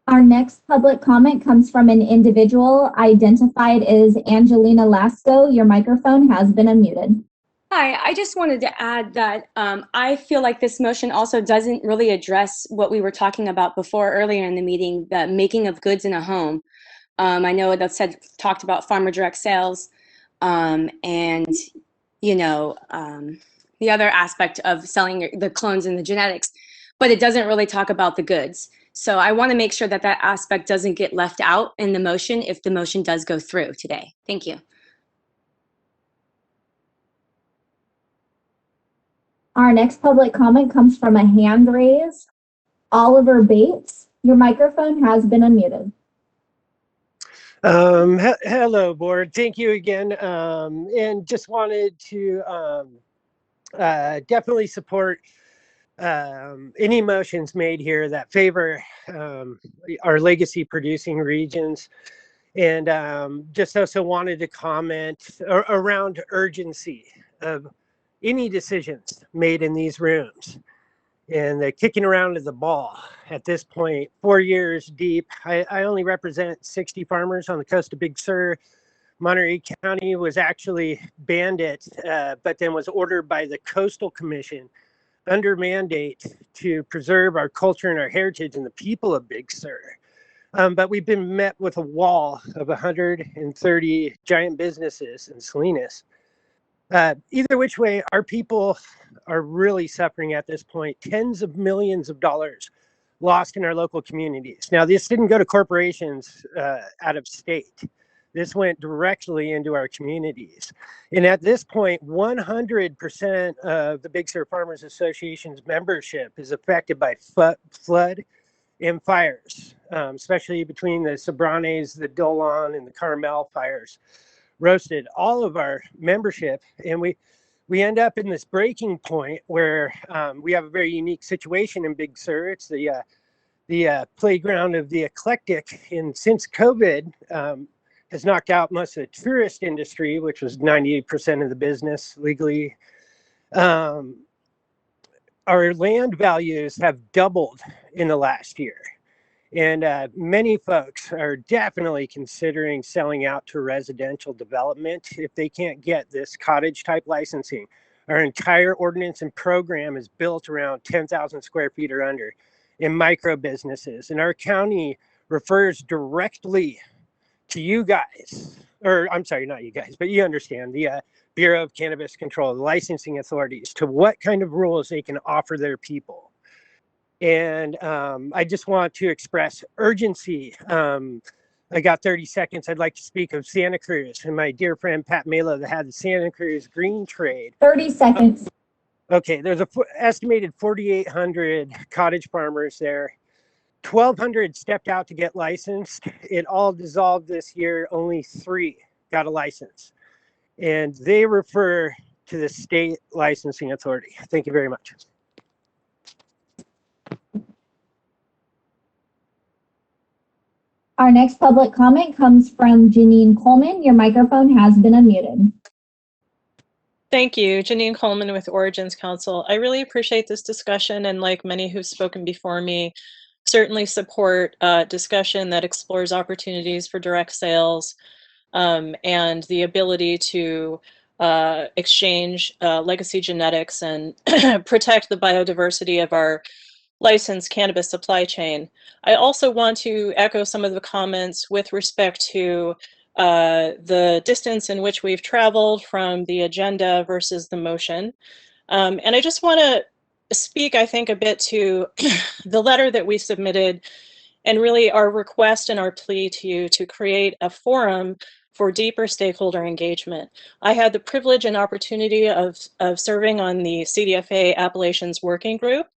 Our next public comment comes from an individual identified as Angelina Lasko. Your microphone has been unmuted.
Hi, I just wanted to add that I feel like this motion also doesn't really address what we were talking about before earlier in the meeting, the making of goods in a home. I know that talked about farmer direct sales and, you know, the other aspect of selling the clones and the genetics, but it doesn't really talk about the goods. So I want to make sure that that aspect doesn't get left out in the motion if the motion does go through today. Thank you.
Our next public comment comes from a hand raise. Oliver Bates, your microphone has been unmuted.
Hello, board. Thank you again. And just wanted to definitely support any motions made here that favor our legacy producing regions. And just also wanted to comment around urgency of any decisions made in these rooms and the kicking around of the ball. At this point, 4 years deep, I only represent 60 farmers on the coast of Big Sur. Monterey County was actually banned it, but then was ordered by the Coastal Commission under mandate to preserve our culture and our heritage and the people of Big Sur. But we've been met with a wall of 130 giant businesses in Salinas. Either which way, our people are really suffering at this point. Tens of millions of dollars lost in our local communities. Now, this didn't go to corporations out of state. This went directly into our communities. And at this point, 100% of the Big Sur Farmers Association's membership is affected by flood and fires, especially between the Sobranes, the Dolan, and the Carmel fires. Roasted all of our membership, and we end up in this breaking point where we have a very unique situation in Big Sur. It's the playground of the eclectic, and since COVID has knocked out most of the tourist industry, which was 98% of the business legally, our land values have doubled in the last year. And many folks are definitely considering selling out to residential development if they can't get this cottage type licensing. Our entire ordinance and program is built around 10,000 square feet or under in micro businesses. And our county refers directly to you guys, or I'm sorry, not you guys, but you understand, the Bureau of Cannabis Control, the licensing authorities, to what kind of rules they can offer their people. And I just want to express urgency. I got 30 seconds. I'd like to speak of Santa Cruz and my dear friend Pat Mela that had the Santa Cruz green trade.
30 seconds.
Okay, there's a estimated 4,800 cottage farmers there. 1,200 stepped out to get licensed. It all dissolved this year. Only 3 got a license. And they refer to the state licensing authority. Thank you very much.
Our next public comment comes from Janine Coleman. Your microphone has been unmuted.
Thank you, Janine Coleman with Origins Council. I really appreciate this discussion, and like many who've spoken before me, certainly support discussion that explores opportunities for direct sales and the ability to exchange legacy genetics and protect the biodiversity of our licensed cannabis supply chain. I also want to echo some of the comments with respect to the distance in which we've traveled from the agenda versus the motion. And I just want to speak, I think, a bit to the letter that we submitted and really our request and our plea to you to create a forum for deeper stakeholder engagement. I had the privilege and opportunity of serving on the CDFA Appalachians Working Group.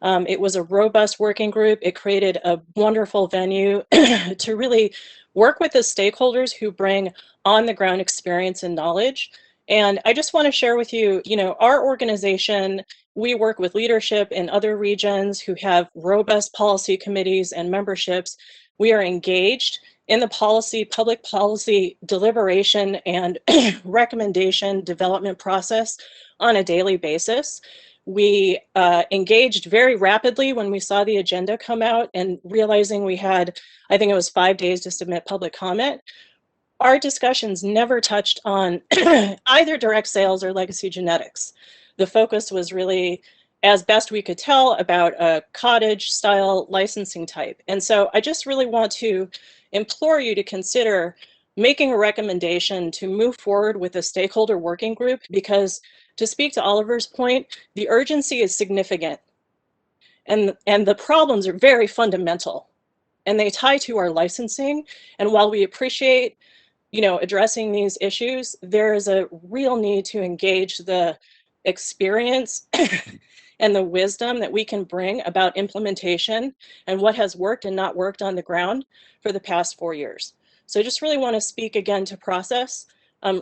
It was a robust working group. It created a wonderful venue to really work with the stakeholders who bring on the ground experience and knowledge. And I just want to share with you, our organization, we work with leadership in other regions who have robust policy committees and memberships. We are engaged in the public policy deliberation and recommendation development process on a daily basis. We engaged very rapidly when we saw the agenda come out and realizing we had, I think it was 5 days to submit public comment. Our discussions never touched on either direct sales or legacy genetics. The focus was really, as best we could tell, about a cottage style licensing type. And so I just really want to implore you to consider making a recommendation to move forward with a stakeholder working group, because to speak to Oliver's point, the urgency is significant and the problems are very fundamental and they tie to our licensing. And while we appreciate addressing these issues, there is a real need to engage the experience and the wisdom that we can bring about implementation and what has worked and not worked on the ground for the past 4 years. So I just really want to speak again to process.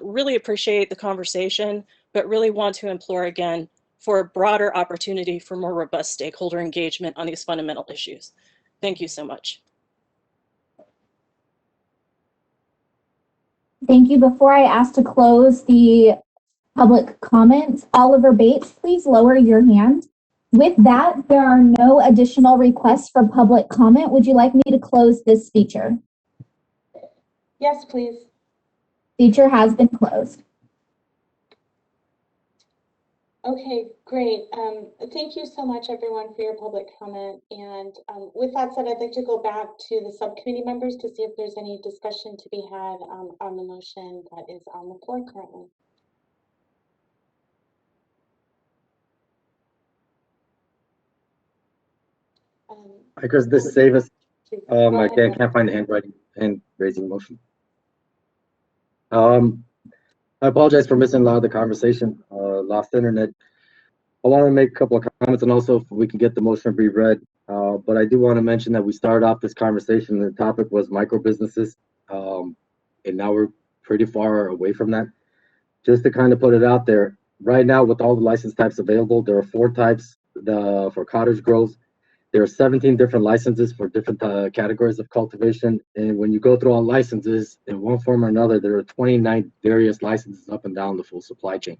Really appreciate the conversation, but really want to implore again for a broader opportunity for more robust stakeholder engagement on these fundamental issues. Thank you so much.
Thank you. Before I ask to close the public comments, Oliver Bates, please lower your hand. With that, there are no additional requests for public comment. Would you like me to close this feature?
Yes, please.
Feature has been closed.
Okay, great. Thank you so much, everyone, for your public comment. And with that said, I'd like to go back to the subcommittee members to see if there's any discussion to be had on the motion that is on the floor currently.
Because this save us. I can't find the hand raising motion. I apologize for missing a lot of the conversation. Lost internet. I want to make a couple of comments, and also if we can get the motion reread. But I do want to mention that we started off this conversation, and the topic was micro businesses, and now we're pretty far away from that. Just to kind of put it out there, right now with all the license types available, there are 4 types for cottage grows. There are 17 different licenses for different categories of cultivation. And when you go through all licenses in one form or another, there are 29 various licenses up and down the full supply chain.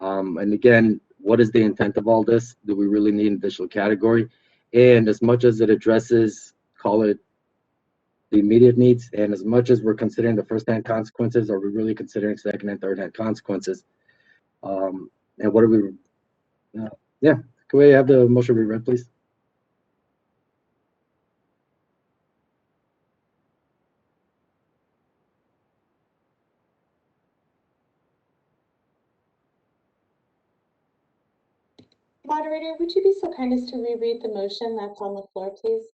And again, what is the intent of all this? Do we really need an additional category? And as much as it addresses, call it the immediate needs, and as much as we're considering the first-hand consequences, are we really considering second and third-hand consequences? And what are we, yeah, can we have the motion reread, please?
Moderator, would you be so kind as to reread the motion that's on the floor, please?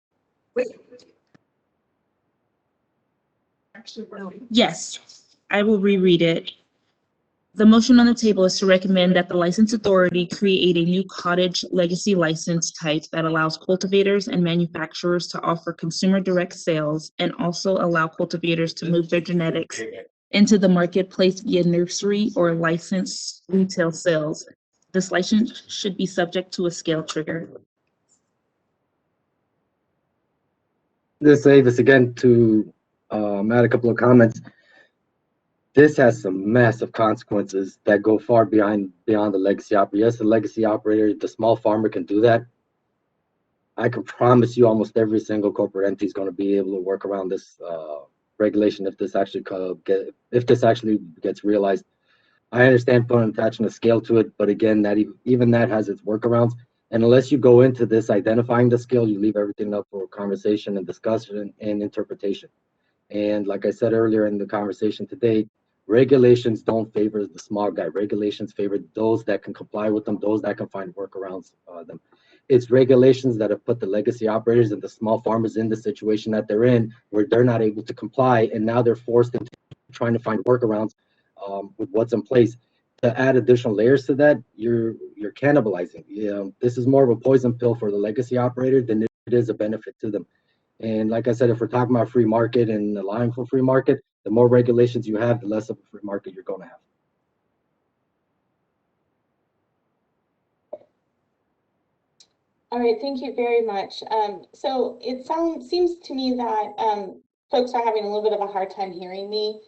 Yes, I will reread it. The motion on the table is to recommend that the license authority create a new cottage legacy license type that allows cultivators and manufacturers to offer consumer direct sales and also allow cultivators to move their genetics into the marketplace via nursery or licensed retail sales. This license should be subject to a scale trigger.
This save us again to add a couple of comments. This has some massive consequences that go far beyond the legacy operator. Yes, the legacy operator, the small farmer can do that. I can promise you almost every single corporate entity is going to be able to work around this regulation if this actually gets realized. I understand attaching a scale to it, but again, that even that has its workarounds. And unless you go into this identifying the scale, you leave everything up for conversation and discussion and interpretation. And like I said earlier in the conversation today, regulations don't favor the small guy. Regulations favor those that can comply with them, those that can find workarounds them. It's regulations that have put the legacy operators and the small farmers in the situation that they're in, where they're not able to comply, and now they're forced into trying to find workarounds with what's in place. To add additional layers to that, you're cannibalizing. This is more of a poison pill for the legacy operator than it is a benefit to them. And like I said, if we're talking about free market and allowing for free market, the more regulations you have, the less of a free market you're going to have.
All right, thank you very much. So it seems to me that folks are having a little bit of a hard time hearing me.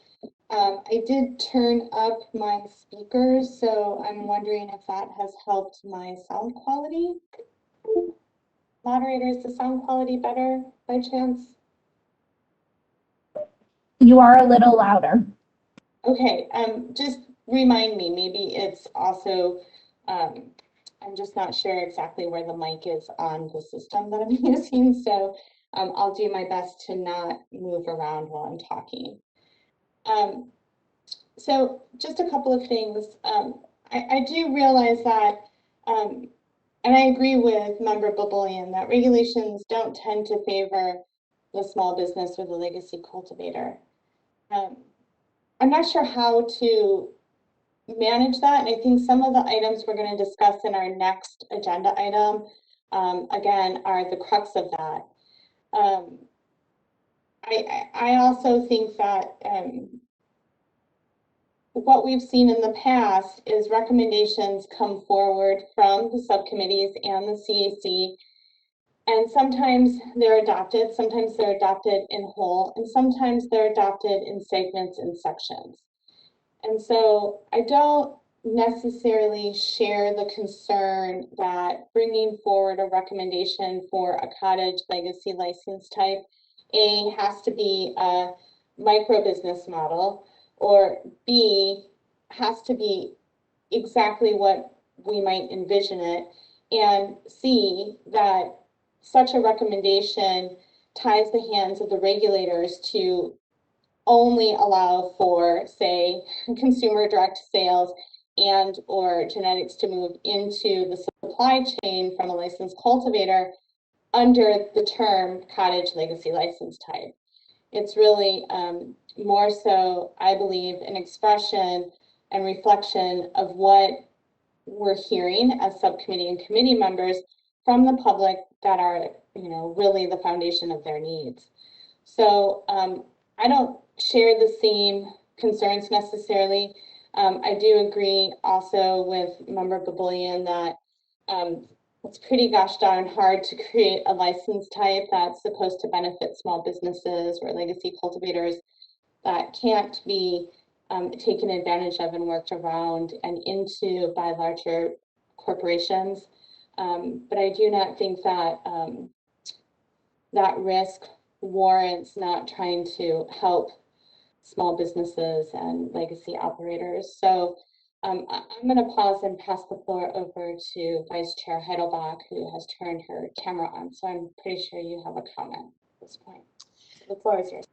I did turn up my speakers, so I'm wondering if that has helped my sound quality. Moderator, is the sound quality better by chance?
You are a little louder.
Okay, just remind me, maybe it's also, I'm just not sure exactly where the mic is on the system that I'm using, so I'll do my best to not move around while I'm talking. So just a couple of things. I do realize that, and I agree with Member Babolian, that regulations don't tend to favor the small business or the legacy cultivator. I'm not sure how to manage that, and I think some of the items we're going to discuss in our next agenda item, again, are the crux of that. I also think that what we've seen in the past is recommendations come forward from the subcommittees and the CAC, and sometimes they're adopted in whole, and sometimes they're adopted in segments and sections. And so I don't necessarily share the concern that bringing forward a recommendation for a cottage legacy license type, A, has to be a micro business model, or B, has to be exactly what we might envision it, and C, that such a recommendation ties the hands of the regulators to only allow for, say, consumer direct sales and or genetics to move into the supply chain from a licensed cultivator under the term cottage legacy license type. It's really more so, I believe, an expression and reflection of what we're hearing as subcommittee and committee members from the public that are, really the foundation of their needs. So I don't share the same concerns necessarily. I do agree also with Member Baboulian that it's pretty gosh darn hard to create a license type that's supposed to benefit small businesses or legacy cultivators that can't be taken advantage of and worked around and into by larger corporations. But I do not think that that risk warrants not trying to help small businesses and legacy operators. So I'm going to pause and pass the floor over to Vice Chair Heidelbach, who has turned her camera on. So I'm pretty sure you have a comment at this point. The floor is yours.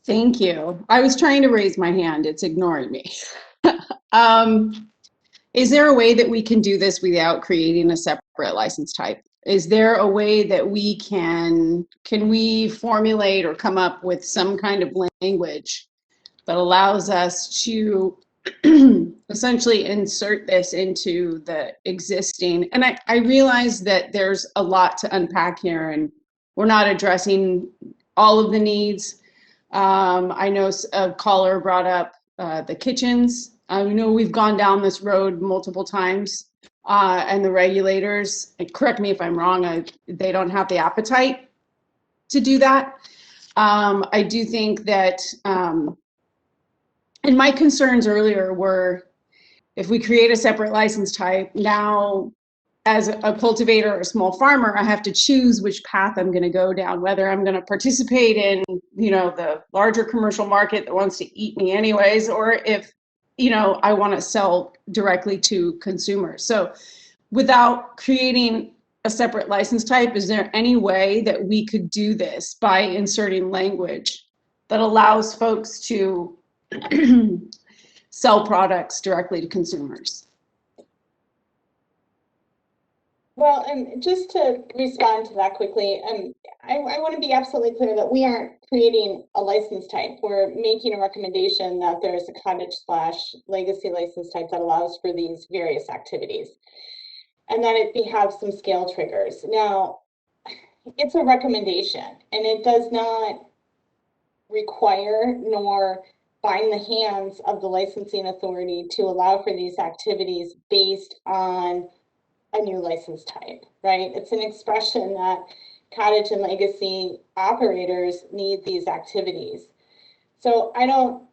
Thank you. I was trying to raise my hand. It's ignoring me. Is there a way that we can do this without creating a separate license type? Is there a way that we can we formulate or come up with some kind of language that allows us to essentially insert this into the existing? And I realize that there's a lot to unpack here and we're not addressing all of the needs. I know a caller brought up the kitchens. I know we've gone down this road multiple times. And the regulators, and correct me if I'm wrong, they don't have the appetite to do that. I do think that, and my concerns earlier were, if we create a separate license type, now as a cultivator or a small farmer, I have to choose which path I'm going to go down, whether I'm going to participate in, the larger commercial market that wants to eat me anyways, or if, I want to sell directly to consumers. So without creating a separate license type, is there any way that we could do this by inserting language that allows folks to sell products directly to consumers?
Well, and just to respond to that quickly, I want to be absolutely clear that we aren't creating a license type. We're making a recommendation that there's a cottage/legacy license type that allows for these various activities, and that it have some scale triggers. Now, it's a recommendation, and it does not require nor bind the hands of the licensing authority to allow for these activities based on a new license type, right? It's an expression that cottage and legacy operators need these activities. So I don't,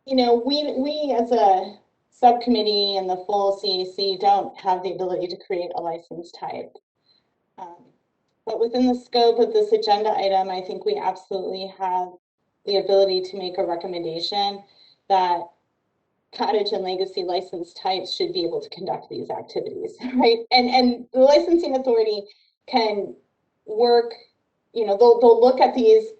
we as a subcommittee and the full CAC don't have the ability to create a license type. But within the scope of this agenda item, I think we absolutely have the ability to make a recommendation that cottage and legacy license types should be able to conduct these activities, right? And the licensing authority can work, they'll look at these,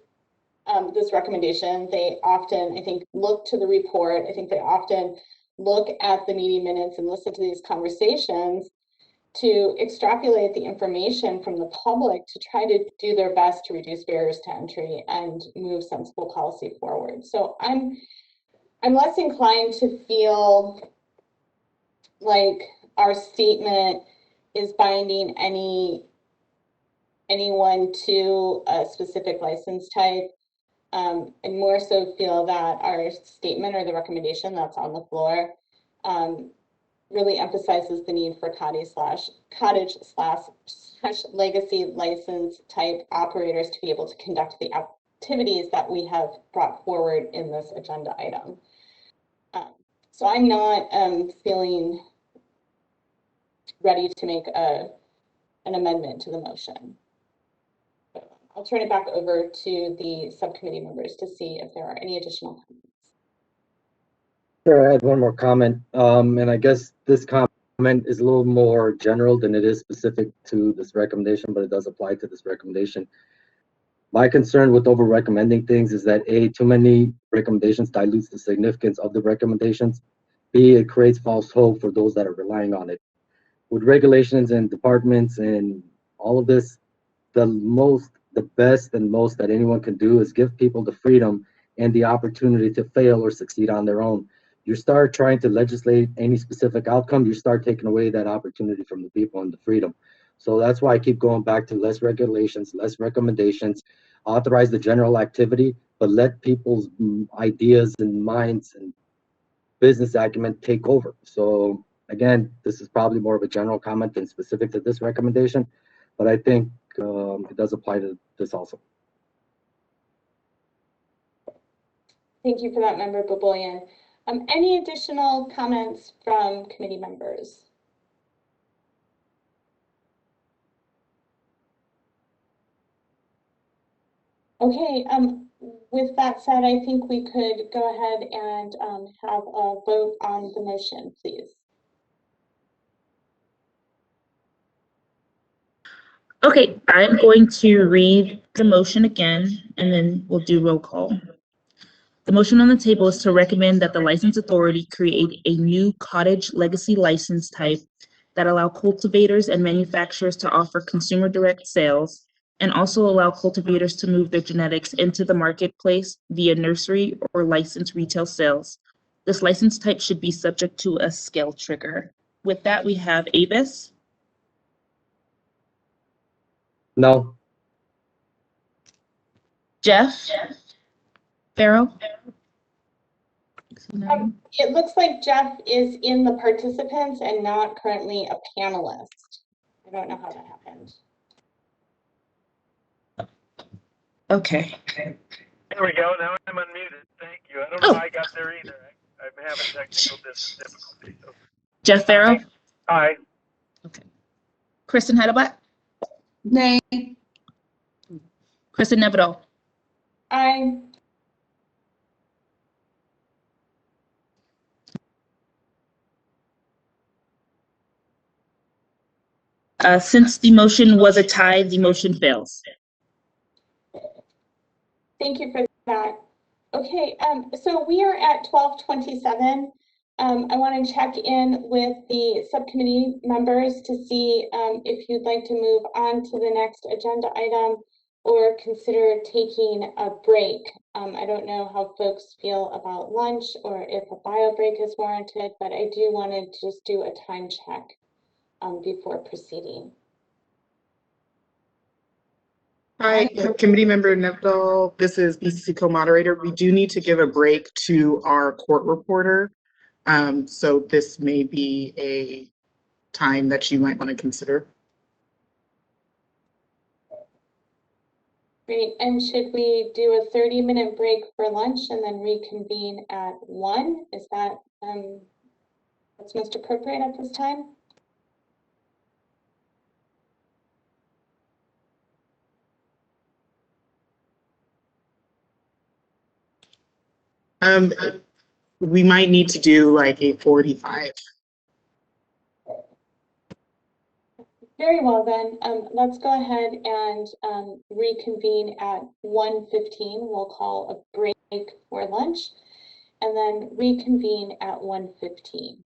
this recommendation. They often, I think, look to the report. I think they often look at the meeting minutes and listen to these conversations to extrapolate the information from the public to try to do their best to reduce barriers to entry and move sensible policy forward. So I'm less inclined to feel like our statement is binding anyone to a specific license type. and more so feel that our statement or the recommendation that's on the floor really emphasizes the need for cottage slash legacy license type operators to be able to conduct the activities that we have brought forward in this agenda item. So I'm not feeling ready to make an amendment to the motion. I'll turn it back over to the subcommittee members to see if there are any additional comments.
Sure, I had one more comment, and I guess this comment is a little more general than it is specific to this recommendation, but it does apply to this recommendation. My concern with over recommending things is that A, too many recommendations dilutes the significance of the recommendations. B, it creates false hope for those that are relying on it. With regulations and departments and all of this, the best and most that anyone can do is give people the freedom and the opportunity to fail or succeed on their own. You start trying to legislate any specific outcome, you start taking away that opportunity from the people and the freedom. So that's why I keep going back to less regulations, less recommendations, authorize the general activity, but let people's ideas and minds and business acumen take over. So again, this is probably more of a general comment than specific to this recommendation, but I think it does apply to this also.
Thank you for that, Member Babolian. Any additional comments from committee members? Okay, with that said, I think we could go ahead and have a vote on the motion, please.
Okay, I'm going to read the motion again, and then we'll do roll call. The motion on the table is to recommend that the license authority create a new cottage legacy license type that allow cultivators and manufacturers to offer consumer direct sales, and also allow cultivators to move their genetics into the marketplace via nursery or licensed retail sales. This license type should be subject to a scale trigger. With that, we have Avis.
No.
Jeff? Farrell?
It looks like Jeff is in the participants and not currently a panelist. I don't know how that happened.
Okay.
There we go. Now I'm unmuted. Thank you. I don't know how I got there either. I'm having technical difficulties. So.
Jeff Farrell?
Aye.
Okay. Kristen Heidelbach?
Nay.
Kristen Nevedal?
Aye.
Since the motion was a tie, the motion fails.
Thank you for that. Okay, so we are at 12:27. I want to check in with the subcommittee members to see if you'd like to move on to the next agenda item or consider taking a break. I don't know how folks feel about lunch or if a bio break is warranted, but I do want to just do a time check before proceeding.
Hi, committee member Nevedal. This is BCC co-moderator. We do need to give a break to our court reporter. So this may be a time that you might want to consider.
Great, and should we do a 30-minute break for lunch and then reconvene at 1? Is that what's most appropriate at this time?
We might need to do like a 45.
Very well then, let's go ahead and reconvene at 1:15. We'll call a break for lunch and then reconvene at 1:15.